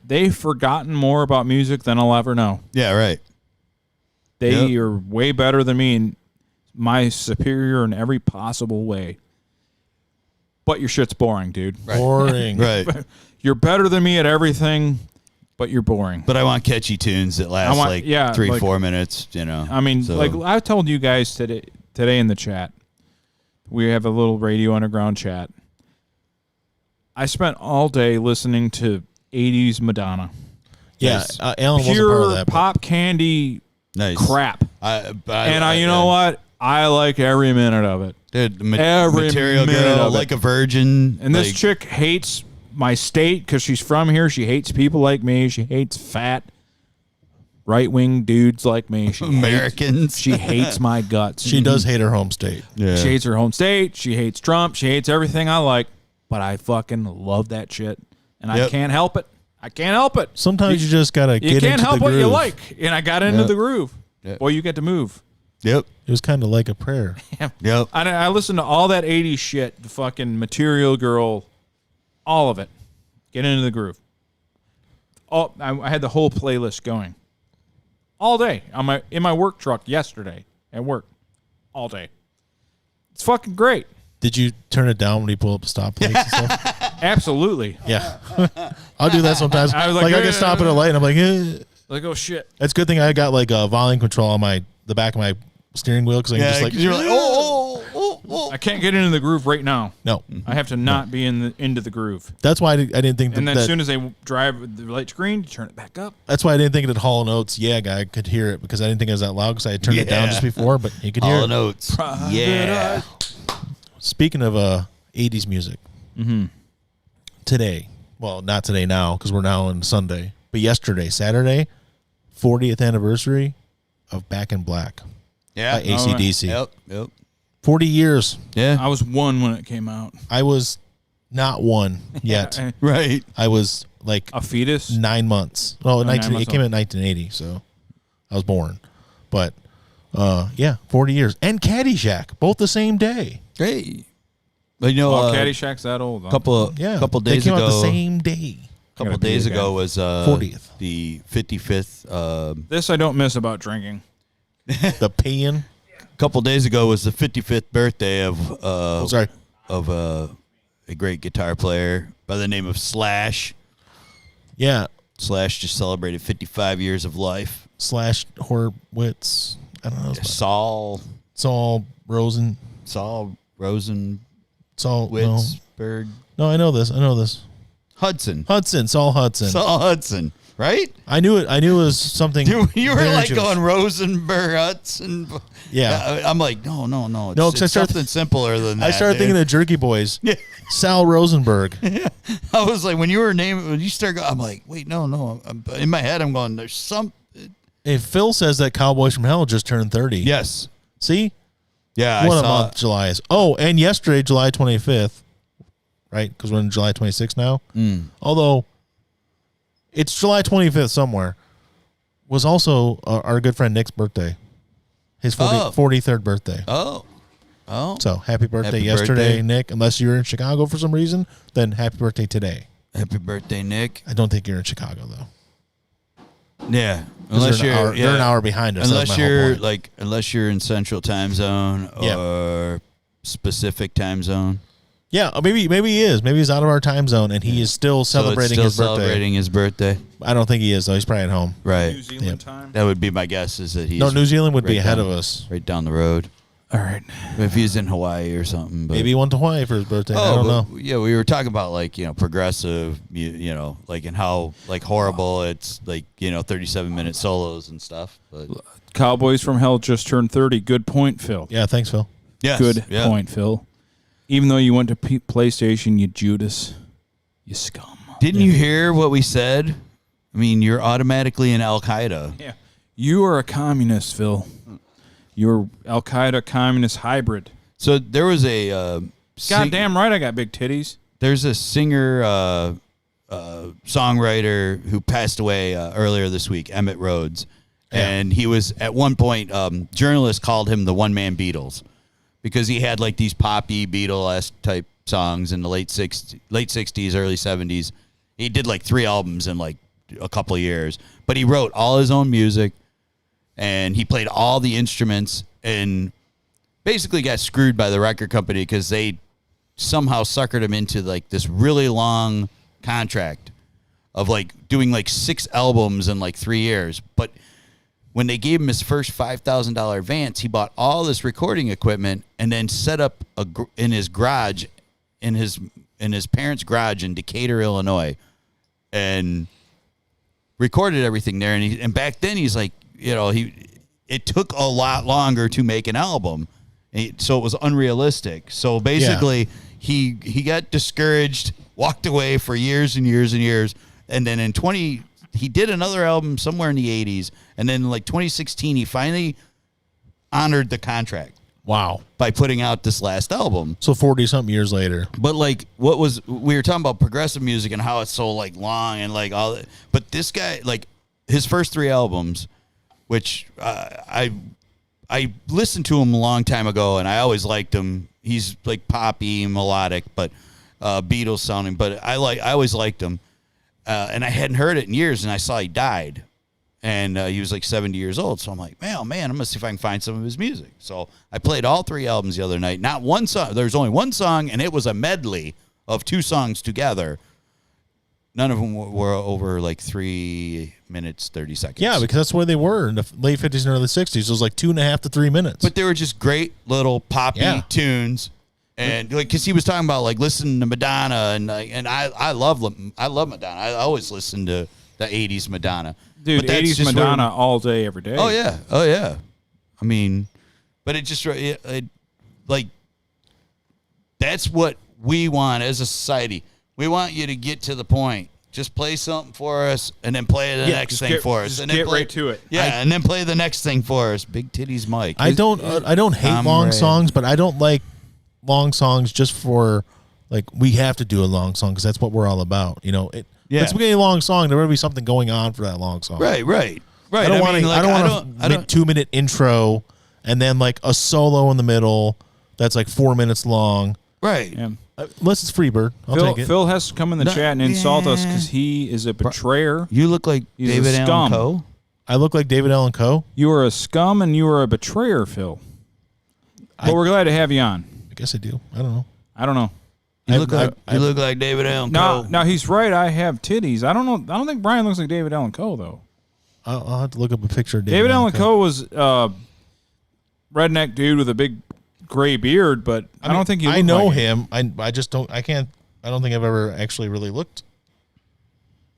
they've forgotten more about music than I'll ever know. Yeah, right. They are way better than me and my superior in every possible way. But your shit's boring, dude. Right. Boring. Right. You're better than me at everything, but you're boring. But I want catchy tunes that last 3-4 minutes, you know. I mean, like I told you guys today in the chat, we have a little Radio Underground chat. I spent all day listening to 80s Madonna. Yeah, Nice. Alan wasn't part of that. Pop candy crap. You know what? I like every minute of it. Dude, Every Material minute Girl, of it. Like a Virgin. And this chick hates my state because she's from here. She hates people like me. She hates fat, right-wing dudes like me. She Americans. She hates my guts. She does hate her home state. Yeah. She hates her home state. She hates Trump. She hates everything I like. But I fucking love that shit. And I can't help it. I can't help it. Sometimes you just got to get into the groove. You can't help what you like. And I got into the groove. Yep. Boy, you get to move. Yep. It was kind of like a prayer. Yep. I listened to all that 80s shit, the fucking Material Girl, all of it. Get into the groove. I had the whole playlist going all day in my work truck yesterday at work, all day. It's fucking great. Did you turn it down when you pull up the stoplights and stuff? Absolutely. Yeah. I'll do that sometimes. I was like, like, I can stop at a light and I'm like, eh. Like, oh shit. It's a good thing I got like a volume control on the back of my steering wheel because I can just like, you're like, oh. I can't get into the groove right now. No. I have to not be into the groove. That's why I didn't think that. And then as soon as they drive the light screen, you turn it back up. That's why I didn't think that Hall & Oates, guy could hear it because I didn't think it was that loud because I had turned it down just before, but he could hear All it. notes. Yeah. Speaking of 80s music, today, well, not today now because we're now on Sunday, but yesterday, Saturday, 40th anniversary of Back in Black Yeah. by AC/DC. Yep. 40 years. Yeah. I was 1 when it came out. I was not one yet. Right. I was like A fetus? 9 months. Well, 9 months it came in 1980, so I was born. But 40 years. And Caddyshack, both the same day. Hey. But you know, Well, Caddyshack's that old. Huh? couple They days came ago, out the same day. couple Gotta be days again. ago was 40th. the 55th. This I don't miss about drinking. The Paean. Couple days ago was the 55th birthday of Sorry. of a great guitar player by the name of Slash. Yeah. Slash just celebrated 55 years of life. / Horwitz. I don't know. Saul Rosen. Rosen Saul. Witzberg No, I know this. Hudson. Saul Hudson. Saul Hudson, right? I knew it was something. You were very like Jewish. going Rosenberg Hudson. Yeah. I'm like, no. No, It's, 'cause I it's started- something simpler than that. I started thinking of Jerky Boys. Yeah. Sal Rosenberg. I was like, when you start going, I'm like, wait, no. In my head, I'm going, there's some. Hey, Phil says that Cowboys from Hell just turned 30. Yes. See? Yeah, What I a saw. month July is. Oh, and yesterday, July 25th, right? Because we're in July 26th now. Although it's July 25th somewhere, was also our good friend Nick's birthday. His 43rd birthday. Oh. So happy birthday Happy yesterday, birthday. Nick. Unless you're in Chicago for some reason, then happy birthday today. Happy birthday, Nick. I don't think you're in Chicago, though. Yeah. 'Cause Unless they're an hour behind us. Unless That's my whole point. unless you're in Central Time Zone or specific time zone. Yeah, maybe he is. Maybe he's out of our time zone and he is still celebrating so it's his still birthday. celebrating his birthday. I don't think he is, though. He's probably at home. Right. New Zealand time. That would be my guess. Is that he's No, New Zealand would be right ahead down- of us. right down the road. All right. If he's in Hawaii or something, but Maybe he went to Hawaii for his birthday. I don't know. Yeah, we were talking about progressive, and how horrible it's 37-minute solos and stuff. But Cowboys from Hell just turned 30. Good point, Phil. Yeah, thanks, Phil. yes, Good yeah. point, Phil. Even though you went to PlayStation, you Judas. You scum. Didn't you hear what we said? I mean, you're automatically in Al Qaeda. Yeah. You are a communist, Phil. You're Al Qaeda communist hybrid. So there was a Goddamn right I got big titties. There's a singer, songwriter who passed away earlier this week, Emmett Rhodes. And he was, at one point, journalists called him the one-man Beatles because he had these poppy Beatle-esque type songs in the late 60s, early 70s. He did 3 albums in a couple of years. But he wrote all his own music, and he played all the instruments, and basically got screwed by the record company because they somehow suckered him into this really long contract of doing 6 albums in 3 years. But when they gave him his first $5,000 advance, he bought all this recording equipment and then set up in his garage, in his parents' garage in Decatur, Illinois, and recorded everything there. And back then he's it took a lot longer to make an album, so it was unrealistic. So basically, he got discouraged, walked away for years and years and years, and then he did another album somewhere in the 80s, and then in 2016 he finally honored the contract. Wow. By putting out this last album. So 40-something years later. But we were talking about progressive music and how it's so long and all that. But this guy, his first 3 albums, which I I listened to him a long time ago, and I always liked him. He's like poppy, melodic, but Beatles sounding. But I always liked him, and I hadn't heard it in years. And I saw he died, and he was like 70 years old. So I'm like, man, I'm gonna see if I can find some of his music. So I played all 3 albums the other night. Not one song. There's only one song, and it was a medley of 2 songs together. None of them were over like 3 minutes, 30 seconds. Yeah, because that's where they were in the late 50s and early 60s. It was like 2.5 to 3 minutes. But they were just great little poppy tunes. And like, because he was talking about like listening to Madonna, and I love Madonna. I always listen to the 80s Madonna. Dude, But that's 80s just Madonna all day, every day. Oh, yeah. I mean, but it just, like, that's what we want as a society. We want you to get to the point. Just play something for us, and then play the next thing for us. Just And then get play, right to it. Yeah, and then play the next thing for us. Big Titties Mike. I don't hate I'm long ready. songs, but I don't like long songs just for like we have to do a long song because that's what we're all about. You know, let's make a long song. There will be something going on for that long song. Right. I don't want a 2-minute intro and then like a solo in the middle that's like 4 minutes long. Right. Yeah. Unless it's Freebird, I'll take it. Phil has to come in the chat and insult us because he is a betrayer. You look like He's David a Allen scum. Coe. I look like David Allen Coe. You are a scum and you are a betrayer, Phil. But we're glad to have you on. I guess I do. I don't know. I don't know. You look like David Allen Coe. Now he's right. I have titties. I don't know. I don't think Brian looks like David Allen Coe though. I'll have to look up a picture of David Allen Coe was redneck dude with a big gray beard, but I don't think he. I know like him. I just don't. I can't. I don't think I've ever actually really looked.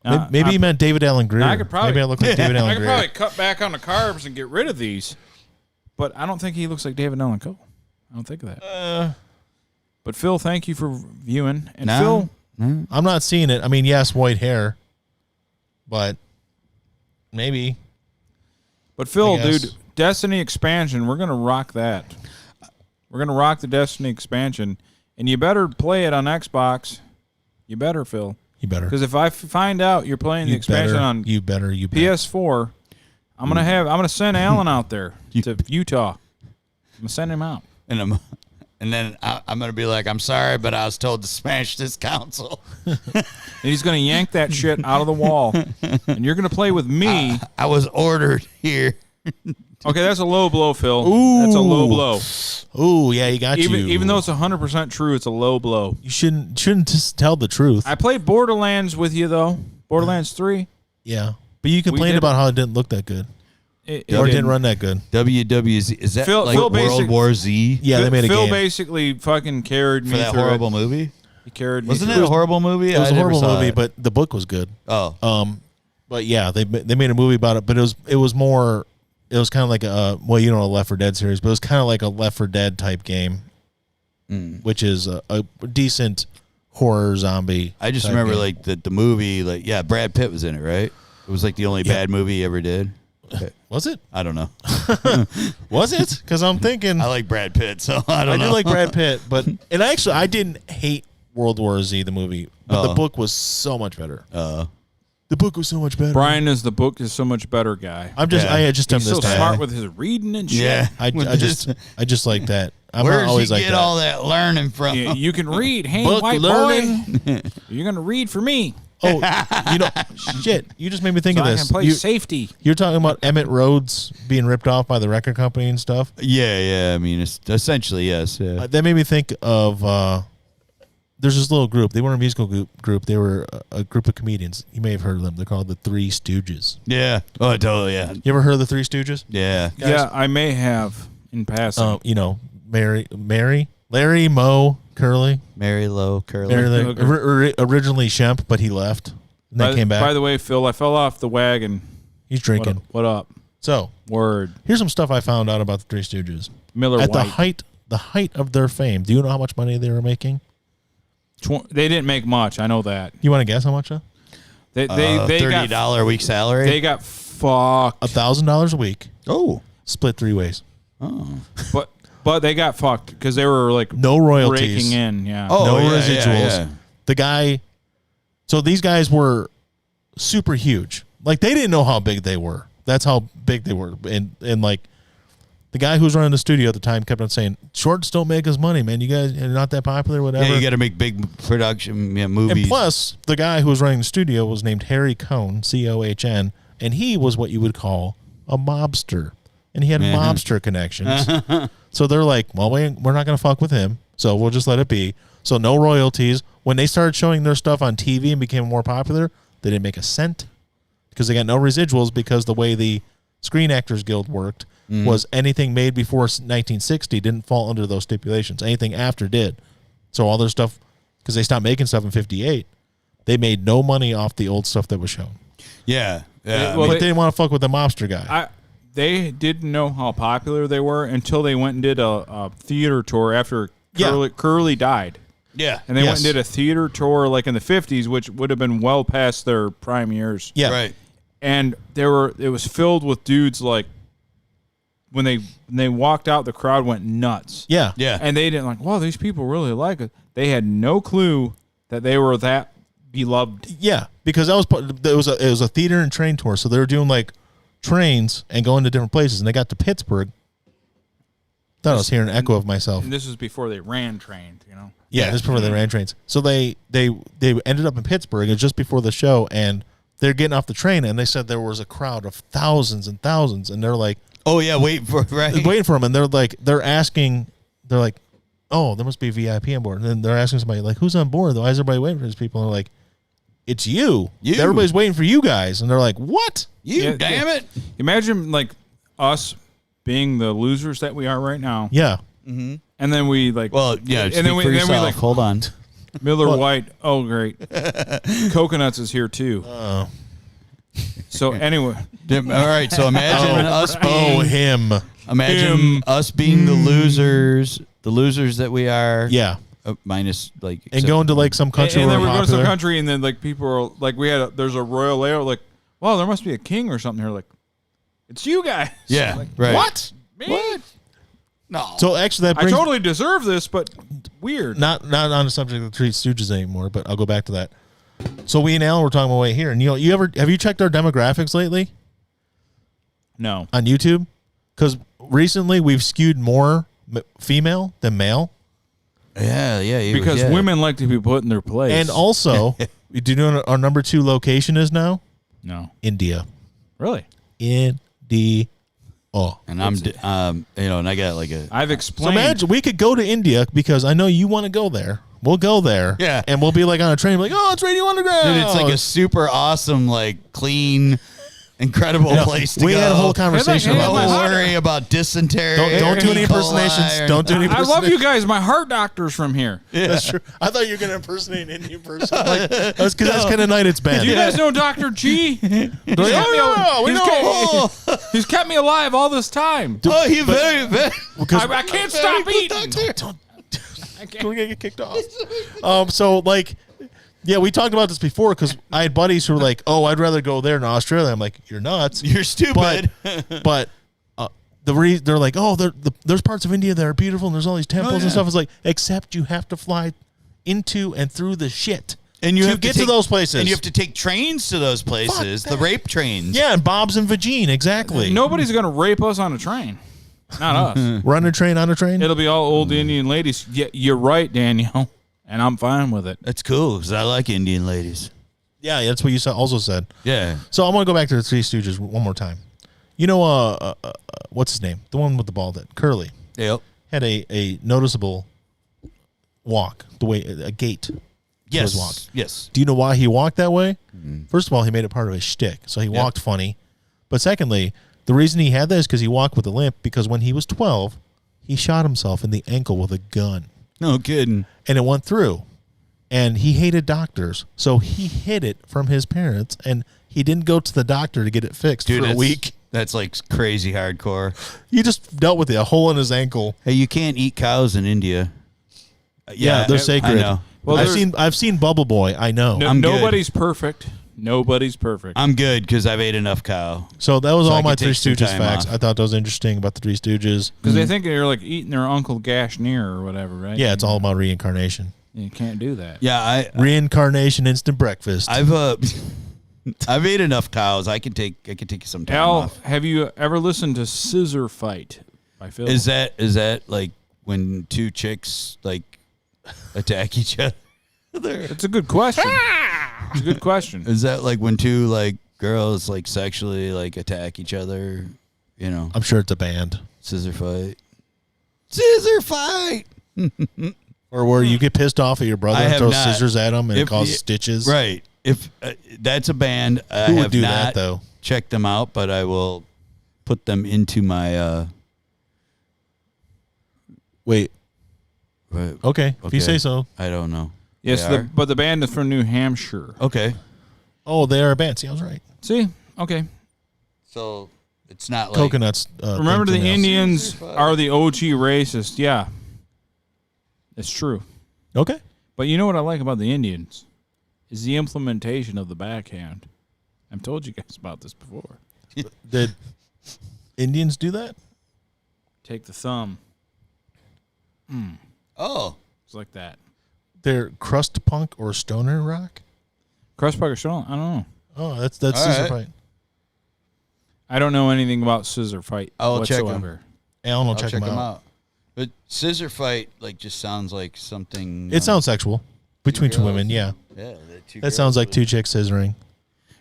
it. Maybe he meant David Allen Greer. I could probably. Maybe I look like David Allen I could Greer. probably cut back on the carbs and get rid of these, but I don't think he looks like David Allen Coe. I don't think of that. But Phil, thank you for viewing. And Phil, I'm not seeing it. I mean, yes, white hair, but maybe. But Phil, I guess. dude, Destiny expansion, we're gonna rock that. We're gonna rock the Destiny expansion, and you better play it on Xbox. You better, Phil. You better. Because if I find out you're playing the expansion on you better. PS4, I'm gonna send Alan out there to Utah. I'm gonna send him out. And then I'm gonna be like, I'm sorry, but I was told to smash this console. And he's gonna yank that shit out of the wall, and you're gonna play with me. I was ordered here. Okay, that's a low blow, Phil. That's a low blow. Ooh, yeah, you got you. Even though it's 100% true, it's a low blow. You shouldn't just tell the truth. I played Borderlands with you though. Borderlands 3. Yeah, but you complained did- about how it didn't look that good It or it didn't run that good. WWZ is that Phil- like Phil World War Z Yeah, they made a Phil game. basically fucking carried me for that through horrible it. movie? He carried me. Wasn't through it a horrible movie? It was I a never horrible saw movie, it. but the book was good. Oh, But yeah, they made a movie about it, but it was more. It was kind of like a a Left 4 Dead series, but it was kind of like a Left 4 Dead type game, which is a decent horror zombie. I just type remember game. like the movie, like Brad Pitt was in it, right? It was like the only bad movie he ever did. Was it? I don't know. Was it? Because I'm thinking I like Brad Pitt, so I I don't know. do like Brad Pitt, but I didn't hate World War Z the movie, but the book was so much better. The book was so much better. Brian is the book is so much better guy. I just am He's this so guy. smart with his reading and shit. Yeah, I just like that. I'm Where not does always he like get that. all that learning from? Yeah, you can read. Hey, Book white learning. boy, you're gonna read for me. Oh, shit! You just made me think So of I this. can play safety. You're talking about Emmett Rhodes being ripped off by the record company and stuff. Yeah. I mean, it's essentially yes. Yeah. That made me think of. There's this little group. They weren't a musical group. They were a group of comedians. You may have heard of them. They're called the Three Stooges. Yeah. Oh, totally. Yeah. You ever heard of the Three Stooges? Yeah. Guys? Yeah, I may have in passing. Larry, Moe, Curly. Mary Lowe Curly. Originally Shemp, but he left and then came back. By the way, Phil, I fell off the wagon. He's drinking. What up? So Word. here's some stuff I found out about the Three Stooges. Miller At White. the height of their fame. Do you know how much money they were making? They didn't make much. I know that. You want to guess how much? Huh? They $30 got a week salary. they got fucked. $1,000 a week, oh. split 3 ways. But they got fucked because they were like No royalties. raking in. Yeah. Oh, No yeah, residuals. yeah. The guy. So these guys were super huge. Like they didn't know how big they were. That's how big they were. And like The guy who was running the studio at the time kept on saying, shorts don't make us money, man. You guys are not that popular, whatever. Yeah, you got to make big production movies. And plus, the guy who was running the studio was named Harry Cohn, C-O-H-N, and he was what you would call a mobster. And he had mobster connections. So they're like, well, we're not going to fuck with him, so we'll just let it be. So no royalties. When they started showing their stuff on TV and became more popular, they didn't make a cent because they got no residuals because the way the Screen Actors Guild worked was anything made before 1960 didn't fall under those stipulations. Anything after did. So all their stuff, because they stopped making stuff in 58, they made no money off the old stuff that was shown. Yeah. But they didn't want to fuck with the mobster guy. They didn't know how popular they were until they went and did a theater tour after Curly died. Yeah. And they went and did a theater tour like in the 50s, which would have been well past their prime years. Yeah. Right. And it was filled with dudes like when they walked out, the crowd went nuts. Yeah. Yeah. And they didn't like, wow, these people really like it. They had no clue that they were that beloved. Yeah, because that was it was a theater and train tour, so they were doing like trains and going to different places, and they got to Pittsburgh. Thought I was hearing an echo of myself. And this was before they ran trains, you know. Yeah, this is before they ran trains. So they ended up in Pittsburgh. It was just before the show, and they're getting off the train, and they said there was a crowd of thousands and thousands, and they're like, oh yeah, waiting for him, and they're asking, they're like, oh, there must be a VIP on board, and then they're asking somebody like, who's on board? Why is everybody waiting for these people? And they're like, it's you. Everybody's waiting for you guys, and they're like, what? Damn it! Imagine like us being the losers that we are right now. Yeah. Mm-hmm. And then we like, well, yeah. And then we like, hold on. Miller White. Oh, great. Coconuts is here too. So anyway, all right. So imagine us being us being the losers that we are. Yeah. Minus like and going to like some country, and then we're popular. going to some country, and then like people are like, there's a royal layout. Like, wow, there must be a king or something here. Like, it's you guys. Yeah. Like, right. What? Me? What? No. So actually, that I totally deserve this, but weird. Not on the subject of the Three Stooges anymore, but I'll go back to that. So we and Alan were talking about way here, and have you checked our demographics lately? No. On YouTube, because recently we've skewed more female than male. Yeah. Because women like to be put in their place, and also, do you know what our number 2 location is now? No. India. Really? India. And I'm, and I got like a. I've So explained. imagine we could go to India because I know you want to go there. We'll go there. Yeah. And we'll be like on a train, like, oh, it's Radio Underground. Dude, it's like a super awesome, like clean, incredible place to go. We had a whole conversation Hey, about Don't this. worry about dysentery. Don't do any E. coli, impersonations. or- Don't do any I impersonations. love you guys. My heart doctor's from here. Yeah. That's true. I thought you were going to impersonate an Indian person. Like, that's because that's kind of night it's been. Do you guys know Dr. G? He's kept me alive all this time. Oh, he very. I can't stop eating. Can we get kicked off? So, like, yeah, we talked about this before because I had buddies who were like, oh, I'd rather go there than Australia. I'm like, you're nuts. You're stupid. But they're like, oh, there's parts of India that are beautiful and there's all these temples and stuff. It's like, except you have to fly into and through the shit. And you have get to those places. And you have to take trains to those places. The rape trains. Yeah, and Bob's and Vagine, exactly. Nobody's going to rape us on a train. Not us. Run a train on a train? It'll be all old Indian ladies. Yeah, you're right, Daniel. And I'm fine with it. That's cool because I like Indian ladies. Yeah, that's what you also said. Yeah. So I'm going to go back to the Three Stooges one more time. You know, what's his name? The one with the bald head. Curly. Yep. Had a noticeable walk, a gait. Yes. His walk. Yes. Do you know why he walked that way? First of all, he made it part of his shtick, so he walked funny. But secondly, the reason he had that is because he walked with a limp because when he was 12, he shot himself in the ankle with a gun. No kidding. And it went through. And he hated doctors, so he hid it from his parents, and he didn't go to the doctor to get it fixed for a week. That's like crazy hardcore. He just dealt with it, a hole in his ankle. Hey, you can't eat cows in India. Yeah, they're sacred. I know. Well, I've seen Bubble Boy. I know. Nobody's perfect. Nobody's perfect. I'm good because I've ate enough cow. So that was So all I my could Three take some Stooges time facts. off. I thought that was interesting about the Three Stooges. Because they think they're like eating their Uncle Gashneer or whatever, right? Yeah, it's all about reincarnation. You can't do that. Yeah, Reincarnation instant breakfast. I've ate enough cows. I can take some time Al, off. have you ever listened to Scissor Fight? By Phil. Is that like when two chicks like attack each other? It's a good question. It's a good question. Is that like when two like girls like sexually like attack each other? You know, I'm sure it's a band. scissor fight. Scissor fight. Or where you get pissed off at your brother I and have throw not. scissors at him and it If causes you- stitches. Right. If that's a band, I Who would have do not that, though? checked them out, but I will put them into my. Wait. Right. Okay. If you Okay. say so. I don't know. Yes, They are? but the band is from New Hampshire. Okay. Oh, they are a band. See, I was right. See? Okay. So it's not like Coconuts. Remember, the fingernails. Indians are the OG racist. Yeah. It's true. Okay. But you know what I like about the Indians? Is the implementation of the backhand. I've told you guys about this before. Did Indians do that? Take the thumb. Oh, It's like that. They're crust punk or stoner rock? Crust Parker Stone? I don't know. Oh, that's All scissor right. fight. I don't know anything about scissor fight I'll check 'em. whatsoever. Alan will I'll check check them them out. out. But scissor fight like just sounds like something. It sounds sexual between two girls. women. Yeah, Yeah, that sounds like two chicks scissoring.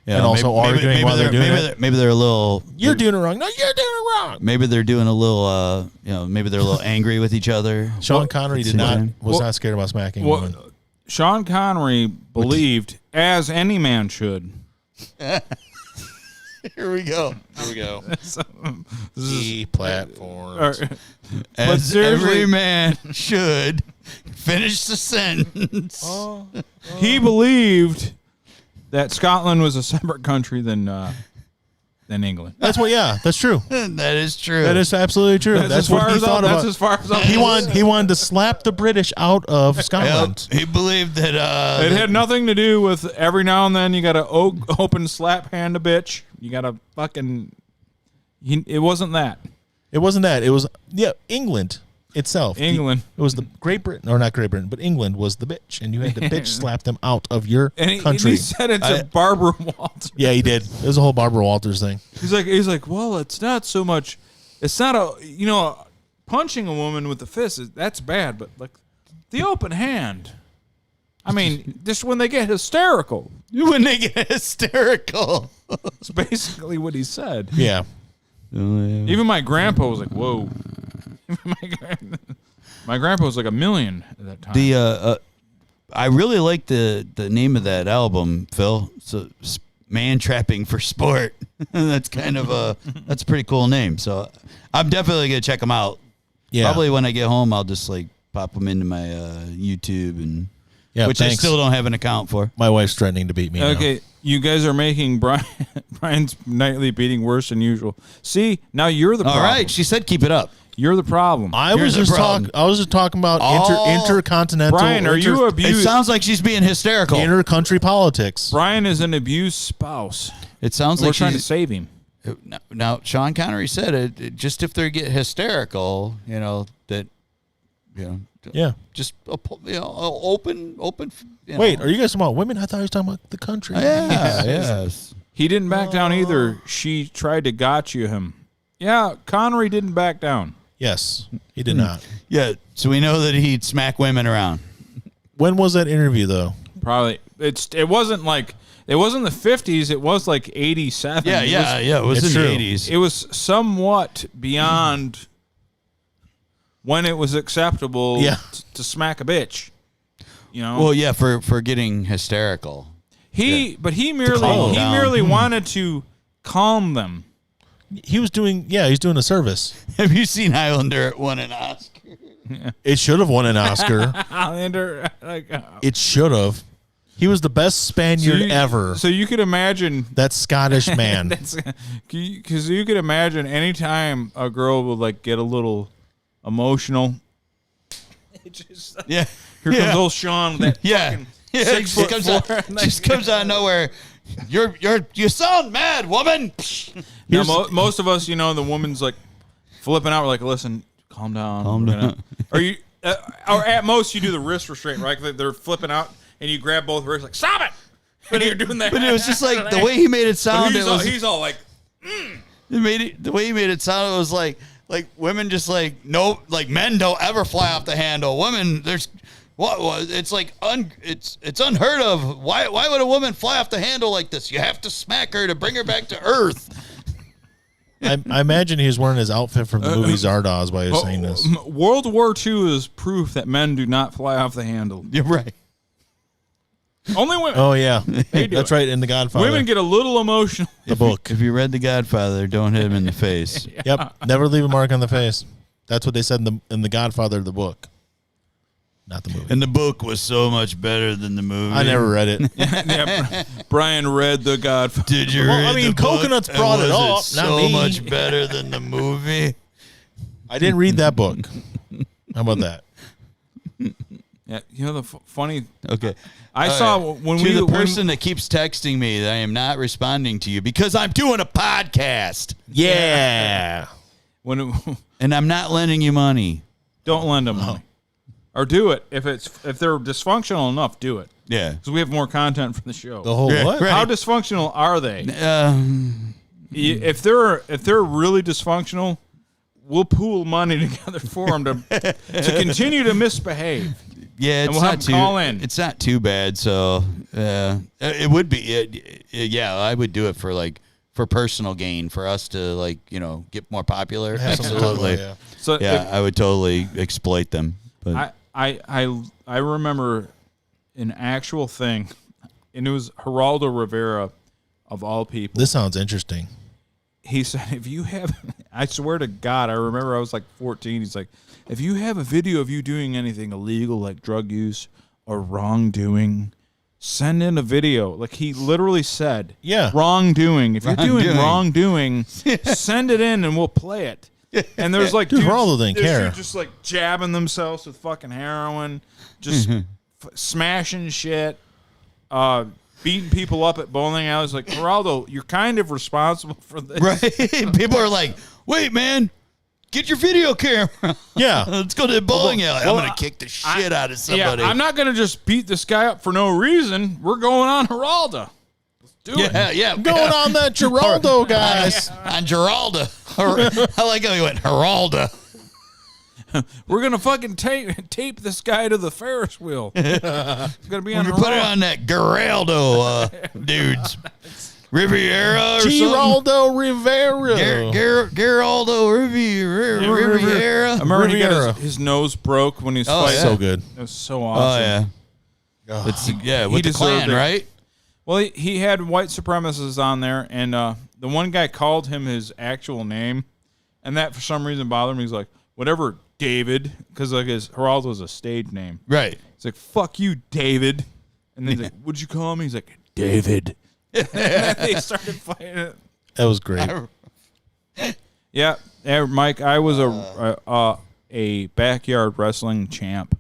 Yeah, and also arguing while they're doing it. Maybe they're a little. You're doing it wrong. No, you're doing it wrong. Maybe they're doing a little. Maybe they're a little angry with each other. Sean Connery Same time. was not scared about smacking Well, women. Sean Connery believed, as any man should. Here we go. Here we go. This is, E platform. As seriously- every man should finish the sentence. he believed that Scotland was a separate country than England. That's what. Yeah, that's true. That is true. That is absolutely true. That's what he thought That's about. as far as I'm He wanted to slap the British out of Scotland. Yep. He believed that. It had nothing to do with every now and then you got to open slap hand a bitch. You got to fucking. It wasn't that. It wasn't that. It was England itself. England. It was the Great Britain, or not Great Britain, but England was the bitch, and you had to bitch slap them out of your And country. he said it to Barbara Walters. Yeah, he did. It was a whole Barbara Walters thing. He's like, well, it's not so much. It's not punching a woman with the fist. That's bad, but like the open hand. I mean, just when they get hysterical. when they get hysterical. That's basically what he said. Yeah. Even my grandpa was like, whoa. My grandpa was like $1 million at that time. The I really like the name of that album, Phil. So Man Trapping for Sport. That's kind of that's a pretty cool name. So I'm definitely gonna check them out. Yeah. Probably when I get home, I'll just like pop them into my YouTube and which thanks. I still don't have an account for. My wife's threatening to beat me. Okay, you guys are making Brian's nightly beating worse than usual. See, now you're the All problem. right, she said keep it up. You're the problem. I was Here's the just problem. talking about Oh. intercontinental. Brian, are you It abused? sounds like she's being hysterical. inter-country politics? Brian is an abused spouse. It sounds We're like trying to she's save him. now. Sean Connery said it. Just if they get hysterical, that. Yeah. Just open. Wait, are you guys talking about women? I thought he was talking about the country. Yeah, yes. He didn't back down either. She tried to gotcha him. Yeah, Connery didn't back down. Yes, he did not. Yeah, so we know that he'd smack women around. When was that interview, though? Probably it wasn't the 50s. It was like 87. Yeah. It was It's in true. the 80s. It was somewhat beyond when it was acceptable to smack a bitch. Well, yeah, for getting hysterical. But he calm merely down. wanted to calm them. He was doing. Yeah, he's doing a service. Have you seen Highlander won an Oscar? It should have won an Oscar. uh, It should have. He was the best Spaniard ever. So you could imagine That Scottish man. because you could imagine anytime a girl would like get a little emotional. It just Yeah. here comes old Sean with that fucking Yeah, 6 foot comes four. out, just comes out of nowhere. You sound mad, woman. Now, most of us, the woman's like flipping out. We're like, listen, calm down. Calm We're gonna-" down. Or you, or at most, you do the wrist restraint, right? They're flipping out, and you grab both wrists, like, stop it! And you're doing that. But it was just like the way he made it sound. He's, It was he's all like, the way he made it sound. It was like like women just like no, like men don't ever fly off the handle. Women, there's what was it's like it's unheard of. Why would a woman fly off the handle like this? You have to smack her to bring her back to earth. I imagine he was wearing his outfit from the movie Zardoz while he was saying this. World War II is proof that men do not fly off the handle. You're right. Only women. Oh yeah, They do that's it. right. In The Godfather, Women get a little emotional. the book. If you read The Godfather, don't hit him in the face. Yep, never leave a mark on the face. That's what they said in the Godfather, the book, not the movie. And the book was so much better than the movie. I never read it. Yeah, Brian read The Godfather. Did you Well, read I mean, the book? Coconuts And brought it was up, not so me. much better than the movie. I didn't read that book. How about that? Yeah, you know the funny. Okay. I saw when to the person that keeps texting me that I am not responding to you because I'm doing a podcast Yeah. when and I'm not lending you money. don't lend them money, or do it if they're dysfunctional enough. Do it Yeah. because we have more content for the show. The whole what? right. How dysfunctional are they? If they're really dysfunctional, we'll pool money together for them to continue to misbehave. Yeah, And it's we'll have not them too. call in. It's not too bad. So, it would be. Yeah, I would do it for personal gain, for us to get more popular. Have some Absolutely. fun, yeah. So Yeah, I would totally exploit them. But I remember an actual thing, and it was Geraldo Rivera, of all people. This sounds interesting. He said, if you have, I swear to God, I remember I was like 14. He's like, if you have a video of you doing anything illegal like drug use or wrongdoing, send in a video. Like he literally said, Yeah. wrongdoing. If you're doing Wrongdoing. wrongdoing, send it in and we'll play it. And there's like Dude, dudes- Geraldo didn't there's care. dudes just like jabbing themselves with fucking heroin, just smashing shit, beating people up at bowling alleys. Like, Geraldo, you're kind of responsible for this. right, people are like, "Wait, man, get your video camera. Yeah. Let's go to the bowling alley. I'm well, gonna kick the shit out of somebody." Yeah, I'm not going to just beat this guy up for no reason. We're going on Geraldo. Let's do it. Yeah, Going on that Geraldo, guys. on Geraldo. I like how he went Geraldo. We're going to fucking tape this guy to the Ferris wheel. It's going to be on You put it on that Geraldo, dudes. Riviera or something. Geraldo Rivera. Geraldo Riviera. I remember when he got Riviera. his nose broke when he was Oh, fighting. yeah. So good. It was so Oh awesome. yeah, it's with the deserved Klan, it. right? Well, he had white supremacists on there, and the one guy called him his actual name, and that for some reason bothered me. He's like, whatever, David, because like his Geraldo's a stage name. Right. He's like, fuck you, David. And then he's like, what'd you call me? He's like, David. And then they started fighting. That was great. Yeah, Mike, I was a backyard wrestling champ,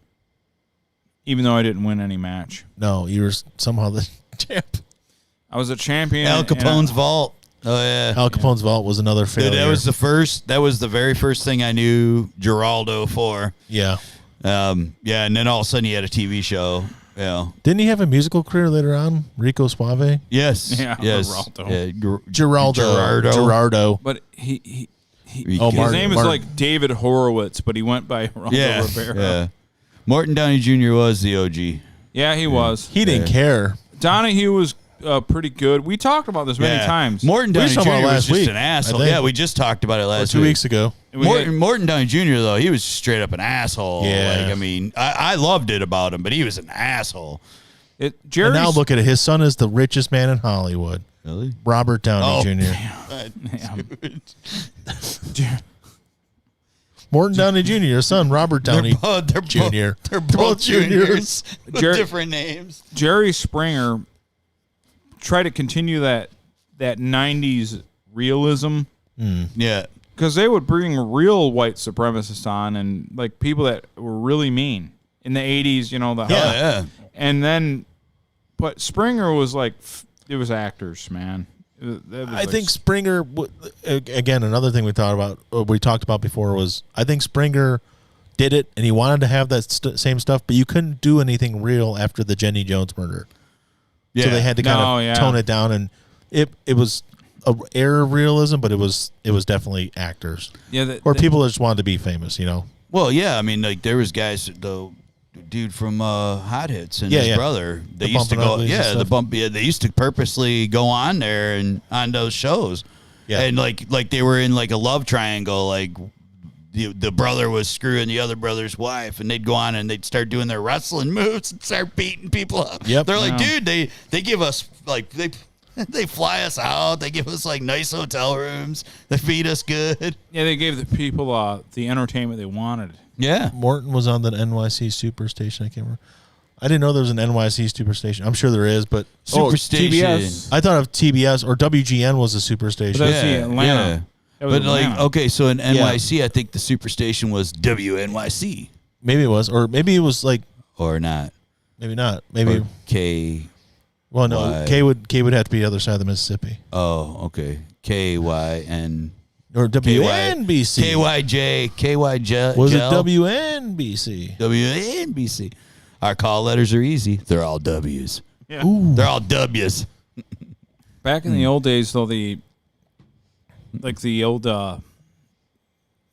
even though I didn't win any match. No, you were somehow the champ. I was a champion. Al and Capone's vault. Oh yeah. Al Capone's vault was another Dude, failure. that was the very first thing I knew Geraldo for. Yeah. Yeah, and then all of a sudden he had a TV show. Yeah. Didn't he have a musical career later on? Rico Suave? Yes. Yeah, Yes. Geraldo. Yeah, Gerardo. But his Oh, Martin- name is Martin. like David Horowitz, but he went by Geraldo Yeah. Rivera. Yeah. Morton Downey Jr. was the OG. Yeah, he was. He didn't care. Donahue was pretty good. We talked about this many times. Morton We Downey talked Jr. about it was last just week, an I asshole. think. Yeah, we just talked about it Or last 2 weeks ago. We had- Morton Downey Jr. though, he was straight up an asshole. Yeah. Like, I mean, I loved it about him, but he was an asshole. And Jerry's, now look at it. His son is the richest man in Hollywood. Really? Robert Downey Jr. Morton Downey Jr., his son, Robert Downey Jr. They're both juniors with Jer- different names. Jerry Springer tried to continue that 90s realism Yeah. because they would bring real white supremacists on and like people that were really mean in the 80s, you know. Oh, yeah. And then, but Springer was like, it was actors, man. I think Springer, again, another thing we talked about before was I think Springer did it and he wanted to have that same stuff, but you couldn't do anything real after the Jenny Jones murder. Yeah. So they had to kind of tone it down, and it was a air of realism, but it was definitely actors. Yeah, or people that just wanted to be famous, you know. Well, yeah, I mean, like there was guys, the dude from Hot Hits and his brother. They used to go, they used to purposely go on there and on those shows, and like they were in like a love triangle, like. The brother was screwing the other brother's wife, and they'd go on and they'd start doing their wrestling moves and start beating people up. Yep. They're like, dude, they give us like they fly us out. They give us like nice hotel rooms. They feed us good. Yeah, they gave the people the entertainment they wanted. Yeah. Morton was on the NYC Superstation. I can't remember. I didn't know there was an NYC Superstation. I'm sure there is, but Superstation. TBS. I thought of TBS or WGN was a Superstation. But that's the Atlanta. Yeah. It was But like, Atlanta. okay, so in NYC, I think the Superstation was WNYC. Maybe it was, or maybe it was like, or not. maybe not. Maybe. Or K. Well, no, Y. K would have to be the other side of the Mississippi. Oh, okay. KYN. Or WNBC. KYJ. Was it WNBC? WNBC. Our call letters are easy. They're all W's. Yeah. They're all W's. Back in the old days, though, the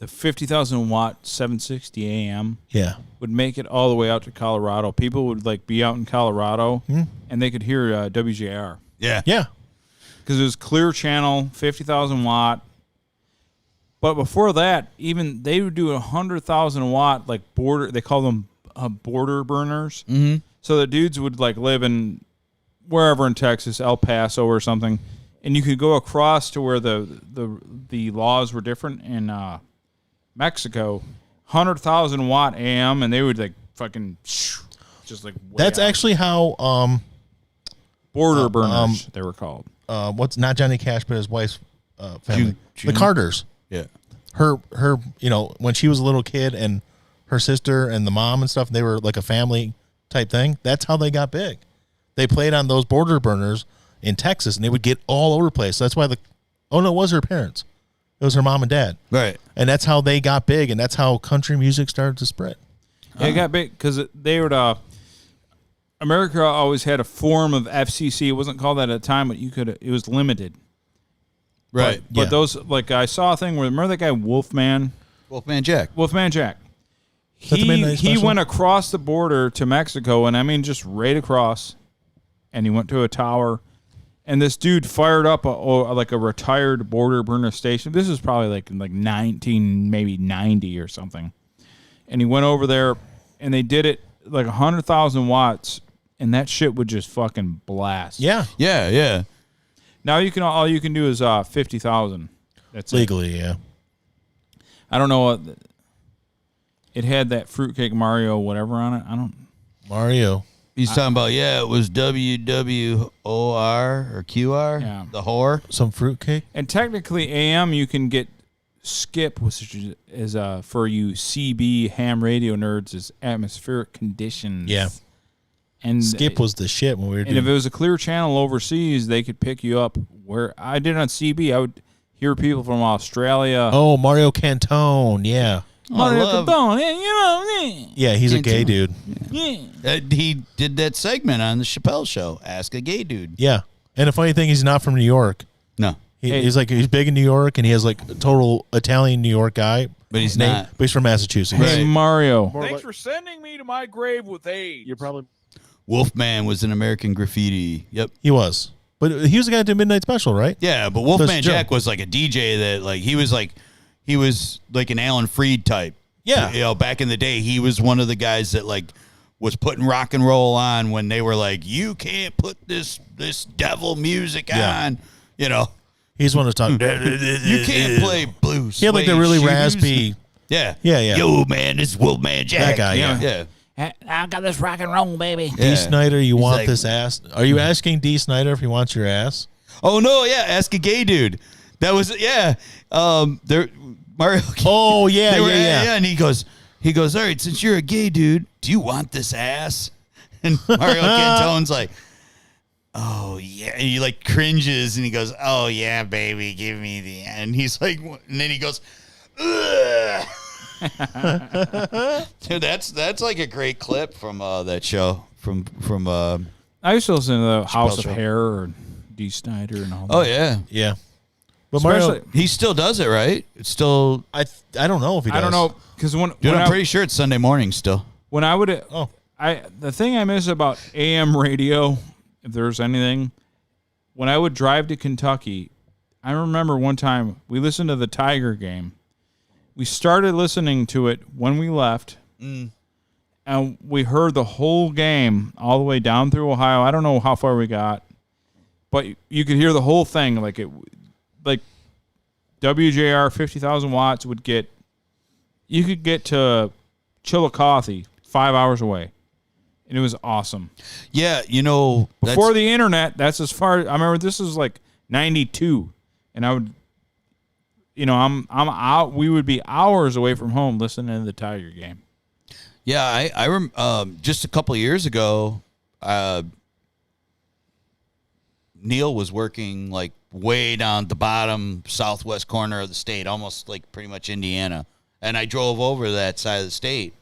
50,000 watt 760 AM Yeah. would make it all the way out to Colorado. People would like be out in Colorado and they could hear WJR Yeah. Yeah. because it was clear channel, 50,000 watt. But before that, even they would do 100,000 watt like border. They call them border burners. Mm-hmm. So the dudes would like live in wherever in Texas, El Paso or something, and you could go across to where the laws were different in Mexico, 100,000 watt AM, and they would like fucking just like way That's out. actually how border burners they were called. what's not Johnny Cash but his wife's family, June. the Carters. Yeah. Her you know, when she was a little kid and her sister and the mom and stuff, they were like a family type thing. That's how they got big. They played on those border burners in Texas, and they would get all over the place. That's why it was her parents. It was her mom and dad. Right. And that's how they got big, and that's how country music started to spread. Yeah, it got big because they would. America always had a form of FCC. It wasn't called that at the time, but you could. It was limited. Right. But Yeah. those, like, I saw a thing where, remember that guy Wolfman Jack. that the Midnight He Special? went across the border to Mexico, and I mean just right across, and he went to a tower, and this dude fired up a retired border burner station. This is probably like 1990 or something, and he went over there, and they did it like 100,000 watts, and that shit would just fucking blast. Yeah. Yeah, yeah. Now all you can do is 50,000. That's it. Legally, yeah. I don't know what it had, that Fruitcake Mario whatever on it. I don't. Mario. He's talking about, it was WWOR or QR, Yeah. the whore. Some fruitcake. And technically, AM you can get skip, which is for you CB ham radio nerds, is atmospheric conditions. Yeah. And Skip was the shit when we were And doing if it was a clear channel overseas, they could pick you up. Where I did on CB, I would hear people from Australia. Oh, Mario Cantone, yeah. Mario love- Cantone, you know, Yeah, he's a gay dude. yeah. He did that segment on the Chappelle Show, Ask a Gay Dude. Yeah. And the funny thing, he's not from New York. No, He's big in New York, and he has like a total Italian New York guy. but he's not. But he's from Massachusetts. Hey, Mario. Thanks for sending me to my grave with AIDS. You're probably Wolfman was an American Graffiti. Yep. he was, but he was the guy that did Midnight Special, right? Yeah, but Wolfman That's Joe. Jack was like a DJ that he was like an Alan Freed type. Yeah. You know, back in the day, he was one of the guys that was putting rock and roll on when they were like, you can't put this devil music Yeah. on. You know, He's one of the you can't play blues. He had like the really shoes. raspy. Yeah. Yeah, yeah. Yo, man, this is Wolfman Jack. That guy, yeah. Yeah. I got this rock and roll, baby. D. Yeah. Snyder, you He's want like- this ass? Are you asking D. Snyder if he wants your ass? Oh no, yeah. Ask a Gay Dude. That was there. Mario. Oh yeah, They were- yeah. And he goes, all right, since you're a gay dude, do you want this ass? And Mario Cantone's like, oh yeah. And he like cringes and he goes, oh yeah, baby, give me the. And he's like, and then he goes, ugh. Dude, that's like a great clip from that show from. I used to listen to the House of Show. Hair or D. Snyder and all that. Oh yeah. Yeah. But Mario, Especially- He still does it, right? It's still. I don't know if he does. I don't know because Dude, I'm pretty sure it's Sunday morning still. when I would Oh. the thing I miss about AM radio, if there's anything, when I would drive to Kentucky, I remember one time we listened to the Tiger game. We started listening to it when we left, and we heard the whole game all the way down through Ohio. I don't know how far we got, but you could hear the whole thing. Like WJR 50,000 watts would get. You could get to Chillicothe 5 hours away, and it was awesome. Yeah, you know, Before the internet, that's as far. I remember this was like 92, and I would, I'm out. We would be hours away from home listening to the Tiger game. Yeah, I just a couple of years ago, Neil was working like way down the bottom southwest corner of the state, almost like pretty much Indiana. And I drove over to that side of the state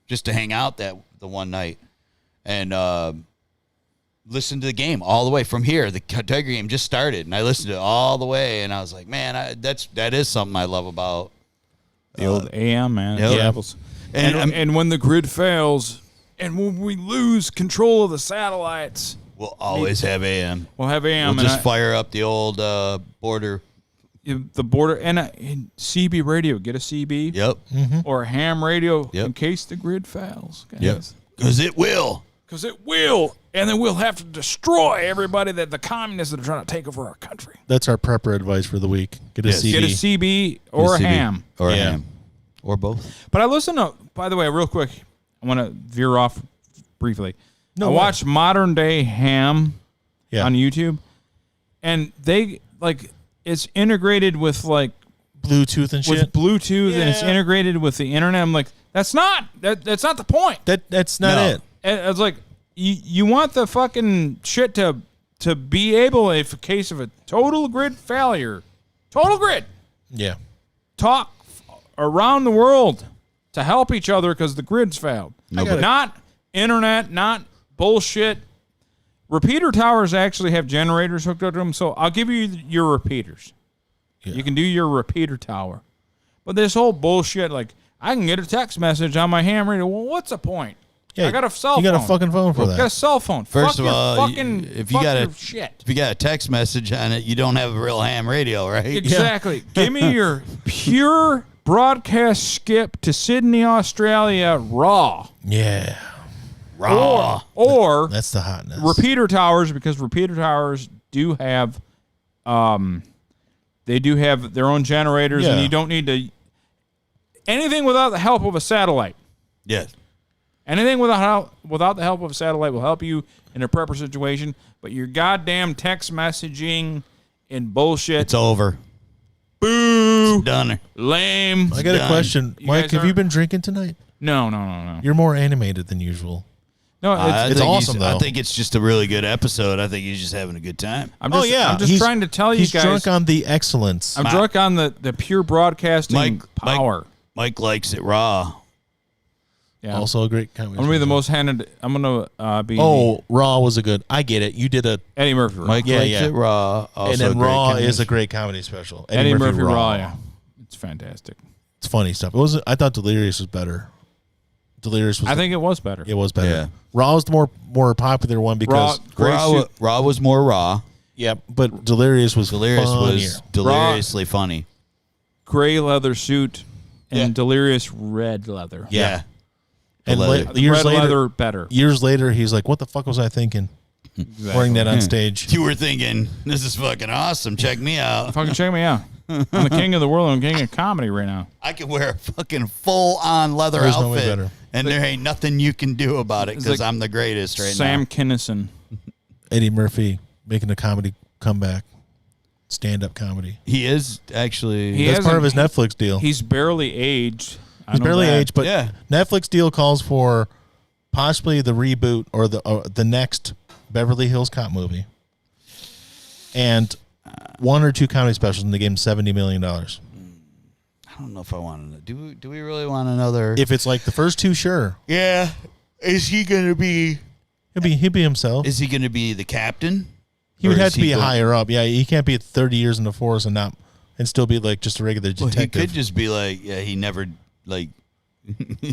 just to hang out the one night and listened to the game all the way from here. The Tiger game just started, and I listened to it all the way, and I was like, man, that is something I love about The old AM, man. yeah. The apples. And when the grid fails, and when we lose control of the satellites, we'll always have AM. we'll have AM. We'll just fire up the old border. The border and CB radio. Get a CB Yep. or a ham radio Yep. in case the grid fails. Guys. Yep. Because it will. Because it will. And then we'll have to destroy everybody that the communists that are trying to take over our country. That's our prepper advice for the week. Get a Yes. CD. Get a CB or a CB. ham. Or a Yeah. ham. Or both. But I listen to, by the way, real quick, I want to veer off briefly. No I way. watch Modern Day Ham Yeah. on YouTube, and they, it's integrated with, Bluetooth and shit. with Bluetooth, and it's Yeah. integrated with the internet. I'm like, that's not the point. That's not No. it. It's like, you want the fucking shit to be able, if a case of a total grid failure, Yeah. talk around the world to help each other because the grid's failed. Not internet, not bullshit. Repeater towers actually have generators hooked up to them, so I'll give you your repeaters. Yeah. You can do your repeater tower. But this whole bullshit, I can get a text message on my ham radio. Well, what's the point? Yeah, I got a cell phone. You got a fucking phone for I got a that. cell phone. First Fuck of your all, fucking, if you fuck got your a shit. if you got a text message on it, you don't have a real ham radio, right? Exactly. Give me your pure broadcast skip to Sydney, Australia, raw. Yeah. Raw. Or That's the hotness. repeater towers, because repeater towers do have they do have their own generators, and Yeah. you don't need to anything without the help of a satellite. Yes. Anything without the help of a satellite will help you in a prepper situation, but your goddamn text messaging and bullshit, It's over. boo, It's done. lame. I got a Done. question. You Mike, guys have are- you been drinking tonight? No. You're more animated than usual. No, I it's It's think awesome, I though. think it's just a really good episode. I think he's just having a good time. I'm just, I'm just He's- trying to tell you he's guys. drunk on the excellence. I'm drunk on the pure broadcasting power. Mike likes it raw. Yeah. Also a great comedy. I'm gonna be the most handed. I'm gonna be. Oh, Raw was a good. I get it. You did a Eddie Murphy. Raw. Mike Yeah, likes yeah. it raw. Also and then a great Raw comedy. is a great comedy special. Eddie Murphy Raw. Yeah, it's fantastic. It's funny stuff. It was. I thought Delirious was better. Delirious was. I think it was better. it was better. Yeah. Raw was the more popular one because Gray suit. Raw was more raw. yeah, but Delirious was Delirious funnier. was deliriously funny. Gray leather suit and Yeah. Delirious red leather. Yeah. The And leather. years red later, leather better. years later, he's like, "What the fuck was I thinking?" Wearing that on stage. You were thinking, this is fucking awesome. Check me out. Fucking check me out. I'm the king of the world. I'm king of comedy right now. I could wear a fucking full-on leather There's no way outfit, better. and there ain't nothing you can do about it It's because like I'm the greatest right Sam now. Kinison. Eddie Murphy making a comedy comeback, stand-up comedy. He is actually. He That's part of his hasn't- Netflix deal. He's barely aged. I He's know barely that. aged, but Yeah. Netflix deal calls for possibly the reboot or the next Beverly Hills Cop movie, and one or two comedy specials, and they gave him $70 million. I don't know if I want to. Do we really want another? If it's like the first two, sure, Yeah. Is he going to be? he'd be himself. Is he going to be the captain? He would Or have is to be going- higher up. Yeah, he can't be 30 years in the force and not and still be like just a regular Well, detective. he could just be like, yeah, he never like.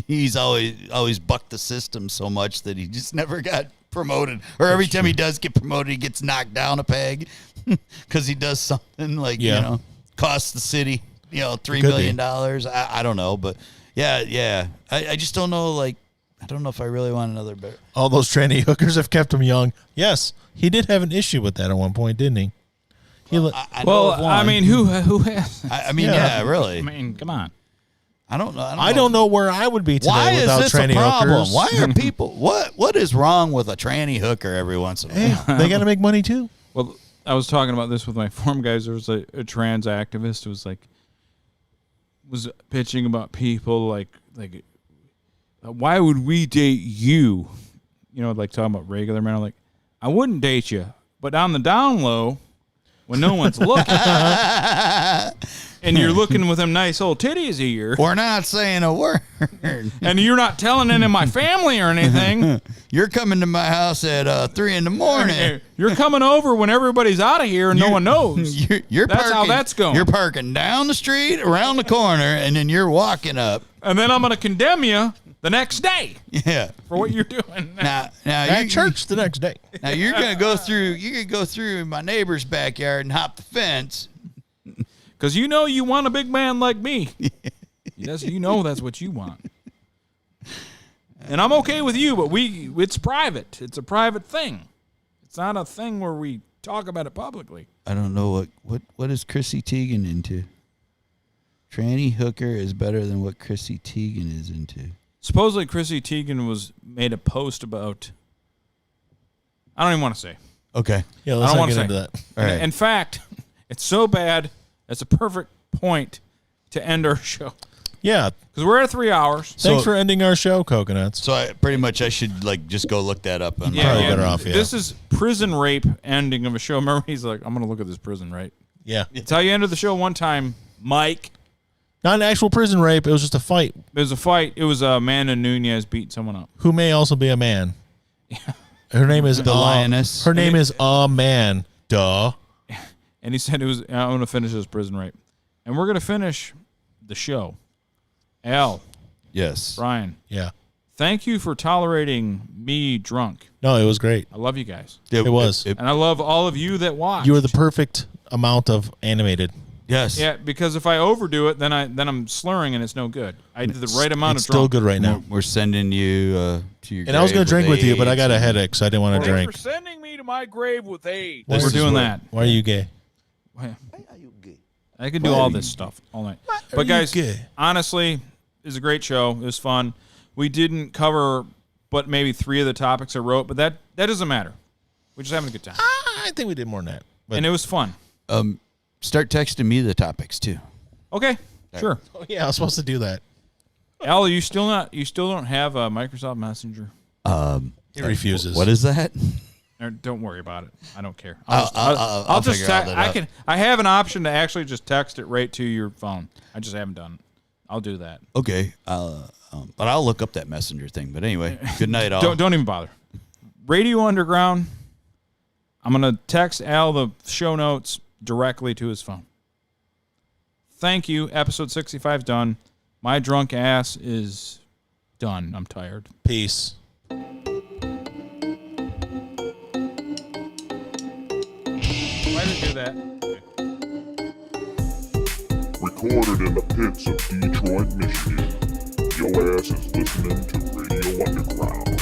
He's always bucked the system so much that he just never got promoted. Or every time he does get promoted, he gets knocked down a peg because he does something like costs the city $3 million. I don't know, but yeah. I just don't know. Like, I don't know if I really want another bear. All those tranny hookers have kept him young. Yes, he did have an issue with that at one point, didn't he? I mean, who has? I mean, yeah, really. I mean, come on. I don't know. I don't know where I would be today Why without is this tranny a problem? hookers. Why are people? What is wrong with a tranny hooker every once in a while? Hey, they got to make money too. Well, I was talking about this with my forum guys. There was a trans activist who was pitching about people like why would we date you? Like talking about regular men. I'm like, I wouldn't date you, but on the down low, when no one's looking, and you're looking with them nice old titties a year, we're not saying a word, and you're not telling any of my family or anything. You're coming to my house at 3 a.m. You're coming over when everybody's out of here and no one knows. You're That's parking, how that's going. You're parking down the street, around the corner, and then you're walking up. And then I'm going to condemn you the next day. Yeah, for what you're doing. Now at church the next day. Now you're gonna go through. You could go through my neighbor's backyard and hop the fence. Because you want a big man like me. Yes, that's what you want. And I'm okay with you, but it's private. It's a private thing. It's not a thing where we talk about it publicly. I don't know what is Chrissy Teigen into. Tranny hooker is better than what Chrissy Teigen is into. Supposedly Chrissy Teigen made a post about. I don't even want to say. Okay. Yeah, let's not get into that. All right. In fact, it's so bad. It's a perfect point to end our show. Yeah, because we're at 3 hours. Thanks for ending our show, Coconuts. So I should just go look that up. Probably better off. Yeah. This is prison rape ending of a show. Remember, he's like, I'm going to look at this prison rape. Yeah. It's how you ended the show one time, Mike. Not an actual prison rape. It was just a fight. It was a fight. It was Amanda Nunez beating someone up. Who may also be a man. Yeah. Her name is the lioness. Her name is a man. Duh. And he said I'm going to finish this prison rape. And we're going to finish the show. Al. Yes. Brian. Yeah. Thank you for tolerating me drunk. No, it was great. I love you guys. It was. And I love all of you that watch. You were the perfect amount of animated. Yes. Yeah, because if I overdo it, then I'm slurring and it's no good. I did the right amount it's of drunk. still good right now. We're sending you to your. And I was going to drink with you, but I got a headache, so I didn't want to drink. You're sending me to my grave with AIDS. We're doing that. Why are you gay? Why are you gay? I could do all this stuff all night. But guys, honestly, it was a great show. It was fun. We didn't cover but maybe 3 of the topics I wrote, but that doesn't matter. We're just having a good time. I think we did more than that. And it was fun. Start texting me the topics too. Okay, sure. Oh yeah, I was supposed to do that. Al, you still don't have a Microsoft Messenger? He refuses. What is that? Don't worry about it. I don't care. I'll just figure all that out. I have an option to actually just text it right to your phone. I just haven't done it. I'll do that. Okay. But I'll look up that messenger thing. But anyway, good night, all. Don't even bother. Radio Underground. I'm gonna text Al the show notes directly to his phone. Thank you. Episode 65 is done. My drunk ass is done. I'm tired. Peace. Why did it do that? Recorded in the pits of Detroit, Michigan. Your ass is listening to Radio Underground.